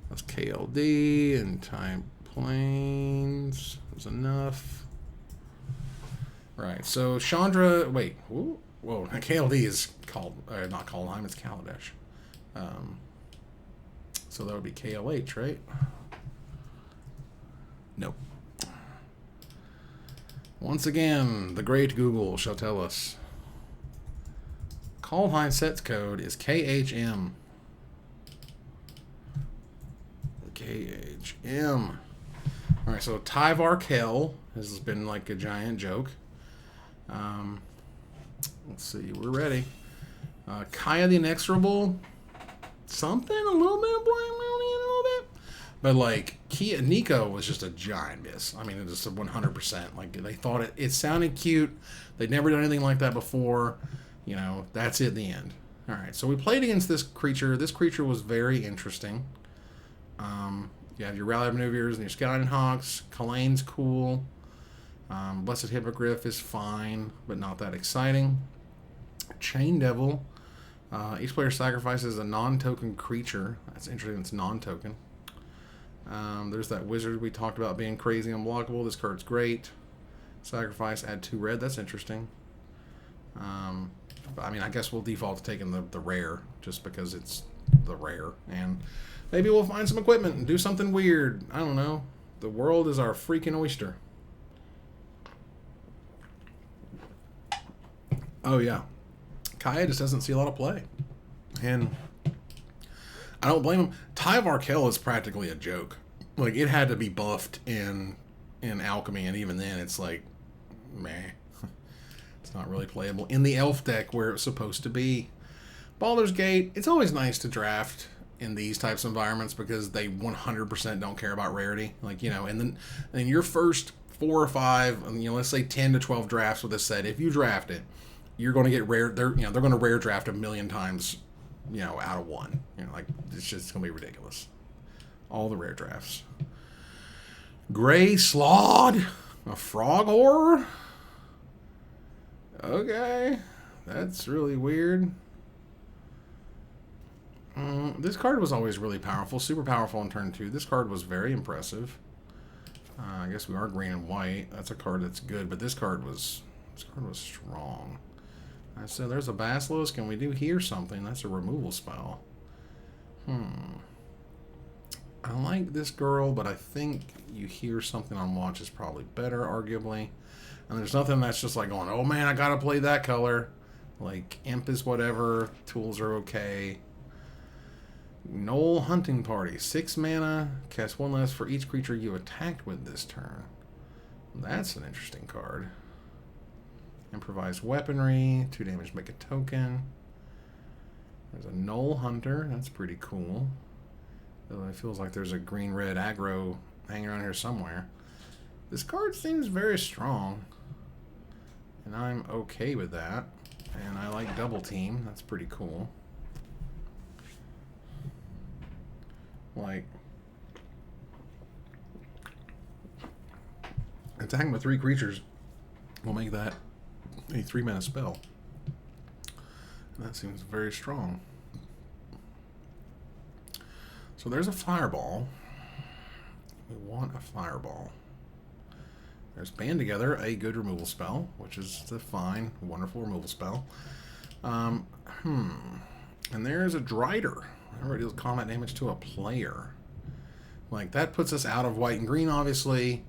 That's KLD and Time Planes. There's enough. Right. So Chandra. Wait. Whoa. KLD is not Kaldheim. It's Kaladesh. So that would be KLH, right? Nope. Once again, the great Google shall tell us. Kaldheim sets code is KHM. KHM. Alright, so Tyvar Kell has been like a giant joke. Let's see, we're ready. Kaya the Inexorable. Something, a little bit of Blind Melody, a little bit. But like, Nico was just a giant miss. I mean, it was 100%. Like, they thought it sounded cute. They'd never done anything like that before. That's it in the end. Alright, so we played against this creature. This creature was very interesting. You have your Rally Maneuvers and your Scouting Hawks. Kalane's cool. Blessed Hippogriff is fine, but not that exciting. Chain Devil. Each player sacrifices a non-token creature. That's interesting. It's non-token. There's that wizard we talked about being crazy unblockable. This card's great. Sacrifice, add 2 red. That's interesting. I mean, I guess we'll default to taking the rare just because it's the rare. And maybe we'll find some equipment and do something weird. I don't know. The world is our freaking oyster. Oh, yeah. Kaya just doesn't see a lot of play. And I don't blame him. Tyvar Kell is practically a joke. Like, it had to be buffed in Alchemy, and even then it's like, meh. It's not really playable. In the Elf deck where it's supposed to be. Baldur's Gate, it's always nice to draft in these types of environments because they 100% don't care about rarity. Like, and then your first 4 or 5, let's say 10 to 12 drafts with this set, if you draft it, you're going to get rare. They're going to rare draft 1,000,000 times, out of 1. Like, it's just going to be ridiculous. All the rare drafts. Gray Slod, a frog horror. Okay, that's really weird. This card was always really powerful, super powerful on turn 2. This card was very impressive. I guess we are green and white. That's a card that's good, but this card was strong. I said there's a Basilisk, and we do hear something. That's a removal spell. I like this girl, but I think you hear something on watch is probably better, arguably. And there's nothing that's just like going, oh man, I gotta play that color. Like, Imp is whatever, tools are okay. Knoll Hunting Party, 6 mana, cast 1 less for each creature you attacked with this turn. That's an interesting card. Improvised Weaponry, 2 damage, make a token. There's a Knoll Hunter, that's pretty cool. Though it feels like there's a green-red aggro hanging around here somewhere. This card seems very strong, and I'm okay with that. And I like Double Team, that's pretty cool. Like, Attacking with 3 creatures will make that a 3-mana spell. And that seems very strong. So there's a fireball. We want a fireball. There's Band Together, a good removal spell, which is a fine, wonderful removal spell. And there's a Drider. Remember, it deals combat damage to a player. Like, that puts us out of white and green, obviously.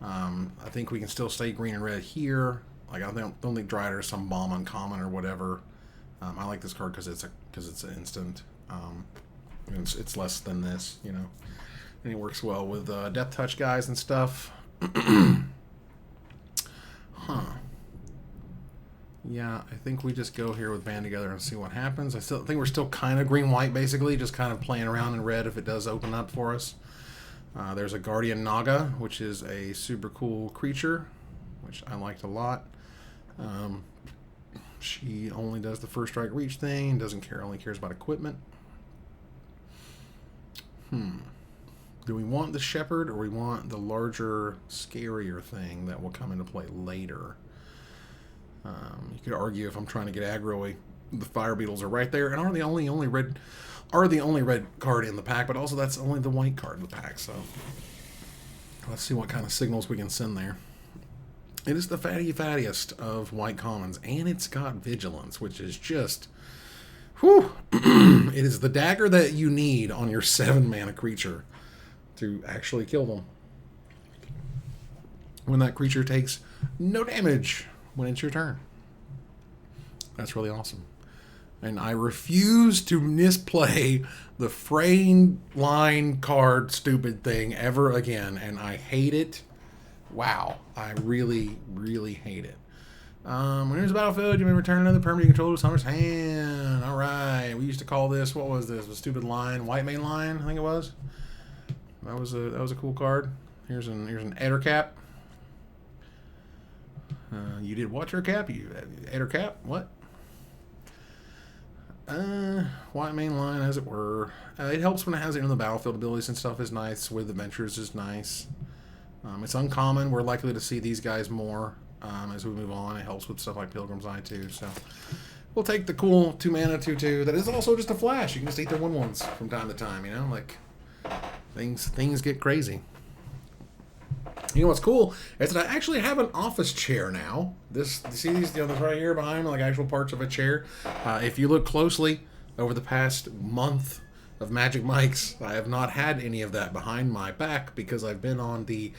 I think we can still stay green and red here. Like, I don't think Drider is some bomb uncommon or whatever. I like this card because it's an instant. It's less than this, you know. And it works well with Death Touch guys and stuff. Yeah, I think we just go here with Band Together and see what happens. I still think we're still kind of green-white, basically, just kind of playing around in red if it does open up for us. There's a Guardian Naga, which is a super cool creature, which I liked a lot. She only does the first strike reach thing, doesn't care, only cares about equipment. Do we want the Shepherd, or we want the larger, scarier thing that will come into play later? You could argue if I'm trying to get aggro, the Fire Beetles are right there, and are the only red card in the pack, but also that's only the white card in the pack. So let's see what kind of signals we can send there. It is the fattiest of white commons, and it's got Vigilance, which is just, whew! It is the dagger that you need on your 7-mana creature to actually kill them. When that creature takes no damage when it's your turn. That's really awesome. And I refuse to misplay the fraying line card stupid thing ever again, and I hate it. Wow. I really, really hate it. When there's a battlefield, you may return another permanent you control to summoner's hand. Alright. We used to call this, what was this? A stupid line? White Mane Line, I think it was. That was a cool card. Here's an Ettercap. You did what, Ettercap? Ettercap? What? White Mane Line, as it were. It helps when it has it in the battlefield. Abilities and stuff is nice. With Adventures is nice. It's uncommon. We're likely to see these guys more as we move on. It helps with stuff like Pilgrim's Eye too. So we'll take the cool 2-mana 2/2. That is also just a flash. You can just eat their 1/1s from time to time. You know, like things get crazy. You know what's cool is that I actually have an office chair now. See these, this right here behind me, like actual parts of a chair. If you look closely over the past month of Magic Mike's, I have not had any of that behind my back because I've been on the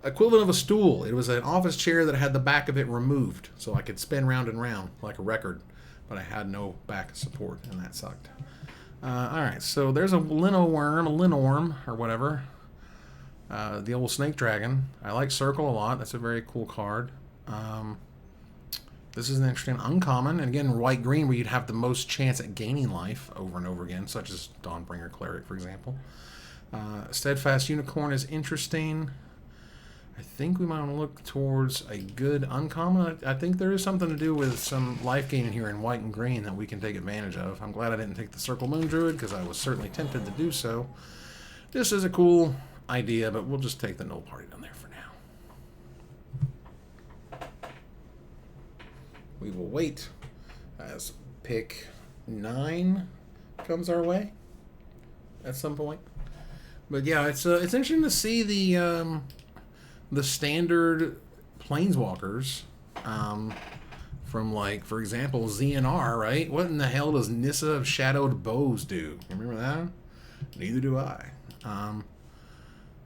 equivalent of a stool. It was an office chair that had the back of it removed, so I could spin round and round like a record, but I had no back support, and that sucked. Alright, so there's a Linorm, or whatever. The old Snake Dragon. I like Circle a lot. That's a very cool card. This is an interesting uncommon. And again, white-green, where you'd have the most chance at gaining life over and over again, such as Dawnbringer Cleric, for example. Steadfast Unicorn is interesting. I think we might want to look towards a good uncommon. I think there is something to do with some life gain here in white and green that we can take advantage of. I'm glad I didn't take the Circle Moon Druid, because I was certainly tempted to do so. This is a cool idea, but we'll just take the Null Party down there for now. We will wait as pick 9 comes our way at some point. But yeah, it's interesting to see the standard Planeswalkers from, like, for example, ZNR, right? What in the hell does Nissa of Shadowed Bows do? You remember that? Neither do I.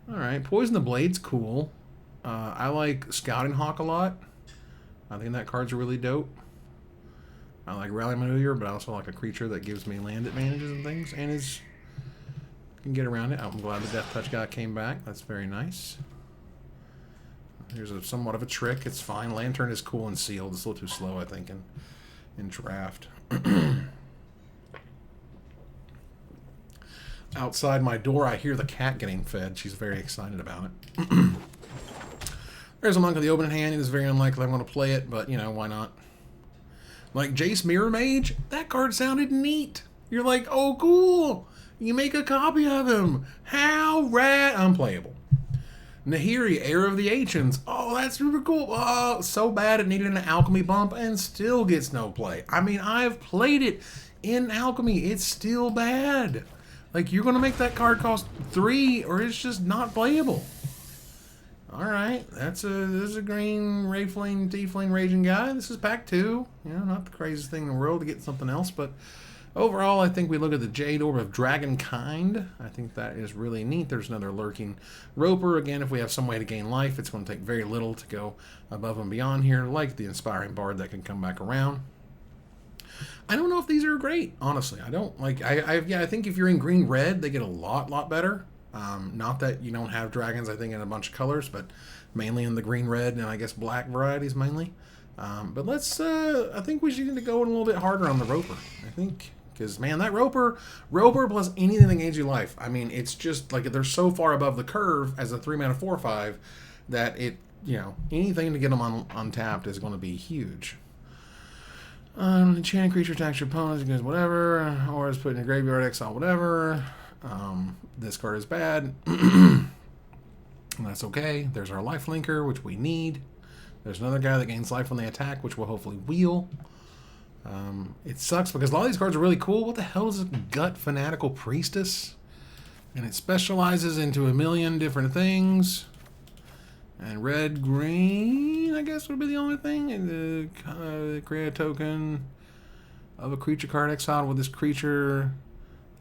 Alright, Poison the Blade's cool. I like Scouting Hawk a lot. I think that card's really dope. I like Rally Maneuver, but I also like a creature that gives me land advantages and things, and can get around it. I'm glad the Death Touch guy came back. That's very nice. Here's somewhat of a trick. It's fine. Lantern is cool and sealed. It's a little too slow, I think, in draft. Outside my door, I hear the cat getting fed. She's very excited about it. There's a Monk of the Open Hand. It is very unlikely I'm going to play it, but, you know, why not? Like Jace Mirror Mage, that card sounded neat. You're like, oh, cool. You make a copy of him. How rad. Unplayable. Nahiri, Heir of the Ancients. Oh, that's super cool. Oh, so bad it needed an Alchemy bump and still gets no play. I mean, I've played it in Alchemy. It's still bad. Like, you're going to make that card cost 3 or it's just not playable. Alright, this is a green Wraithflame, Tiefling Raging guy. This is pack 2. You know, not the craziest thing in the world to get something else, but overall, I think we look at the Jade Orb of Dragonkind. I think that is really neat. There's another Lurking Roper. Again, if we have some way to gain life, it's going to take very little to go above and beyond here, like the Inspiring Bard that can come back around. I don't know if these are great, honestly. I don't like. I think if you're in green-red, they get a lot better. Not that you don't have dragons, I think, in a bunch of colors, but mainly in the green-red and I guess black varieties mainly. But let's. I think we should need to go in a little bit harder on the Roper. I think. Because, man, that Roper plus anything that gains you life. I mean, it's just, like, they're so far above the curve as a 3-mana 4/5 that it, you know, anything to get them untapped is going to be huge. Enchanted creature attacks your opponents, goes whatever, or is put in a graveyard, exile, whatever. This card is bad. That's okay. There's our life linker, which we need. There's another guy that gains life when they attack, which will hopefully wheel. It sucks because a lot of these cards are really cool. What the hell is a Gut Fanatical Priestess? And it specializes into a million different things. And red, green, I guess would be the only thing. And create a token of a creature card exiled with this creature.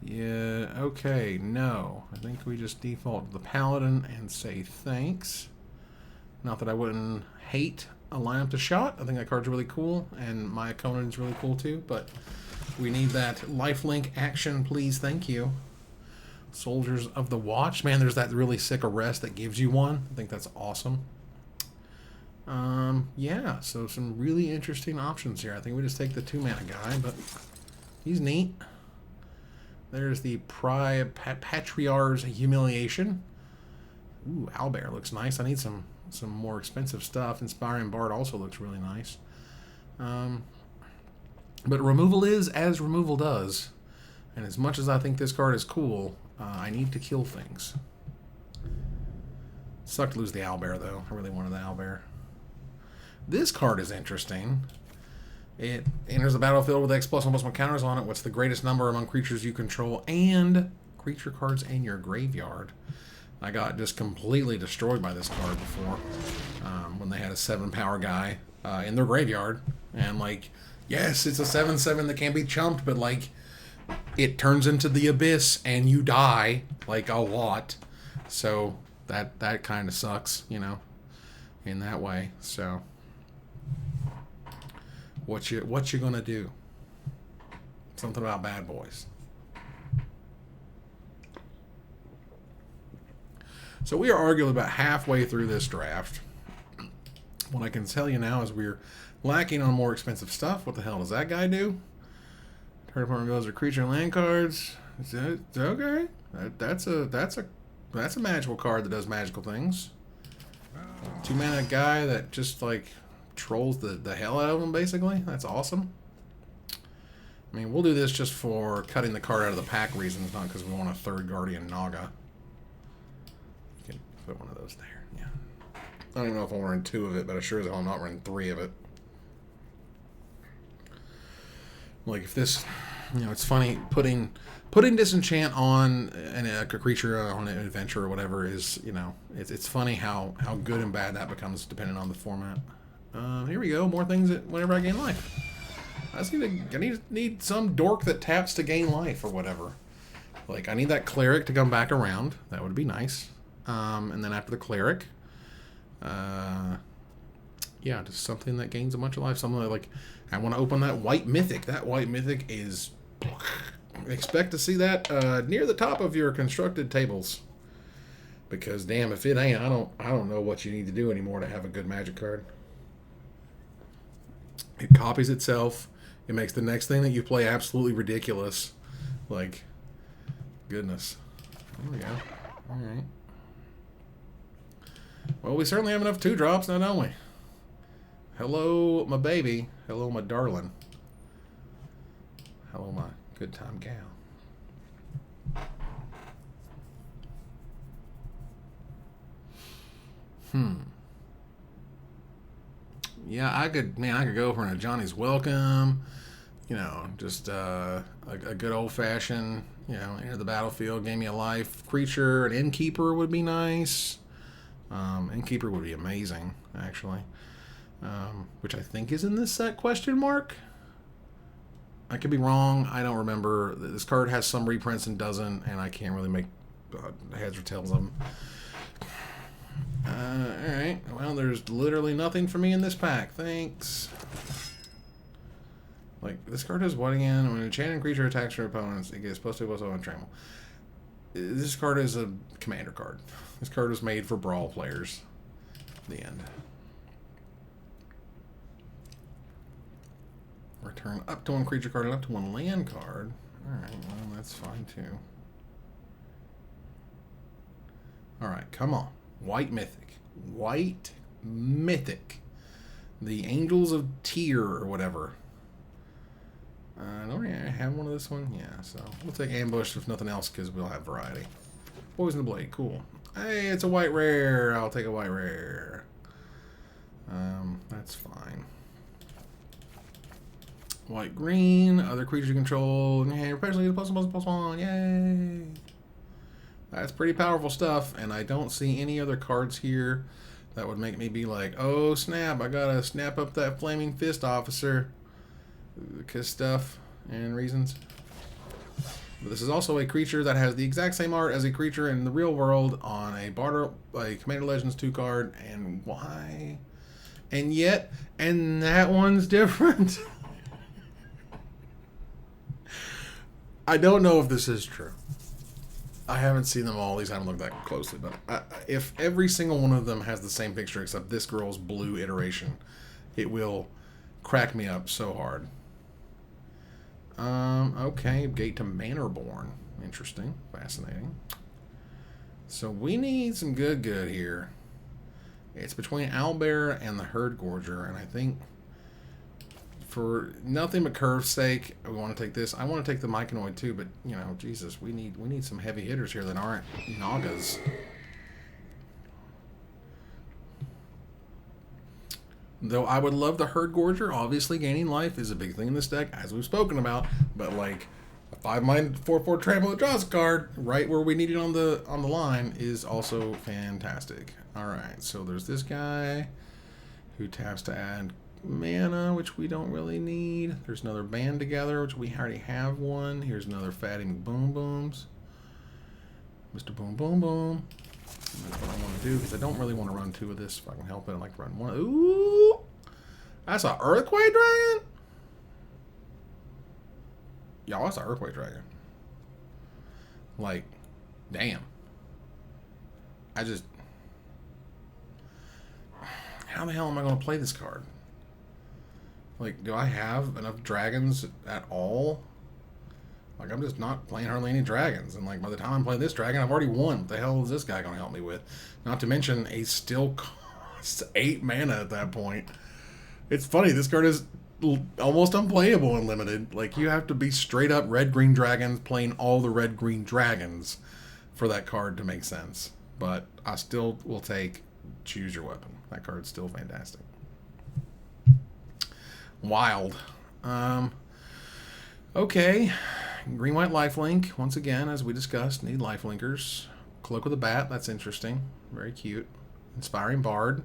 Yeah, okay, no. I think we just default to the Paladin and say thanks. Not that I wouldn't hate a Line to Shot. I think that card's really cool, and my Conan's really cool too, but we need that lifelink action, please, thank you. Soldiers of the Watch. Man, there's that really sick arrest that gives you one. I think that's awesome. Yeah, so some really interesting options here. I think we just take the 2-mana guy, but he's neat. There's the Patriarch's Humiliation. Ooh, Owlbear looks nice. I need some more expensive stuff. Inspiring Bard also looks really nice. But removal is as removal does. And as much as I think this card is cool, I need to kill things. Sucked to lose the Owlbear, though. I really wanted the Owlbear. This card is interesting. It enters the battlefield with X+1/+1 counters on it. What's the greatest number among creatures you control and creature cards in your graveyard? I got just completely destroyed by this card before when they had a 7-power guy in their graveyard. And, like, yes, it's a 7/7 that can be chumped, but, like, it turns into the Abyss and you die, like, a lot. So that kind of sucks, you know, in that way. So what you gonna do? Something about bad boys. So we are arguing about halfway through this draft. What I can tell you now is we're lacking on more expensive stuff. What the hell does that guy do? Turn opponent goes to creature and land cards. Is that okay? That's a magical card that does magical things. 2-mana guy that just like trolls the hell out of them, basically. That's awesome. I mean, we'll do this just for cutting the card out of the pack reasons, not because we want a 3rd Guardian Naga. You can put one of those there, yeah. I don't even know if I'm running 2 of it, but I sure as hell I'm not running 3 of it. Like, if this, you know, it's funny, putting disenchant on a creature on an adventure or whatever is, you know, it's funny how good and bad that becomes depending on the format. Here we go, more things that whenever I gain life. I need some dork that taps to gain life or whatever. Like, I need that cleric to come back around. That would be nice. And then after the cleric, yeah, just something that gains a bunch of life. Something like I want to open that white mythic. That white mythic is. Expect to see that near the top of your constructed tables. Because damn, if it ain't, I don't know what you need to do anymore to have a good magic card. It copies itself. It makes the next thing that you play absolutely ridiculous. Like, goodness. There we go. All right. Well, we certainly have enough 2-drops now, don't we? Hello, my baby. Hello, my darling. Hello, my good time gal. Yeah, I could go for a Johnny's Welcome. You know, just a good old fashioned, you know, enter the battlefield, gain me a life creature. An innkeeper would be nice. Innkeeper would be amazing, actually. Which I think is in this set, question mark? I could be wrong. I don't remember. This card has some reprints and doesn't, and I can't really make heads or tails of them. Alright. Well, there's literally nothing for me in this pack. Thanks. Like, this card does what again? When a enchanted creature attacks your opponents, it gets +2/+1 on trample. This card is a commander card. This card was made for brawl players. The end. Return up to 1 creature card and up to 1 land card. Alright, well, that's fine too. Alright, come on. White Mythic. White Mythic. The Angels of Tyr or whatever. Don't I have one of this one? Yeah, so we'll take Ambush if nothing else because we'll have variety. Poison the Blade, cool. Hey, it's a white rare. I'll take a white rare. That's fine. White green, other creatures you control. Hey, especially +1/+1. Yay! That's pretty powerful stuff, and I don't see any other cards here that would make me be like, oh snap, I gotta snap up that Flaming Fist officer. Because stuff and reasons. But this is also a creature that has the exact same art as a creature in the real world on a Baldur, a Commander Legends 2 card, and why? And yet, and that one's different. I don't know if this is true. I haven't seen them all. At least I haven't looked that closely. But if every single one of them has the same picture except this girl's blue iteration, it will crack me up so hard. Okay, Gate to Manorborn. Interesting. Fascinating. So we need some good here. It's between Owlbear and the Herd Gorger, and I think for nothing but curve's sake, we want to take this. I want to take the Myconoid too, but you know, Jesus, we need some heavy hitters here that aren't Nagas. Though I would love the Herd Gorger. Obviously, gaining life is a big thing in this deck, as we've spoken about. But like a 5-mana 4/4 trample that draws a card right where we need it on the line is also fantastic. All right, so there's this guy who taps to add mana, which we don't really need. There's another Band Together, which we already have one. Here's another Fatty McBoom Booms. Mr. Boom Boom Boom. That's what I want to do, because I don't really want to run 2 of this if I can help it. I like to run 1. Ooh! That's an Earthquake Dragon? Y'all, that's an Earthquake Dragon. Like, damn. How the hell am I going to play this card? Like, do I have enough dragons at all? Like, I'm just not playing hardly any dragons. And, like, by the time I'm playing this dragon, I've already won. What the hell is this guy going to help me with? Not to mention, he still costs 8 mana at that point. It's funny. This card is almost unplayable in Limited. Like, you have to be straight up red-green dragons playing all the red-green dragons for that card to make sense. But I still will take Choose Your Weapon. That card's still fantastic. Wild. Okay. Green-white lifelink. Once again, as we discussed, need lifelinkers. Cloak with a Bat. That's interesting. Very cute. Inspiring Bard.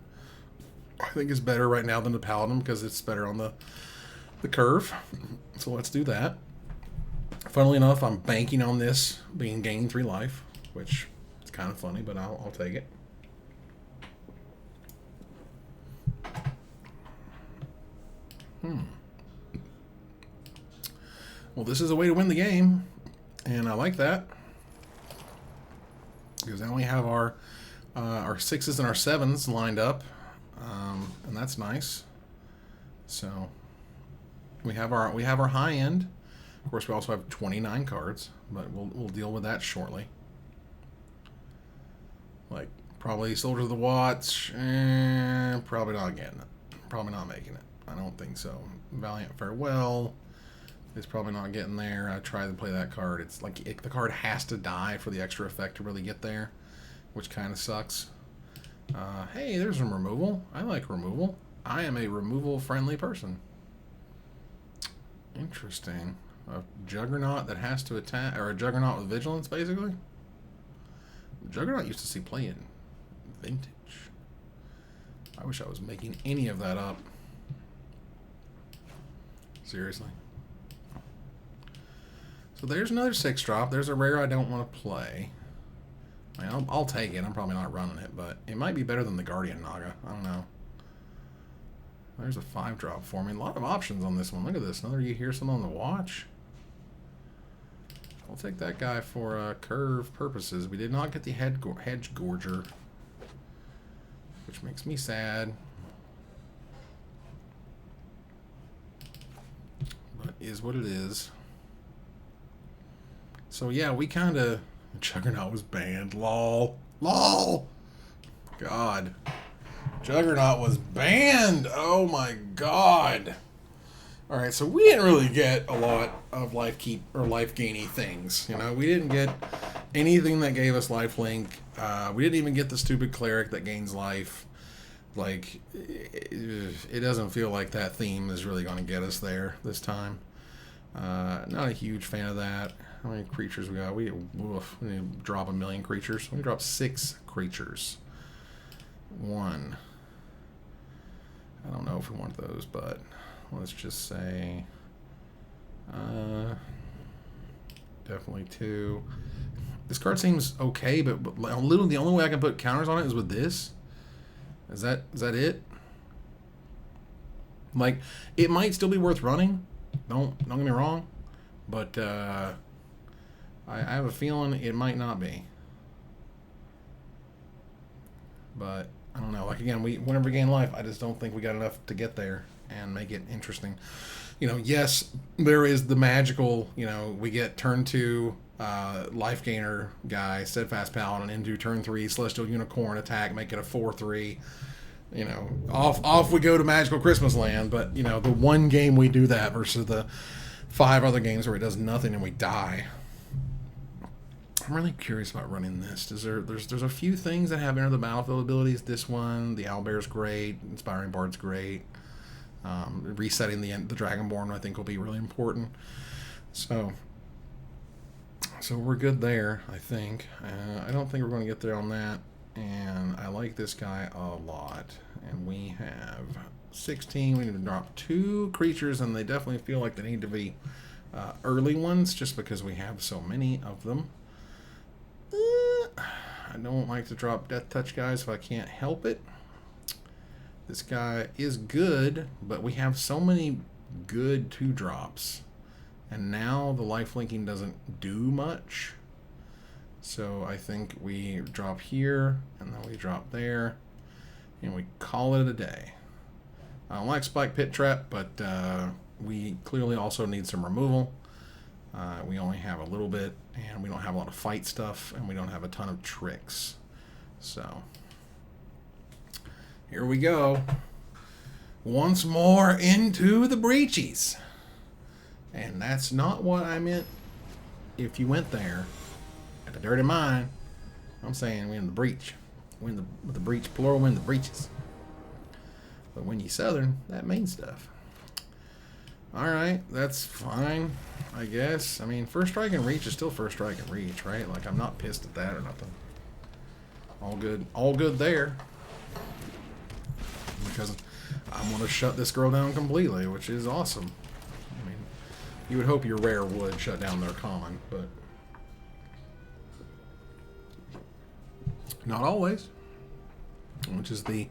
I think is better right now than the Paladin because it's better on the curve. So let's do that. Funnily enough, I'm banking on this being gained 3 life, which is kind of funny, but I'll take it. Well, this is a way to win the game, and I like that because now we have our 6s and our 7s lined up, and that's nice. So we have our high end. Of course, we also have 29 cards, but we'll deal with that shortly. Like probably Soldier of the Watch, probably not getting it. Probably not making it. I don't think so. Valiant Farewell is probably not getting there. I tried to play that card. It's like the card has to die for the extra effect to really get there, which kind of sucks. Hey, there's some removal. I like removal. I am a removal-friendly person. Interesting. A Juggernaut that has to attack, or a Juggernaut with Vigilance, basically? Juggernaut used to see play in Vintage. I wish I was making any of that up. Seriously. So there's another 6-drop. There's a rare I don't want to play. I mean, I'll take it. I'm probably not running it, but it might be better than the Guardian Naga. I don't know. There's a 5-drop for me. A lot of options on this one. Look at this. Another You Hear Someone on the Watch. I'll take that guy for curve purposes. We did not get the Hedge Gorger, which makes me sad. But is what it is. So yeah, we kind of... Juggernaut was banned. Lol. LOL! God. Juggernaut was banned! Oh my god. Alright, so we didn't really get a lot of life gainy things. You know, we didn't get anything that gave us lifelink. We didn't even get the stupid cleric that gains life. Like, it doesn't feel like that theme is really going to get us there this time. Not a huge fan of that. How many creatures we got? We need to drop 1 million creatures. We drop 6 creatures. 1. I don't know if we want those, but let's just say definitely 2. This card seems okay, but literally the only way I can put counters on it is with this. Is that it? Like, it might still be worth running. Don't get me wrong, but I have a feeling it might not be. But I don't know. Like, again, whenever we gain life, I just don't think we got enough to get there and make it interesting. You know, yes, there is the magical. You know, we get turn 2 life gainer guy, Steadfast Paladin, into turn 3 Celestial Unicorn attack, make it a 4/3. You know, off we go to Magical Christmas Land. But, you know, the one game we do that versus the 5 other games where it does nothing and we die. I'm really curious about running this. There's a few things that have enter the battlefield abilities. This one, the Owlbear's great, Inspiring Bard's great. Resetting the Dragonborn, I think, will be really important. So we're good there, I think. I don't think we're going to get there on that. And I like this guy a lot. And we have 16. We need to drop 2 creatures, and they definitely feel like they need to be early ones just because we have so many of them. I don't like to drop Death Touch guys if I can't help it. This guy is good, but we have so many good 2-drops. And now the life linking doesn't do much. So I think we drop here, and then we drop there, and we call it a day. I don't like Spike Pit Trap, but we clearly also need some removal. We only have a little bit, and we don't have a lot of fight stuff, and we don't have a ton of tricks. So here we go. Once more into the breaches. And that's not what I meant if you went there. At the dirty mind, I'm saying we in the breach. With the breach plural, we in the breaches. But when you southern, that means stuff. Alright, that's fine, I guess. I mean, first strike and reach is still first strike and reach, right? Like, I'm not pissed at that or nothing. All good there. Because I'm going to shut this girl down completely, which is awesome. I mean, you would hope your rare would shut down their common, but not always. Which is the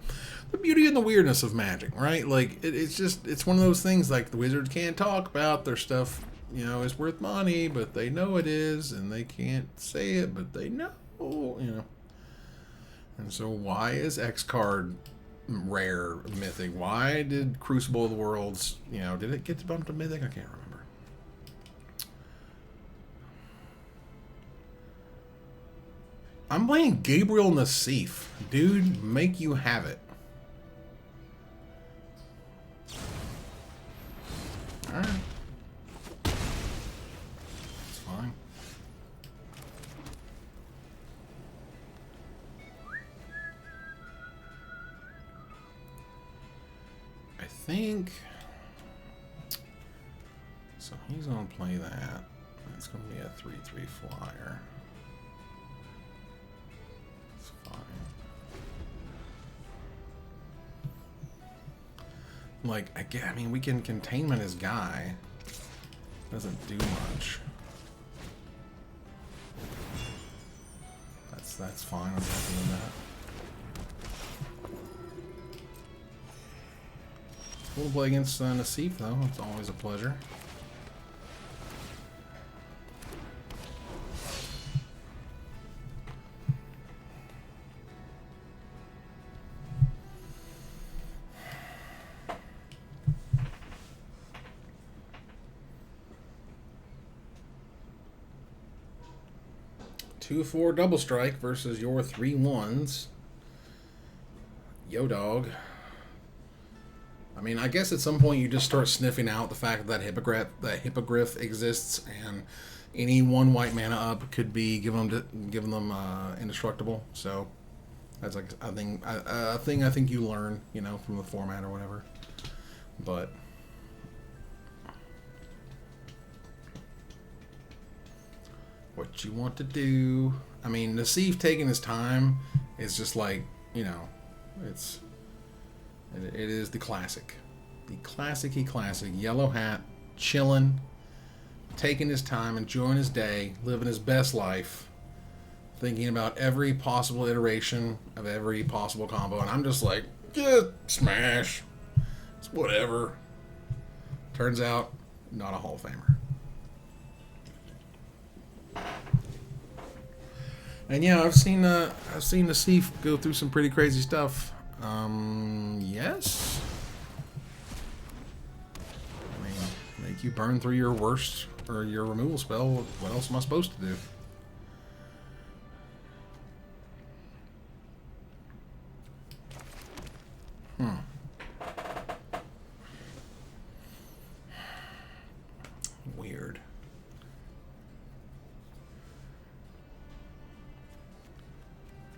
beauty and the weirdness of Magic, right? Like, it's one of those things, like, the wizards can't talk about their stuff, you know, is worth money, but they know it is, and they can't say it, but they know, you know. And so why is X card rare mythic? Why did Crucible of the Worlds, you know, did it get bumped to mythic? I can't remember. I'm playing Gabriel Nassif. Dude, make you have it. Alright. It's fine. think... So he's going to play that. It's going to be a 3/3 flyer. It's fine. Like, I mean, we can containment his guy. Doesn't do much. That's fine. I'm happy with that. We'll play against Nassif, though. It's always a pleasure. Two 4 double strike versus your 3 1s. Yo, dog. I mean, I guess at some point you just start sniffing out the fact that hippogriff exists, and any 1 white mana up could be giving them indestructible. So that's like a thing I think you learn, you know, from the format or whatever. But what you want to do? I mean, Nassif taking his time is just like, you know, it is the classic. The classic-y classic. Yellow hat, chilling, taking his time, enjoying his day, living his best life, thinking about every possible iteration of every possible combo. And I'm just like, yeah, smash. It's whatever. Turns out, not a Hall of Famer. And yeah, I've seen Nassif go through some pretty crazy stuff. Yes. I mean, make you burn through your worst or your removal spell. What else am I supposed to do? Weird.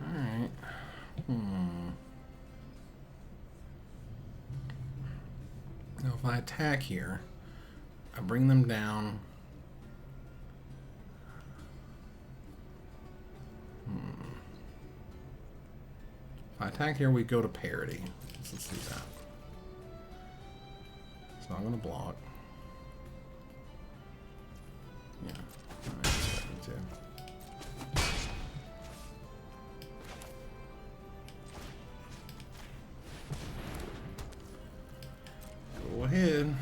Alright. Now if I attack here, I bring them down. If I attack here, we go to parity. Let's do that. It's not going to block. Yeah, I expect it to. Go ahead.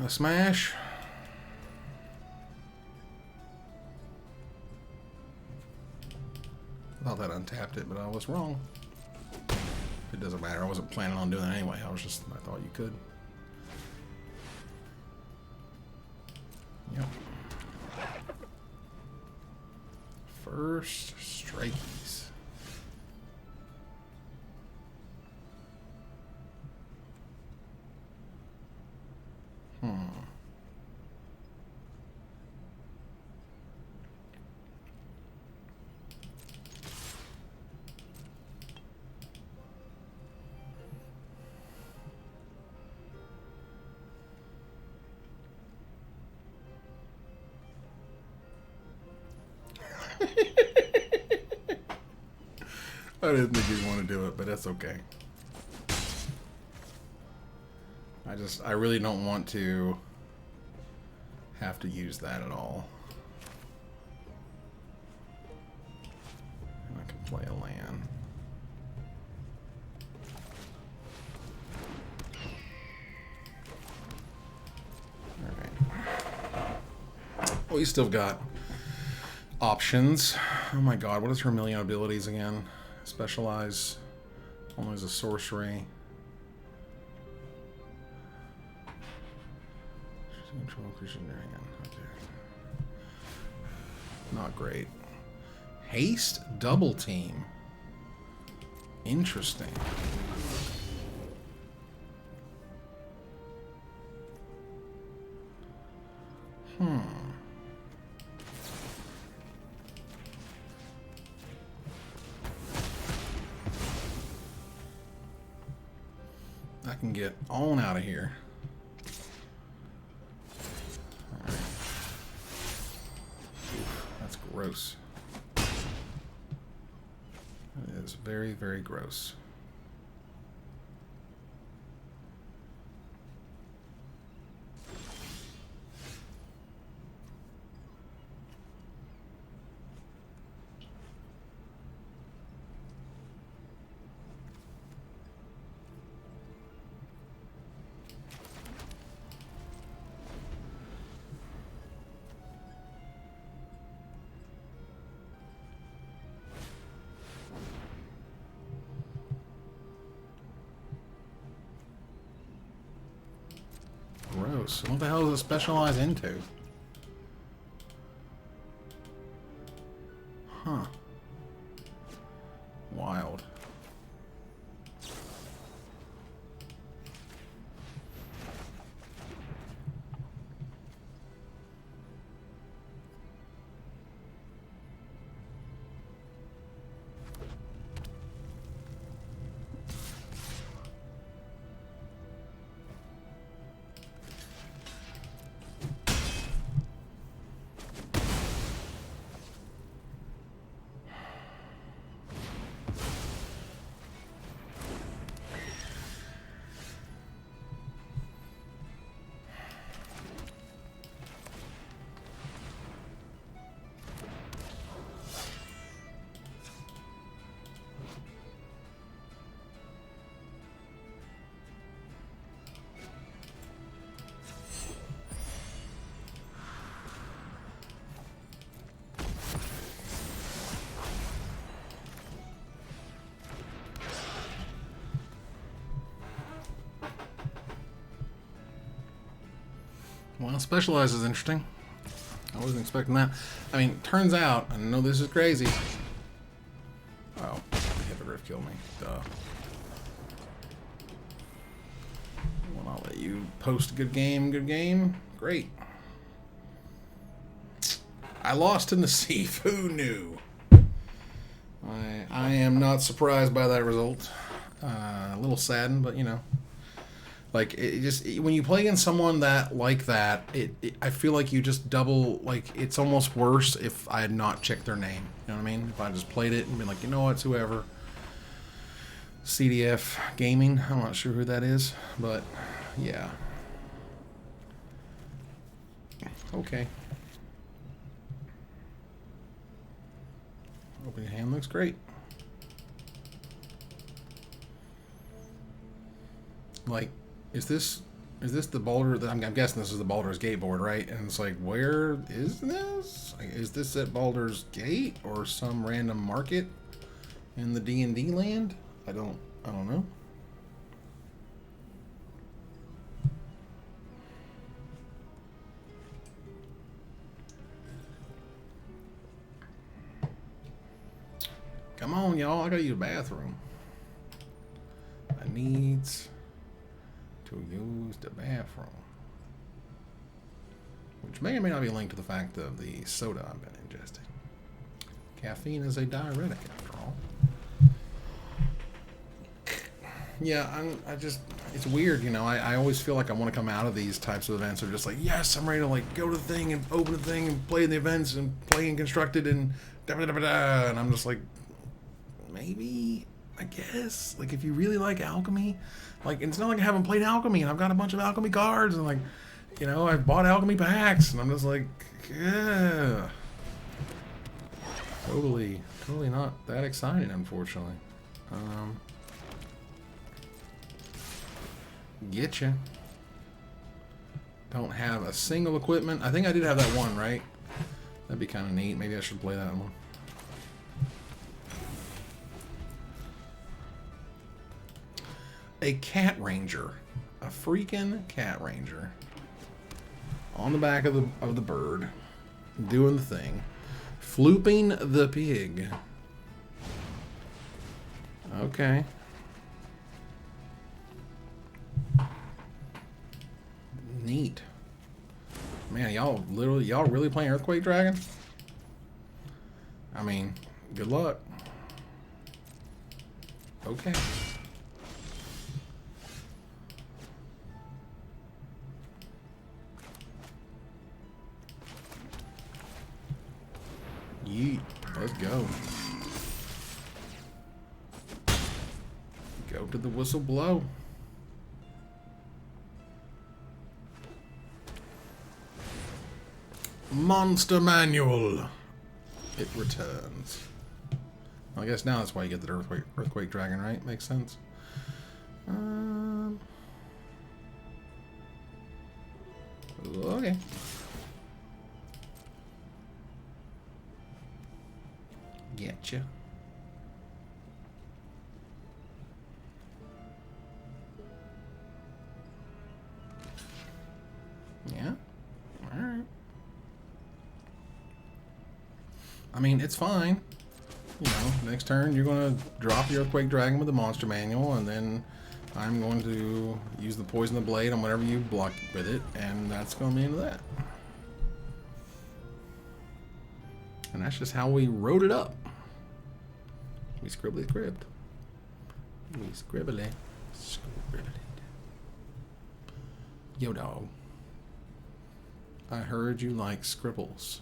A smash. I thought that untapped it, but I was wrong. It doesn't matter. I wasn't planning on doing that anyway. I thought you could. Yep. First strikeys. I didn't think you'd want to do it, but that's okay. I really don't want to have to use that at all. And I can play a land. Alright. We still got options. Oh my god, what is her million abilities again? Specialize. Only as a sorcery. Control creature again. Okay. Not great. Haste double team. Interesting. can get on out of here. Alright. That's gross. That is very, very gross. Gross. What the hell does it specialize into? Huh. Wild. Well, Specialize is interesting. I wasn't expecting that. I mean, turns out, I know this is crazy. Oh, the Hippogriff killed me. Duh. Well, I'll let you post good game, good game. Great. I lost in the sea. Who knew? I am not surprised by that result. A little saddened, but you know. Like, it just, when you play against someone that, like that, I feel like you just double, like, it's almost worse if I had not checked their name. You know what I mean? If I just played it and been like, you know what, it's whoever. CDF Gaming, I'm not sure who that is, but, yeah. Okay. Opening hand looks great. Like, is this the Baldur that I'm guessing this is the Baldur's Gate board, right? And it's like, where is this? Like, is this at Baldur's Gate or some random market in the D&D land? I don't know. Come on, y'all. I gotta use a bathroom. I needs to use the bathroom. Which may or may not be linked to the fact of the soda I've been ingesting. Caffeine is a diuretic, after all. Yeah, it's weird, you know. I always feel like I want to come out of these types of events of just like, yes, I'm ready to like go to the thing and open the thing and play in the events and play and construct it and da-da-da-da-da. And I'm just like, maybe, I guess, like if you really like Alchemy, like it's not like I haven't played Alchemy and I've got a bunch of Alchemy cards and like, you know, I've bought Alchemy packs and I'm just like, yeah, totally not that exciting, unfortunately. Getcha. Don't have a single equipment. I think I did have that one, right? That'd be kind of neat. Maybe I should play that one. A cat ranger, a freaking cat ranger, on the back of the bird, doing the thing, flooping the pig. Okay. Neat. Man, y'all really playing Earthquake Dragon? I mean, good luck. Okay. Yeet. Let's go. Go to the whistle blow. Monster Manual. It returns. Well, I guess now that's why you get the Earthquake Dragon, right? Makes sense. Okay. Getcha. Yeah. All right. I mean, it's fine. You know, next turn you're going to drop the Earthquake Dragon with the Monster Manual, and then I'm going to use the Poison the Blade on whatever you block with it, and that's going to be into that. And that's just how we wrote it up. We scribbly scribbed. We scribbly scribbly. Yo, dog. I heard you like scribbles.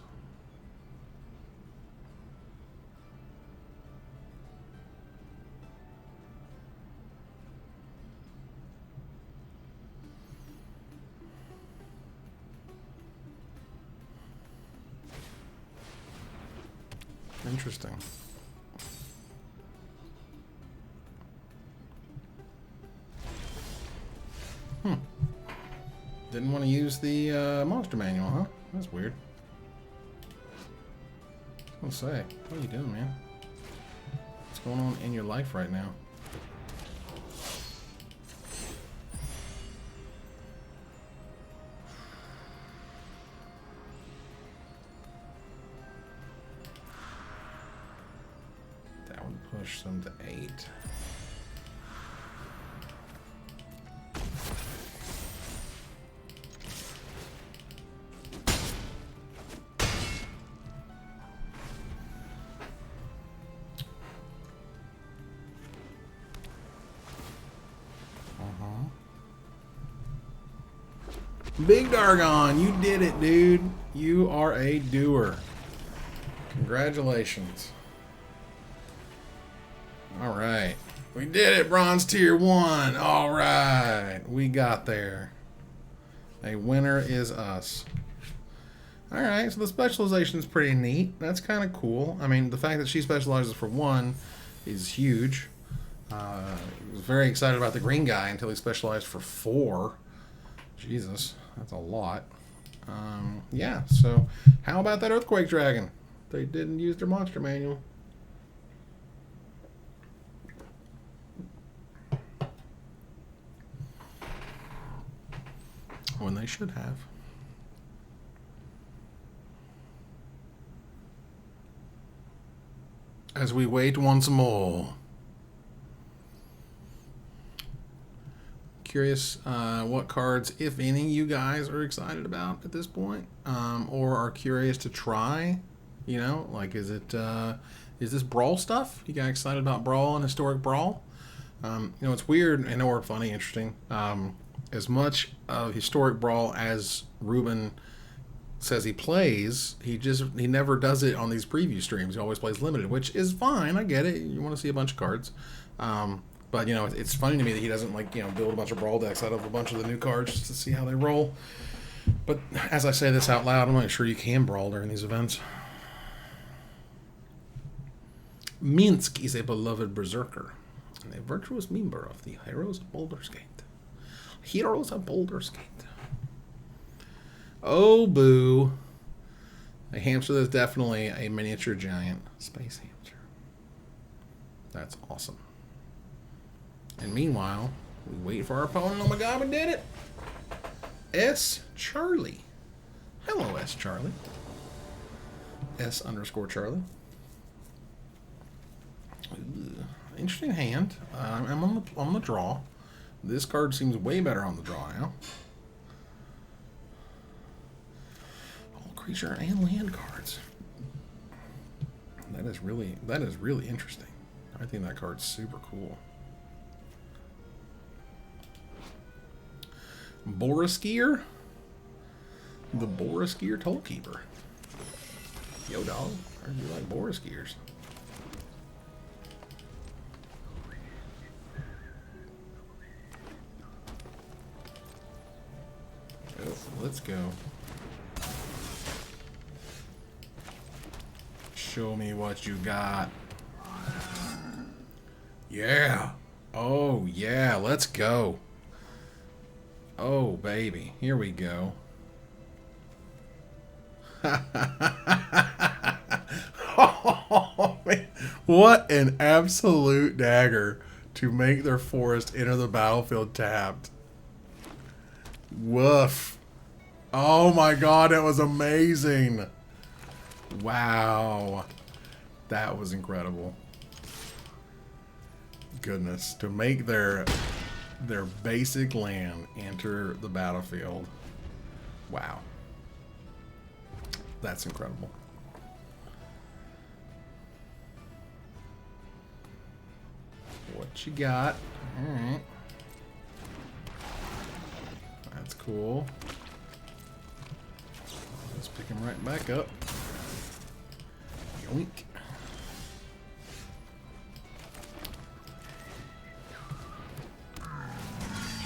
Interesting. Didn't want to use the monster manual, huh? That's weird. I was gonna say, what are you doing, man? What's going on in your life right now? That would push them to 8. Big Dargon, you did it, dude. You are a doer. Congratulations. All right. We did it, Bronze Tier 1. All right. We got there. A winner is us. All right, so the specialization is pretty neat. That's kind of cool. I mean, the fact that she specializes for 1 is huge. I was very excited about the green guy until he specialized for 4. Jesus, that's a lot. Yeah, so how about that Earthquake Dragon? They didn't use their monster manual. When they should have. As we wait once more. Curious what cards, if any, you guys are excited about at this point, or are curious to try. You know, like is this Brawl stuff? You guys excited about Brawl and Historic Brawl? You know, it's weird and or funny, interesting. As much of Historic Brawl as Ruben says he plays, he never does it on these preview streams. He always plays limited, which is fine. I get it. You want to see a bunch of cards. But, you know, it's funny to me that he doesn't, like, you know, build a bunch of Brawl decks out of a bunch of the new cards just to see how they roll. But as I say this out loud, I'm not sure you can Brawl during these events. Minsk is a beloved berserker and a virtuous member of the Heroes of Baldur's Gate. Heroes of Baldur's Gate. Oh, boo. A hamster that's definitely a miniature giant space hamster. That's awesome. And meanwhile, we wait for our opponent. Oh my god, we did it! S. Charlie. Hello, S. Charlie. S_Charlie. Ooh, interesting hand. I'm on the draw. This card seems way better on the draw now. All creature and land cards. That is really interesting. I think that card's super cool. Boriskier? The Boriskier Tollkeeper. Yo, dog. Heard you like Boris gears. Oh, let's go. Show me what you got. Yeah. Oh, yeah. Let's go. Oh, baby. Here we go. Oh, man. What an absolute dagger to make their forest enter the battlefield tapped. Woof. Oh my god, that was amazing. Wow. That was incredible. Goodness. To make their basic land enter the battlefield. Wow. That's incredible. What you got? Alright. That's cool. Let's pick him right back up. Yoink.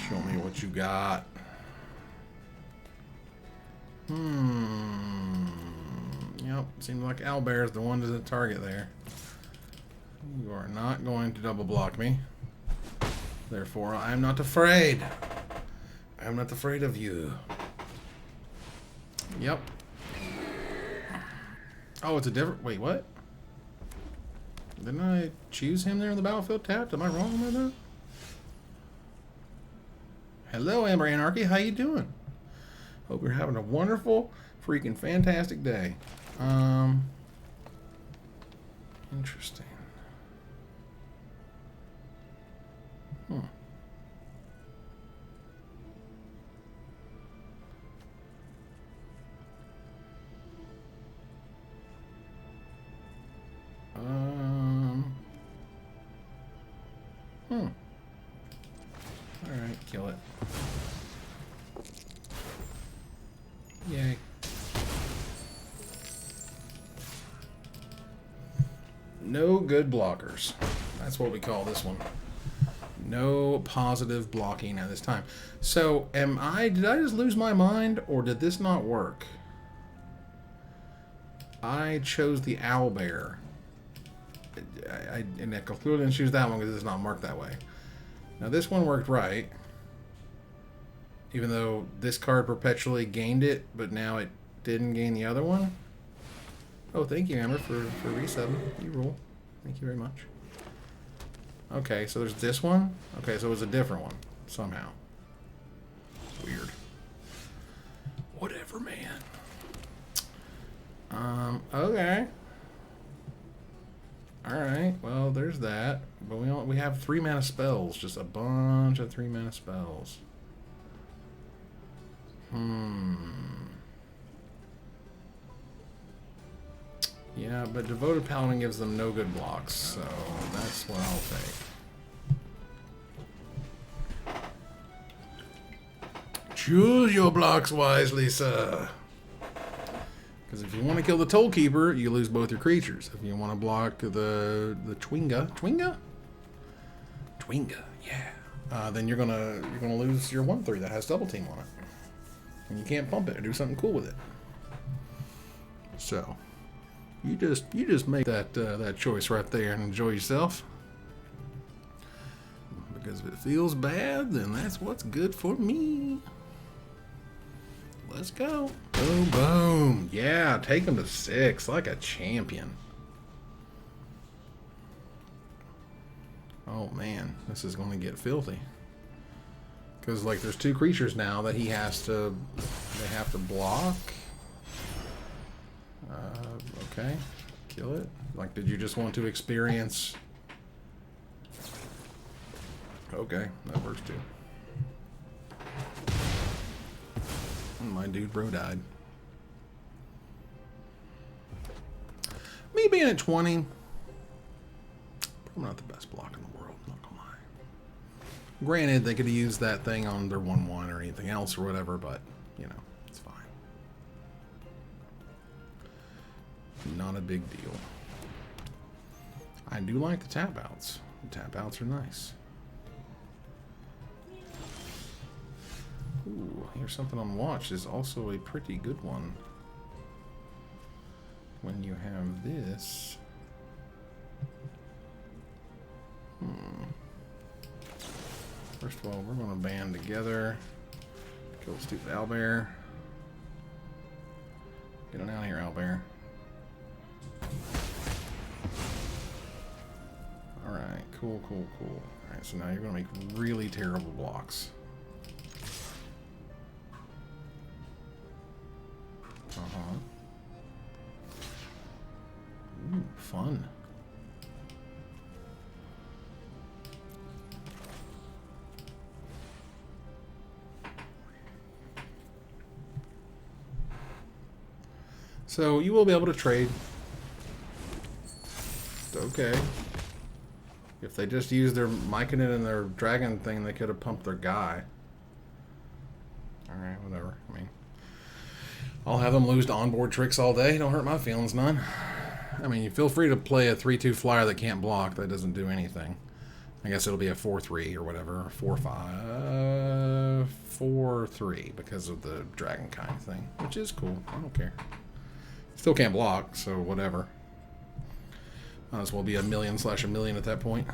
Show me what you got. Yep, seems like Owlbear's the one to the target there. You are not going to double block me. Therefore, I am not afraid. I am not afraid of you. Yep. Oh, it's a different... Wait, what? Didn't I choose him there in the battlefield tapped? Am I wrong about that? Hello, Amber Anarchy. How you doing? Hope you're having a wonderful, freaking fantastic day. Interesting. Alright, kill it. Yay. No good blockers. That's what we call this one. No positive blocking at this time. So, did I just lose my mind, or did this not work? I chose the Owlbear. And I clearly didn't choose that one because it's not marked that way. Now this one worked right. Even though this card perpetually gained it, but now it didn't gain the other one. Oh, thank you, Amber, for resubbing. You rule. Thank you very much. Okay, so there's this one. Okay, so it was a different one somehow. Weird. Whatever, man. Okay. Alright, well, there's that. But we have 3 mana spells. Just a bunch of 3 mana spells. Yeah, but Devoted Paladin gives them no good blocks, so that's what I'll take. Choose your blocks wisely, sir. Because if you want to kill the Toll Keeper, you lose both your creatures. If you want to block the Twinga, yeah. Then you're gonna lose your 1/3 that has double team on it, and you can't pump it or do something cool with it. So you just make that choice right there and enjoy yourself. Because if it feels bad, then that's what's good for me. Let's go. Boom, boom. Yeah, take him to 6 like a champion. Oh, man. This is going to get filthy. Because, like, there's 2 creatures now that they have to block. Okay. Kill it. Like, did you just want to experience... Okay, that works too. My dude bro died. Me being at 20, probably not the best block in the world, not gonna lie. Granted, they could have used that thing on their 1/1 or anything else or whatever, but, you know, it's fine. Not a big deal. I do like the tap outs. The tap outs are nice. Ooh, here's something on watch is also a pretty good one. When you have this. First of all, we're going to band together. Kill stupid owlbear. Get on out of here, owlbear. Alright, cool, cool, cool. Alright, so now you're going to make really terrible blocks. Uh-huh. Ooh, fun. So you will be able to trade. Okay. If they just used their Myconid and their dragon thing, they could have pumped their guy. Alright, whatever. I mean, I'll have them lose to onboard tricks all day. Don't hurt my feelings none. I mean, you feel free to play a 3-2 flyer that can't block. That doesn't do anything. I guess it'll be a 4-3 or whatever. 4-5. 4-3 because of the dragon kind thing, which is cool. I don't care. Still can't block, so whatever. Might as well be a million/1,000,000 at that point.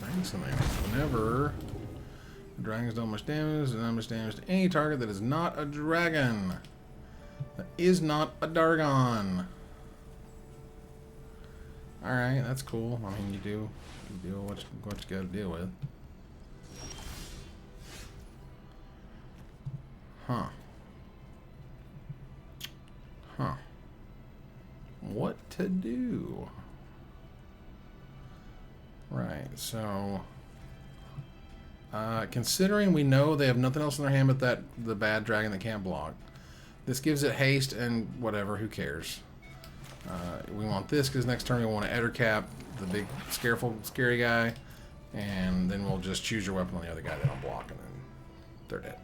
Thanks, and whenever the dragons don't much damage, and not much damage to any target that is not a dragon. That is not a Dargon. Alright, that's cool. I mean, you deal with what you gotta deal with. Huh. Huh. What to do? Right, so considering we know they have nothing else in their hand but the bad dragon that can't block, this gives it haste and whatever, who cares? We want this because next turn we want to Ettercap, the big scary guy, and then we'll just choose your weapon on the other guy they don't block, and then they're dead.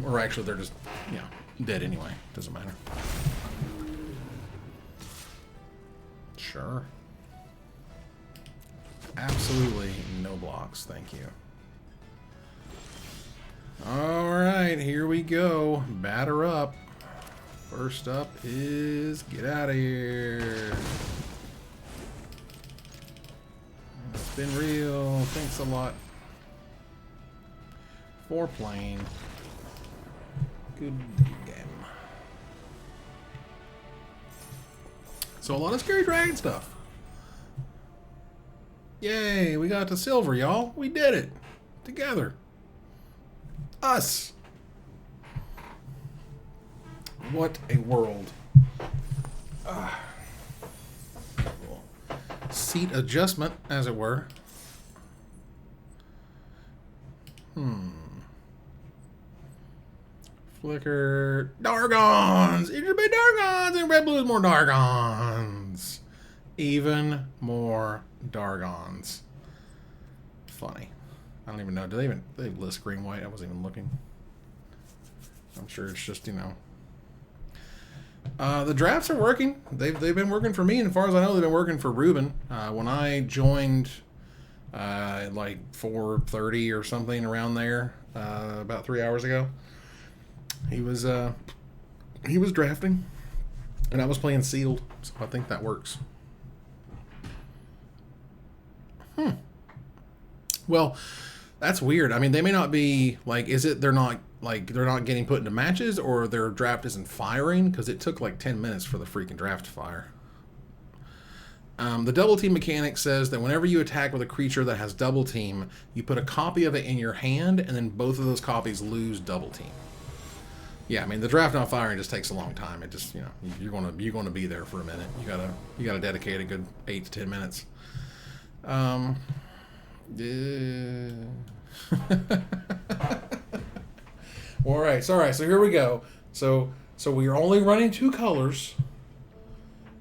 Or actually, they're just, dead anyway. Doesn't matter. Sure. Absolutely no blocks, thank you. Alright, here we go. Batter up. First up is get out of here. It's been real. Thanks a lot. For playing. Good game. So a lot of scary dragon stuff. Yay, we got to silver, y'all. We did it. Together. Us. What a world. Seat adjustment, as it were. Flicker. Dargons! It should be Dargons! And red blue is more Dargons. Even more Dargons. Funny. I don't even know. Do they list green white? I wasn't even looking. I'm sure it's just, the drafts are working. They've been working for me, and as far as I know, they've been working for Ruben. When I joined like 4:30 or something around there, about 3 hours ago, he was drafting, and I was playing sealed, so I think that works. Well, that's weird. I mean, they may not be like, is it they're not getting put into matches, or their draft isn't firing? Because it took like 10 minutes for the freaking draft to fire. The double team mechanic says that whenever you attack with a creature that has double team, you put a copy of it in your hand, and then both of those copies lose double team. Yeah, I mean, the draft not firing just takes a long time. It just, you're gonna be there for a minute. You gotta dedicate a good 8 to 10 minutes. Yeah. All right, so here we go. So we are only running 2 colors.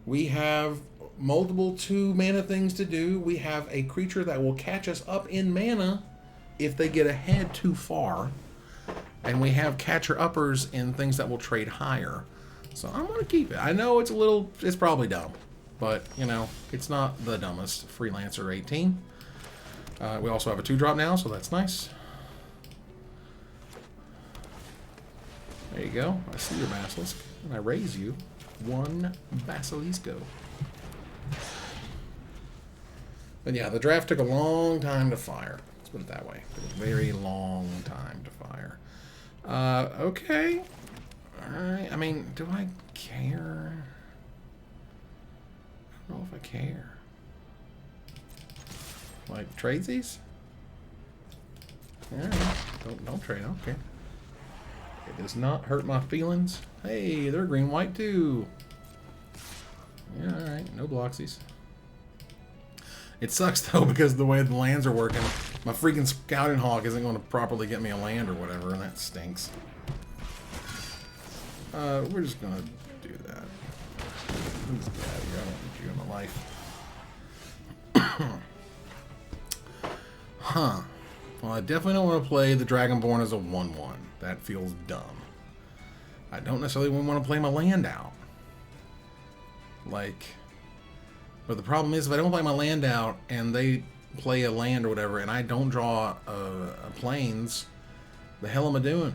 We have multiple 2 mana things to do. We have a creature that will catch us up in mana if they get ahead too far, and we have catcher-uppers in things that will trade higher. So I'm going to keep it. I know it's probably dumb, but, you know, it's not the dumbest. Freelancer 18. We also have a 2-drop now, so that's nice. There you go. I see your basilisk, and I raise you 1 basilisco. But yeah, the draft took a long time to fire. Let's put it that way. It took a very long time to fire. Okay. Alright, I mean, do I care? I don't know if I care. Like, trade these? Alright, don't trade, I don't care. It does not hurt my feelings. Hey, they're green-white too. Yeah, alright, no bloxies. It sucks though because the way the lands are working, my freaking Scouting Hawk isn't going to properly get me a land or whatever, and that stinks. We're just going to do that. Please get out of here. I don't want you in my life. Huh. Well, I definitely don't want to play the Dragonborn as a 1/1. That feels dumb. I don't necessarily want to play my land out. Like, but the problem is if I don't play my land out and they play a land or whatever and I don't draw a plains, the hell am I doing?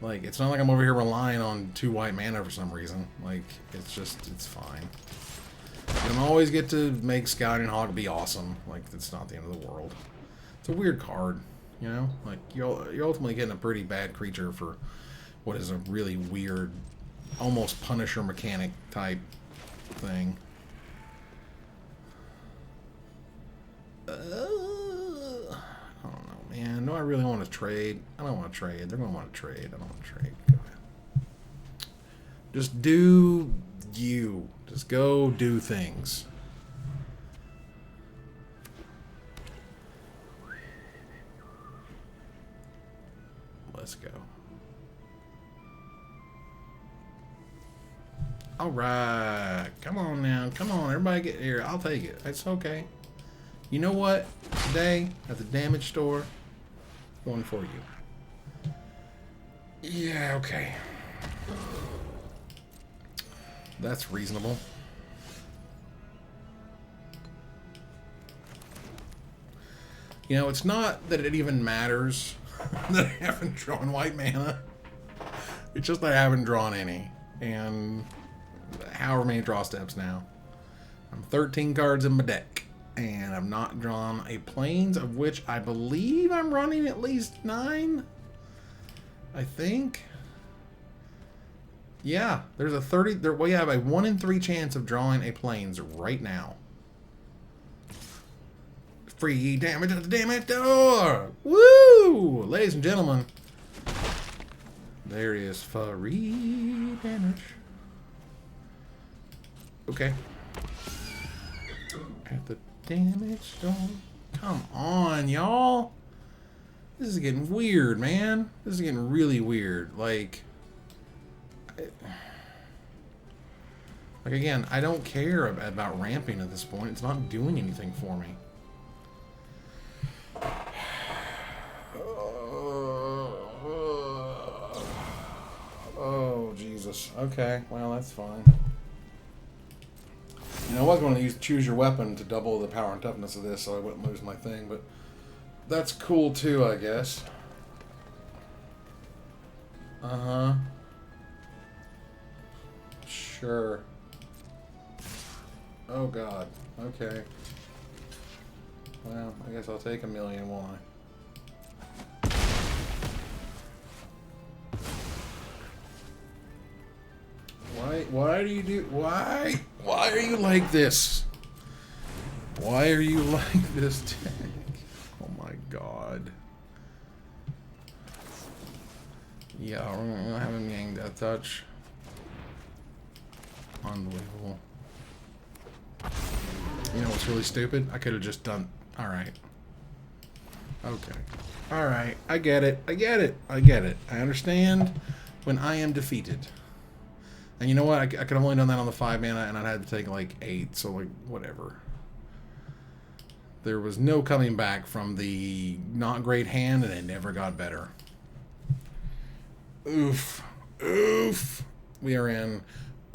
Like, it's not like I'm over here relying on 2 white mana for some reason. Like, it's fine. And I always get to make Scouting Hawk be awesome. Like, it's not the end of the world. It's a weird card, you know? Like, you're ultimately getting a pretty bad creature for what is a really weird, almost Punisher mechanic type thing. I don't know, man. Do I really want to trade? I don't want to trade. They're going to want to trade. I don't want to trade. Go ahead. Just do you. Just go do things. Let's go. All right. Come on now. Come on. Everybody get here. I'll take it. It's okay. You know what? Today, at the damage store, going for you. Yeah, okay. That's reasonable. You know, it's not that it even matters that I haven't drawn white mana. It's just that I haven't drawn any. And however many draw steps now. I'm 13 cards in my deck. And I've not drawn a plains, of which I believe I'm running at least 9. I think. Yeah, there's a 30. We have a 1 in 3 chance of drawing a plains right now. Free damage at the damage door! Woo! Ladies and gentlemen, there is free damage. Okay. At the damage door. Come on, y'all. This is getting weird, man. This is getting really weird. Like again, I don't care about ramping at this point. It's not doing anything for me. Oh, Jesus. Okay, well, that's fine. You know, I was going to choose your weapon to double the power and toughness of this so I wouldn't lose my thing, but that's cool too, I guess. Uh-huh. Sure. Oh, God. Okay. Well, I guess I'll take 1,000,000, won't I? Why do you do... Why are you like this? Why are you like this, tank? Oh, my God. Yeah, I haven't gained that touch. Unbelievable. You know what's really stupid? I could have just done... Alright. Okay. Alright. I get it. I get it. I get it. I understand when I am defeated. And you know what? I could have only done that on the 5 mana and I'd had to take like 8, so like, whatever. There was no coming back from the not great hand, and it never got better. Oof. Oof. We are in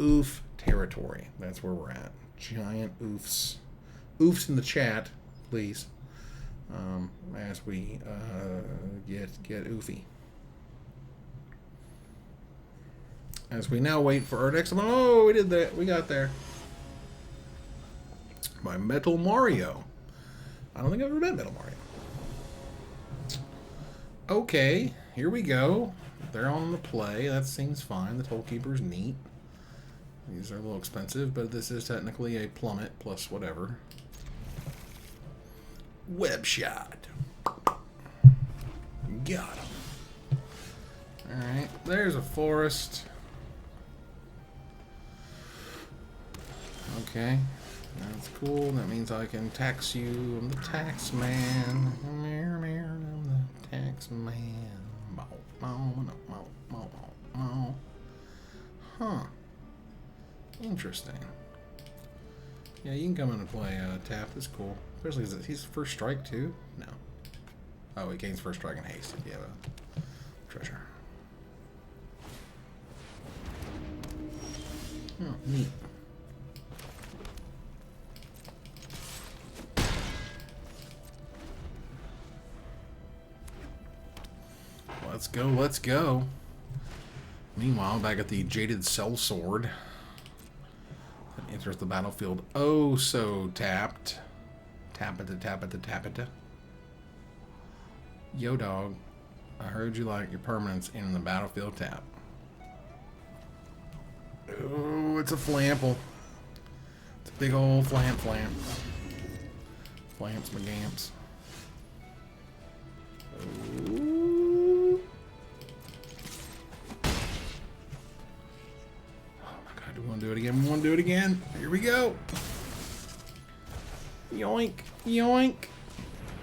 oof territory. That's where we're at. Giant oofs. Oofs in the chat, please. As we get oofy. As we now wait for our next one. Oh, we did that. We got there. My Metal Mario. I don't think I've ever met Metal Mario. Okay, here we go. They're on the play. That seems fine. The Toll Keeper's neat. These are a little expensive, but this is technically a plummet plus whatever. Web shot. Got him. Alright, there's a forest. Okay, that's cool. That means I can tax you. I'm the tax man. I'm the tax man. Huh. Interesting. Yeah, you can come in and play tap. That's cool. Especially because he's first strike too. No. Oh, he gains first strike and haste if you have a treasure. Oh, neat. Let's go, let's go. Meanwhile, back at the Jaded Sellsword. That enters the battlefield oh so tapped. Tap it, tap it, tap it. Yo, dog. I heard you like your permanents in the battlefield tap. Oh, it's a flample. It's a big old flamp. Flamps my gamps. Oh. Oh my god, do we want to do it again? We want to do it again. Here we go. Yoink, yoink.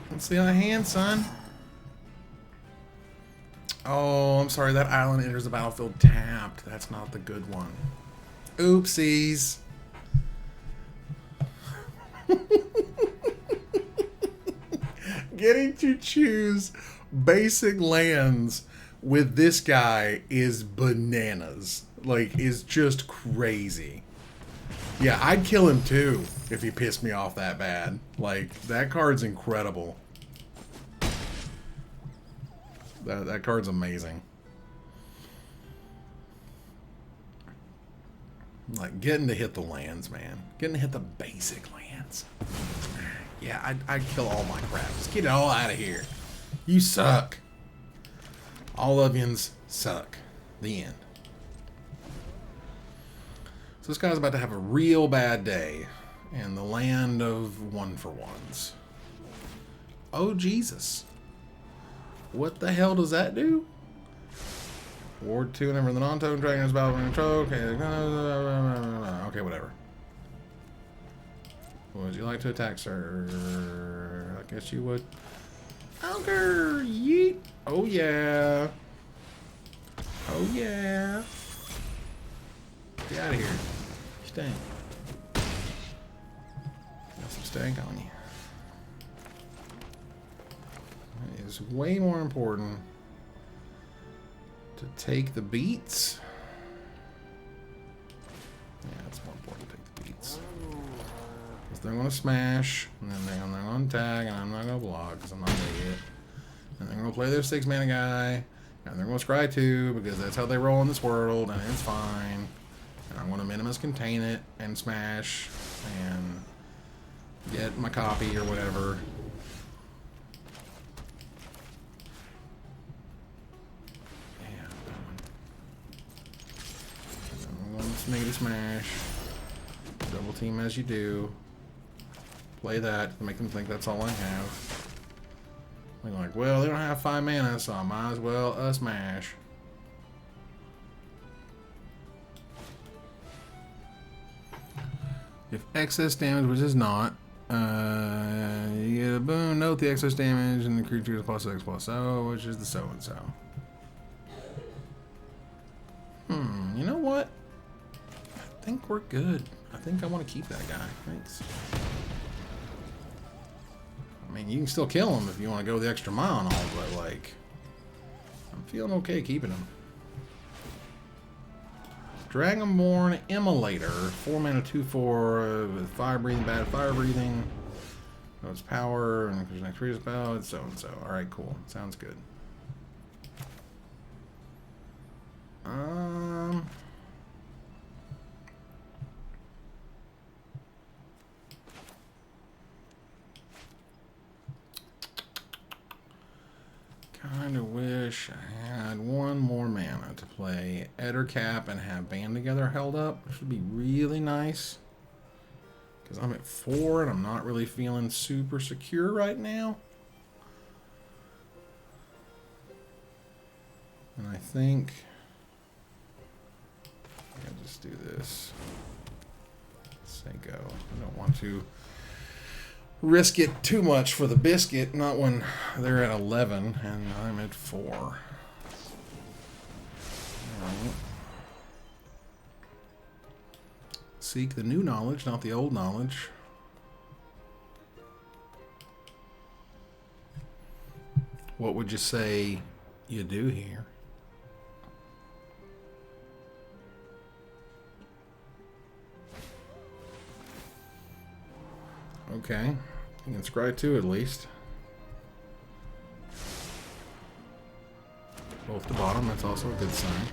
Let's see on the hand, son. Oh, I'm sorry. That island enters the battlefield tapped. That's not the good one. Oopsies. Getting to choose basic lands with this guy is bananas. Like, is just crazy. Yeah, I'd kill him too if he pissed me off that bad. Like, that card's incredible. That card's amazing. Like, getting to hit the lands, man. Getting to hit the basic lands. Yeah, I'd kill all my crap. Just get it all out of here. You suck. All Ovians suck. The end. So this guy's about to have a real bad day in the land of one-for-ones. Oh, Jesus. What the hell does that do? Ward 2, whenever the non-token dragon is battle control. Okay, whatever. Would you like to attack, sir? I guess you would. Ogre! Yeet! Oh, yeah. Oh, yeah. Get out of here. Stank. Got some stank on you. It is way more important to take the beats. Yeah, it's more important to take the beats. Because they're going to smash, and then they're going to tag, and I'm not going to block because I'm not an idiot. And they're going to play their 6-mana guy, and they're going to scry 2 because that's how they roll in this world, and it's fine. And I'm going to minimus contain it and smash and get my copy or whatever. Negative smash. Double team as you do. Play that to make them think that's all I have. They're like, well, they don't have 5 mana, so I might as well smash. If excess damage, which is not, you get a boon. Note the excess damage and the creature is plus X plus O, which is the so and so. You know what? I think we're good. I think I want to keep that guy. Thanks. mean, you can still kill him if you want to go the extra mile and all, but, like, I'm feeling okay keeping him. Dragonborn Immolator. 4 mana, 2/4, fire breathing, bad fire breathing. No, it's power, and there's next previous spell, it's so and so. Alright, cool. Sounds good. Kinda wish I had one more mana to play Ettercap and have Band Together held up. Which would be really nice. Because I'm at 4 and I'm not really feeling super secure right now. And I think I'll just do this. Say go. I don't want to risk it too much for the biscuit, not when they're at 11 and I'm at 4. All right. Seek the new knowledge, not the old knowledge. What would you say you do here? Okay, you can scry 2 at least. Both the bottom, that's also a good sign.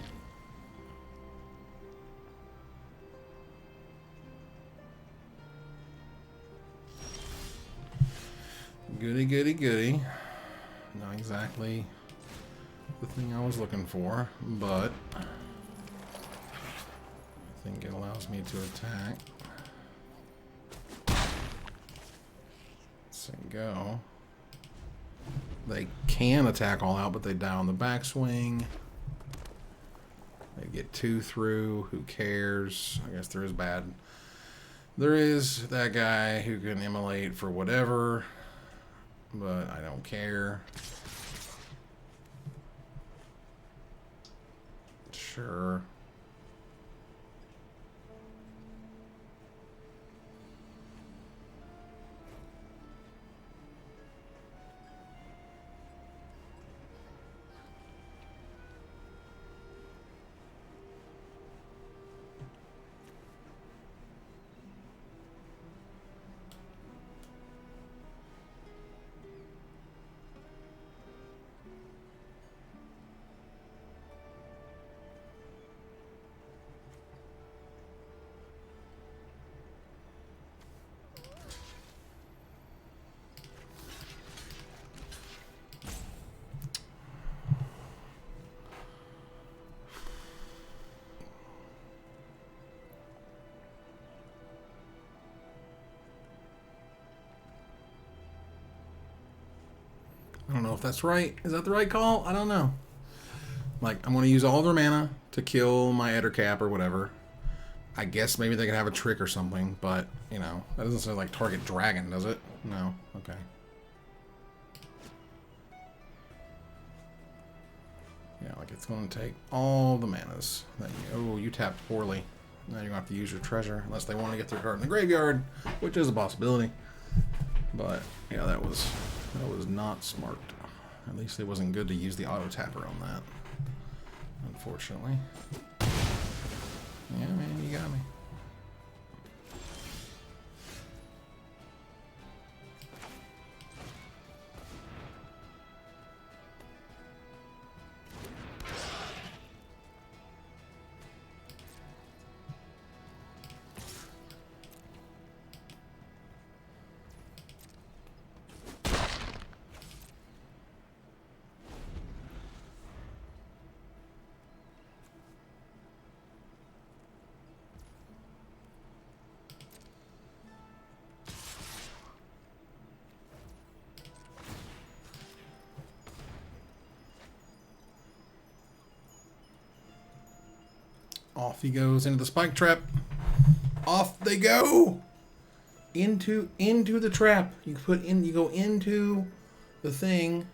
Goody, goody, goody. Not exactly the thing I was looking for, but I think it allows me to attack. Let's go. They can attack all out, but they die on the backswing. They get 2 through. Who cares? I guess there is bad. There is that guy who can immolate for whatever, but I don't care. Sure. I don't know if that's right. Is that the right call? I don't know. Like, I'm going to use all their mana to kill my Ettercap or whatever. I guess maybe they can have a trick or something, but, you know, that doesn't sound like target dragon, does it? No. Okay. Yeah, like it's going to take all the manas. That you, oh, you tapped poorly. Now you're going to have to use your treasure, unless they want to get their card in the graveyard, which is a possibility. But, yeah, that was not smart. At least it wasn't good to use the auto tapper on that. Unfortunately. Yeah, man, you got me. Off he goes into the spike trap. Off they go into the trap. You go into the thing.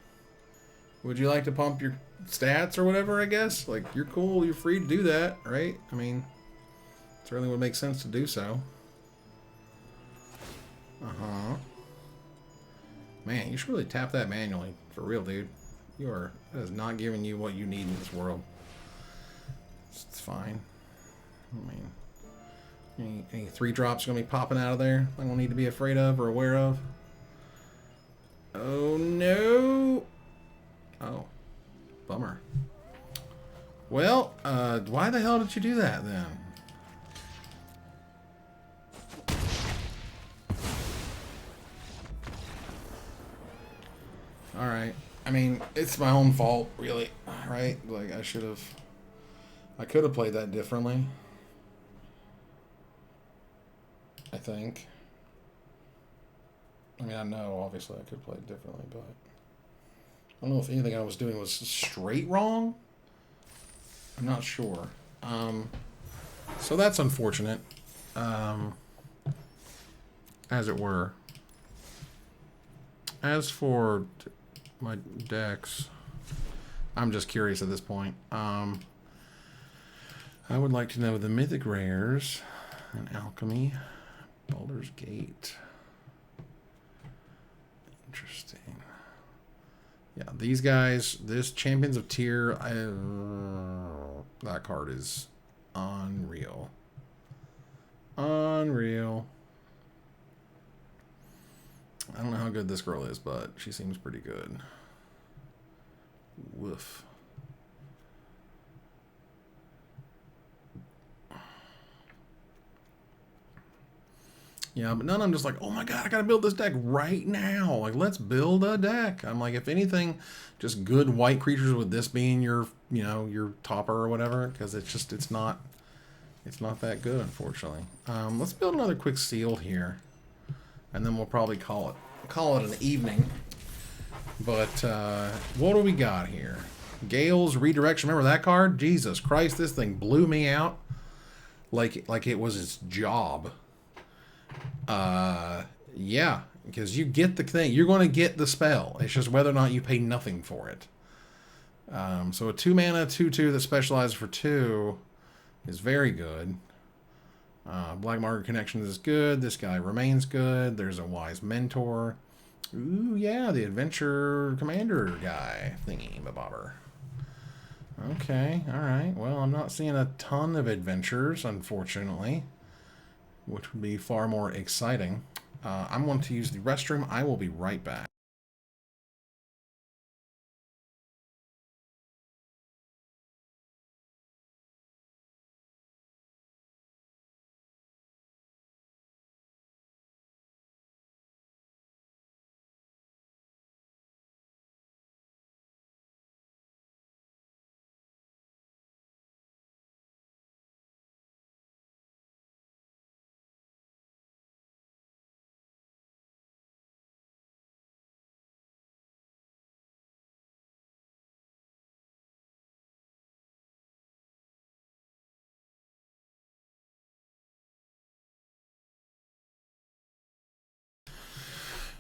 Would you like to pump your stats or whatever? I guess like you're cool. You're free to do that, right? I mean, certainly would make sense to do so. Man, you should really tap that manually. For real, dude. That is not giving you what you need in this world. It's fine. I mean, any 3-drops going to be popping out of there I don't need to be afraid of or aware of? Oh, no. Oh. Bummer. Well, why the hell did you do that, then? Alright. I mean, it's my own fault, really. Right? Like, I could have played that differently. I think. I mean, I know, obviously, I could play it differently, but I don't know if anything I was doing was straight wrong. I'm not sure. So that's unfortunate. As it were. As for my decks, I'm just curious at this point. I would like to know the mythic rares and alchemy. Baldur's Gate. Interesting. Yeah, these guys, this Champions of Tyr, that card is unreal. Unreal. I don't know how good this girl is, but she seems pretty good. Woof. Yeah, but none of them just like, oh my god, I gotta build this deck right now. Like, let's build a deck. I'm like, if anything, just good white creatures with this being your, your topper or whatever, because it's not that good, unfortunately. Let's build another quick sealed here, and then we'll probably call it an evening. But what do we got here? Gale's Redirection. Remember that card? Jesus Christ, this thing blew me out like it was its job. Yeah, because you get the thing. You're going to get the spell. It's just whether or not you pay nothing for it. So a 2-mana 2/2 that specializes for 2 is very good. Black Market Connections is good. This guy remains good. There's a Wise Mentor. Ooh, yeah, the Adventure Commander guy thingy, bobber. Okay, alright. Well, I'm not seeing a ton of adventures, unfortunately, which would be far more exciting. I'm going to use the restroom. I will be right back.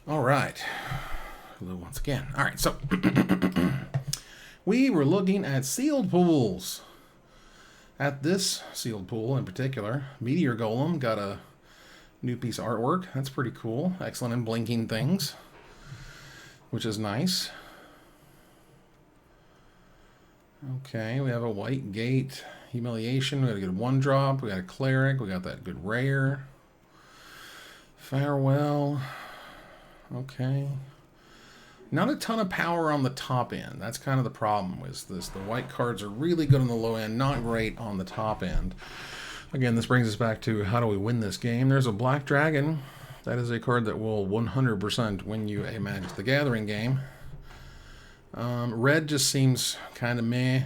All right. Hello once again. All right, so we were looking at sealed pools. At this sealed pool in particular, Meteor Golem got a new piece of artwork. That's pretty cool. Excellent in blinking things, which is nice. Okay, we have a White Gate Humiliation. We got a good 1-drop. We got a Cleric. We got that good rare. Farewell. Okay. Not a ton of power on the top end. That's kind of the problem with this. The white cards are really good on the low end, not great on the top end. Again, this brings us back to how do we win this game. There's a Black Dragon. That is a card that will 100% win you a Magic the Gathering game. Red just seems kind of meh.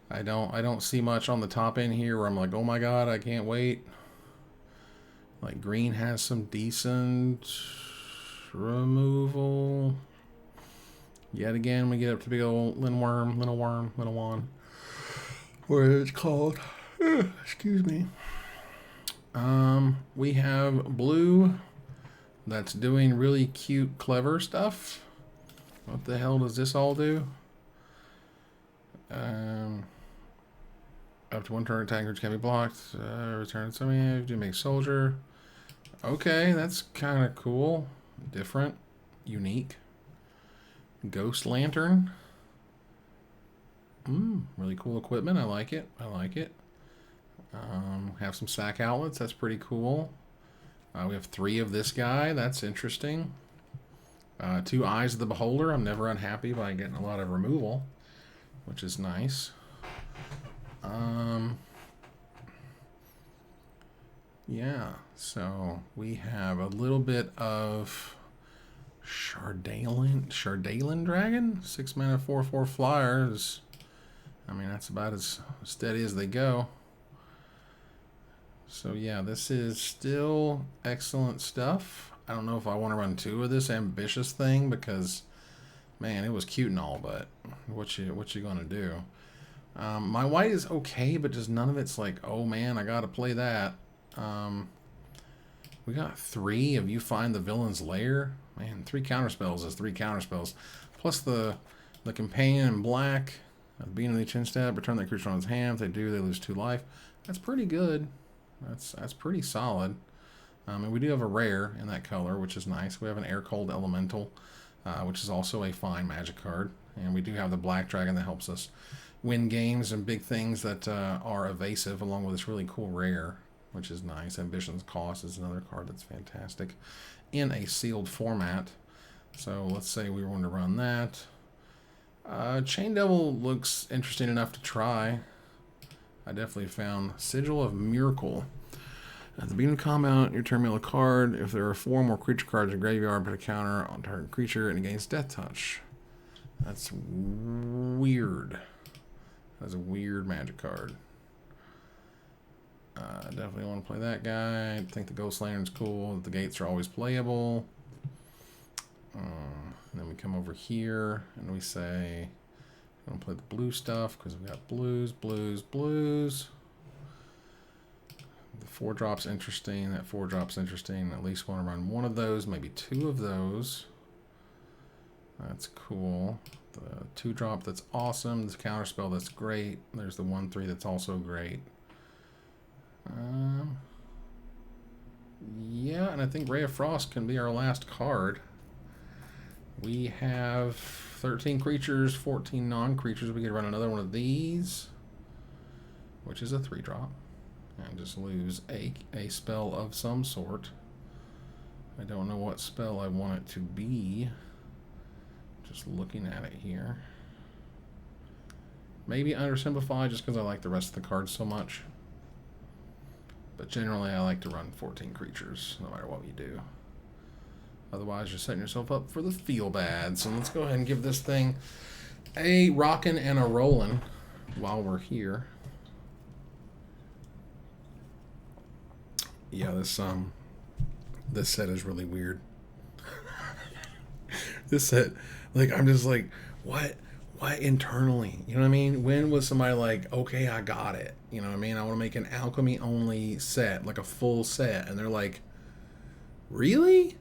I don't see much on the top end here where I'm like, oh my god, I can't wait. Like, green has some decent removal. Yet again, we get up to big old Linowand. Whatever it's called. Excuse me. We have blue that's doing really cute, clever stuff. What the hell does this all do? Up to 1 turn attackers can be blocked. Return something to make soldier. Okay, that's kind of cool. Different. unique. Ghost Lantern. Really cool equipment. I like it. I like it. Have some sack outlets. That's pretty cool. We have 3 of this guy. That's interesting. 2 Eyes of the Beholder. I'm never unhappy by getting a lot of removal, which is nice. Yeah, so we have a little bit of Shardalin Dragon. 6 mana, 4/4 flyers. I mean, that's about as steady as they go. So yeah, this is still excellent stuff. I don't know if I want to run 2 of this ambitious thing because, man, it was cute and all, but what you gonna do? My white is okay, but just none of it's like, oh man, I gotta play that. We got 3 of You Find the Villain's Lair. Man, 3 counterspells is 3 counterspells. Plus the companion in black. At the beginning of each instep, return that creature on its hand. If they do, they lose 2 life. That's pretty good. That's pretty solid. And we do have a rare in that color, which is nice. We have an Air Cold Elemental, which is also a fine Magic card. And we do have the Black Dragon that helps us win games and big things that are evasive, along with this really cool rare, which is nice. Ambition's Cost is another card that's fantastic in a sealed format. So let's say we want to run that. Chain Devil looks interesting enough to try. I definitely found Sigil of Miracle. At the beginning of combat, your turn mill a card. If there are 4 more creature cards in the graveyard, put a counter on target creature and it gains Death Touch. That's weird. That's a weird Magic card. Definitely want to play that guy. I think the Ghost Lantern's cool. The gates are always playable. Then we come over here and we say, I'm going to play the blue stuff because we got blues. The 4-drop's interesting. That 4-drop's interesting. At least want to run 1 of those, maybe 2 of those. That's cool. The 2-drop that's awesome. The counterspell that's great. There's the 1/3 that's also great. Yeah, and I think Ray of Frost can be our last card. We have 13 creatures, 14 non-creatures. We could run another one of these, which is a 3-drop, and just lose a spell of some sort. I don't know what spell I want it to be. Just looking at it here. Maybe Undersimplify, just because I like the rest of the cards so much. But generally, I like to run 14 creatures, no matter what you do. Otherwise, you're setting yourself up for the feel bad. So let's go ahead and give this thing a rockin' and a rollin' while we're here. Yeah, this set is really weird. This set, like, I'm just like, what internally? You know what I mean? When was somebody like, okay, I got it? You know what I mean? I want to make an alchemy only set, like a full set. And they're like, really?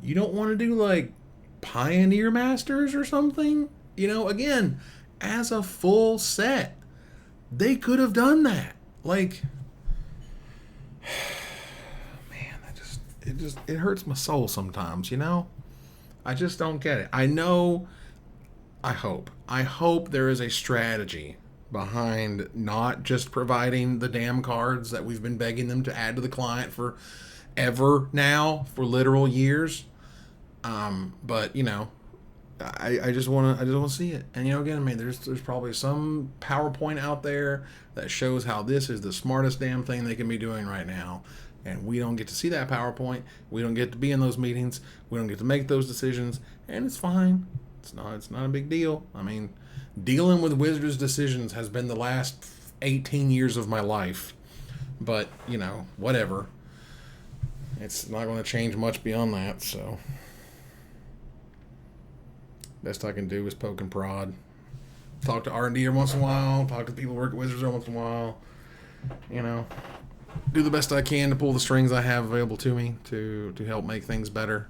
You don't want to do like Pioneer Masters or something? You know, again, as a full set, they could have done that. Like, man, it hurts my soul sometimes, you know? I just don't get it. I hope there is a strategy behind not just providing the damn cards that we've been begging them to add to the client for ever now, for literal years. But you know, I just want to see it. And you know, again, I mean, there's probably some PowerPoint out there that shows how this is the smartest damn thing they can be doing right now. And we don't get to see that PowerPoint. We don't get to be in those meetings. We don't get to make those decisions. And it's fine. It's not a big deal. I mean, dealing with Wizards' decisions has been the last 18 years of my life. But, you know, whatever. It's not going to change much beyond that, so. Best I can do is poke and prod. Talk to R&D every once in a while. Talk to people who work at Wizards every once in a while. You know. Do the best I can to pull the strings I have available to me to help make things better,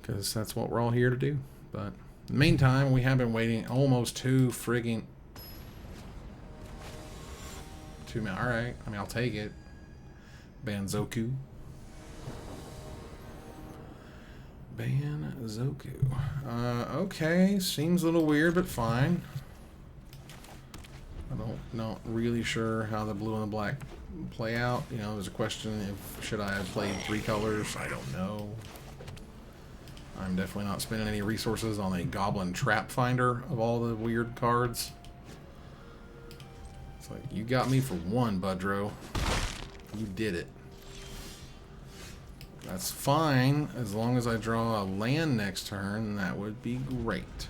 because that's what we're all here to do. But in the meantime, we have been waiting almost 2 minutes. All right, I mean, I'll take it. Banzoku. Banzoku. Okay, seems a little weird, but fine. I not really sure how the blue and the black play out. You know, there's a question if should I have played 3 colors. I don't know. I'm definitely not spending any resources on a Goblin Trap Finder of all the weird cards. It's like, you got me for 1, Budro. You did it. That's fine, as long as I draw a land next turn, that would be great.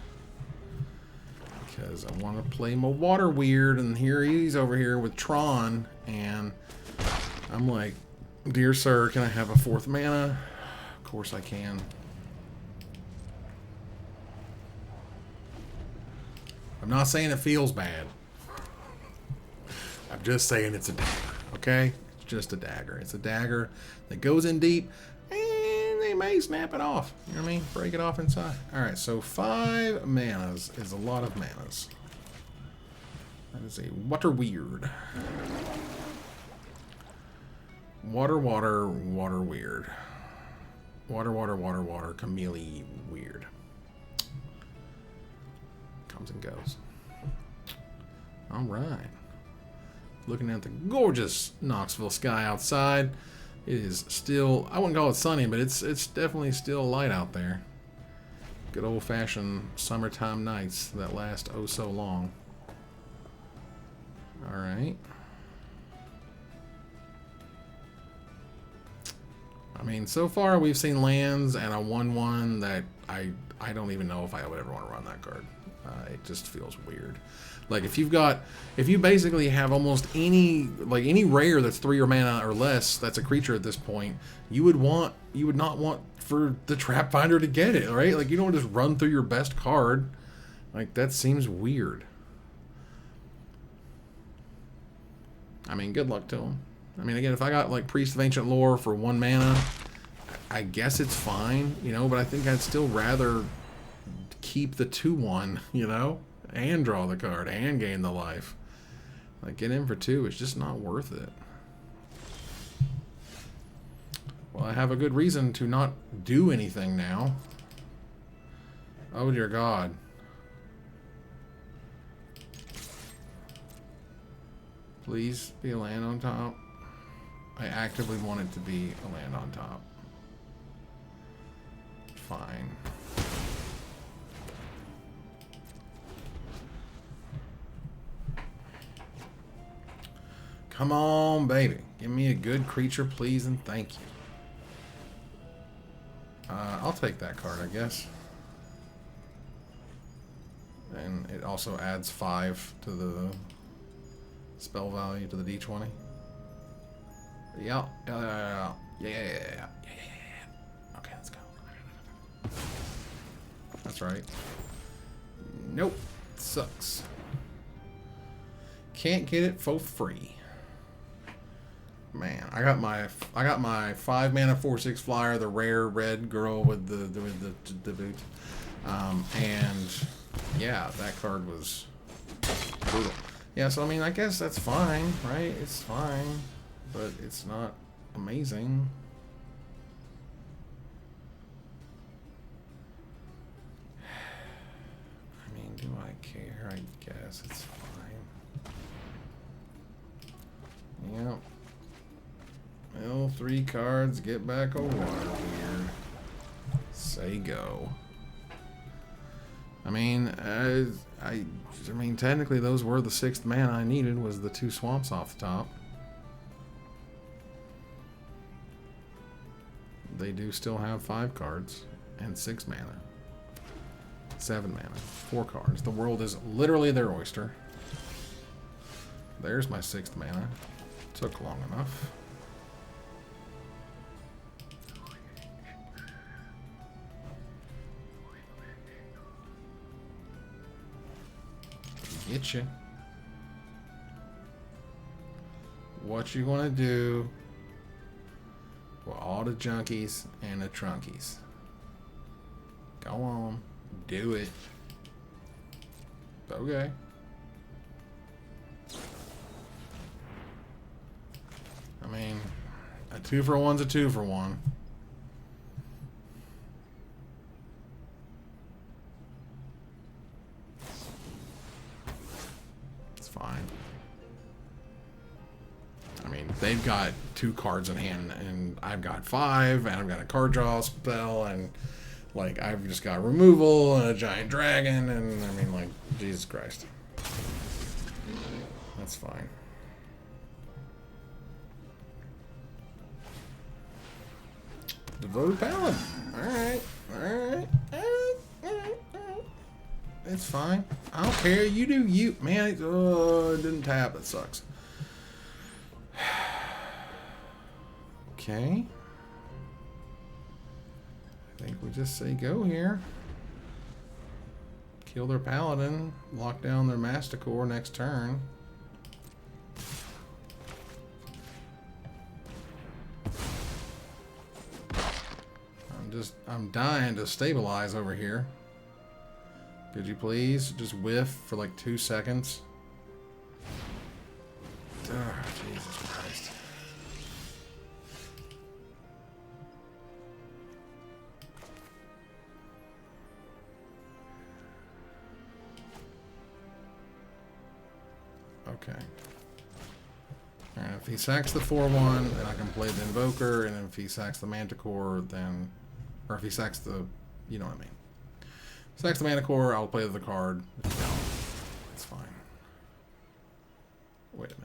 Because I want to play my water weird, and here he's over here with Tron, and I'm like, dear sir, can I have a 4th mana? Of course I can. I'm not saying it feels bad. I'm just saying it's a dagger, okay? It's just a dagger. It's a dagger that goes in deep, and they may snap it off. You know what I mean? Break it off inside. Alright, so 5 manas is a lot of manas. That is a water weird. Water, water, water weird. Water, water, water, water, chameleon weird. Comes and goes. Alright. Looking at the gorgeous Knoxville sky outside. It is still, I wouldn't call it sunny, but it's definitely still light out there. Good old-fashioned summertime nights that last oh so long. Alright. I mean, so far we've seen lands and a 1/1 that I don't even know if I would ever want to run that card. It just feels weird. Like if you basically have almost any rare that's 3 or mana or less that's a creature at this point, you would not want for the Trap Finder to get it, right? Like you don't just run through your best card. Like that seems weird. I mean, good luck to him. I mean, again, if I got like Priest of Ancient Lore for 1 mana, I guess it's fine, you know, but I think I'd still rather keep the 2/1, you know, and draw the card and gain the life. Like, get in for 2, it's just not worth it. Well, I have a good reason to not do anything now. Oh, dear God. Please be a land on top. I actively want it to be a land on top. Fine. Come on, baby. Give me a good creature, please, and thank you. I'll take that card, I guess. And it also adds 5 to the spell value to the D20. Yeah. Okay, let's go. That's right. Nope. Sucks. Can't get it for free. Man, I got my 5 mana 4/6 flyer, the rare red girl with the boot, and yeah, that card was brutal. Yeah, so I mean, I guess that's fine, right? It's fine, but it's not amazing. I mean, do I care? I guess it's fine. Yep. Well, 3 cards, get back a water weird. Say go. I mean, I mean, technically those were the 6th mana I needed, was the 2 swamps off the top. They do still have 5 cards and 6 mana. 7 mana, 4 cards. The world is literally their oyster. There's my 6th mana. Took long enough. Get you. What you gonna do for all the junkies and the trunkies? Go on, do it. Okay. I mean, a 2-for-1's a 2-for-1. fine. I mean, they've got 2 cards in hand, and I've got 5, and I've got a card draw spell, and, like, I've just got removal and a giant dragon, and, I mean, like, Jesus Christ. That's fine. Devoted Paladin. Alright. Alright. It's fine. I don't care. You do you. Man, it didn't tap. That sucks. Okay. I think we just say go here. Kill their Paladin. Lock down their Masticore next turn. I'm dying to stabilize over here. Could you please just whiff for like 2 seconds? Oh, Jesus Christ. Okay. Alright, if he sacks the 4-1, then I can play the Invoker, and if he sacks the Manticore, then... Or if he sacks the... You know what I mean. Sacks the Manticore, I'll play the card. If you don't, it's fine. Wait a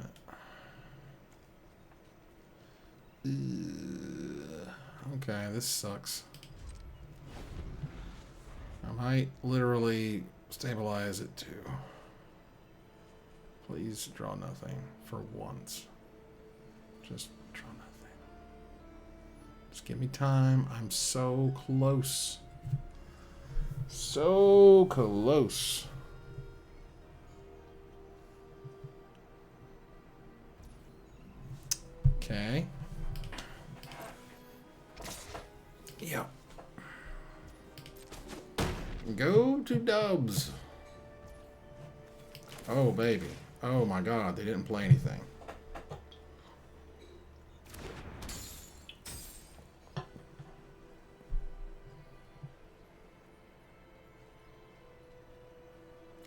minute. Okay, this sucks. I might literally stabilize it too. Please draw nothing for once. Just draw nothing. Just give me time. I'm so close. So close. Okay. Yeah. Go to Dubs. Oh, baby. Oh, my God. They didn't play anything.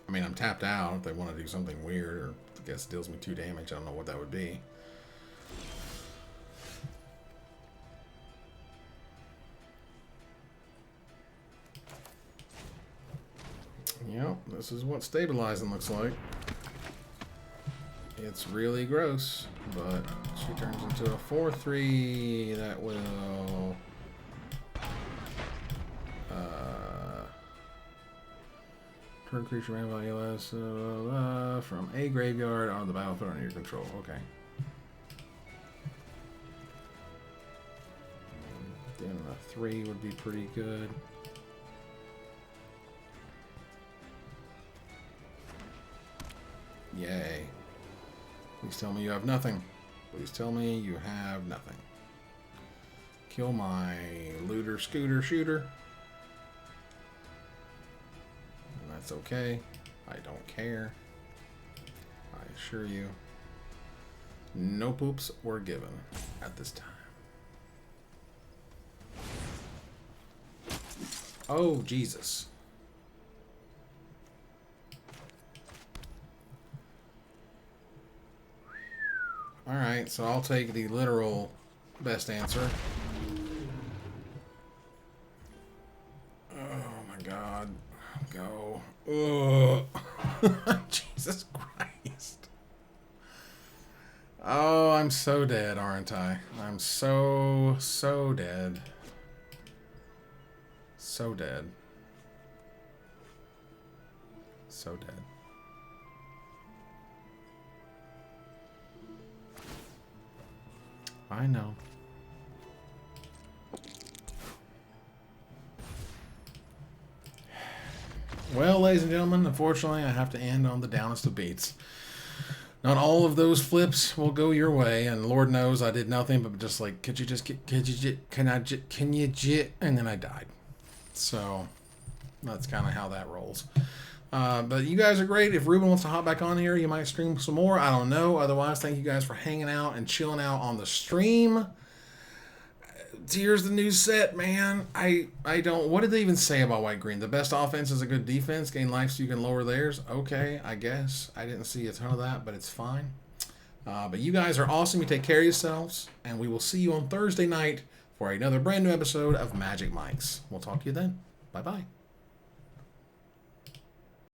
I mean, I'm tapped out. If they want to do something weird, or I guess deals me 2 damage, I don't know what that would be. Yep, this is what stabilizing looks like. It's really gross, but she turns into a 4/3 that will... Per creature mana value less from a graveyard on the battlefield under your control. Okay. Then a 3 would be pretty good. Yay. Please tell me you have nothing. Please tell me you have nothing. Kill my looter, scooter, shooter. That's okay. I don't care. I assure you. No poops were given at this time. Oh, Jesus. Alright, so I'll take the literal best answer. Oh my God. Go. Ugh. Jesus Christ. Oh, I'm so dead, aren't I? I'm so dead. So dead. So dead. I know. Well, ladies and gentlemen, unfortunately, I have to end on the downest of beats. Not all of those flips will go your way, and Lord knows I did nothing but just like, can you jit, and then I died. So that's kind of how that rolls. But you guys are great. If Ruben wants to hop back on here, you might stream some more. I don't know. Otherwise, thank you guys for hanging out and chilling out on the stream. here's the new set, man. I don't. What did they even say about white green? The best offense is a good defense. Gain life so you can lower theirs. Okay, I guess I didn't see a ton of that, but it's fine. But you guys are awesome. You take care of yourselves, and we will see you on Thursday night for another brand new episode of Magic Mics. We'll talk to you then. Bye bye.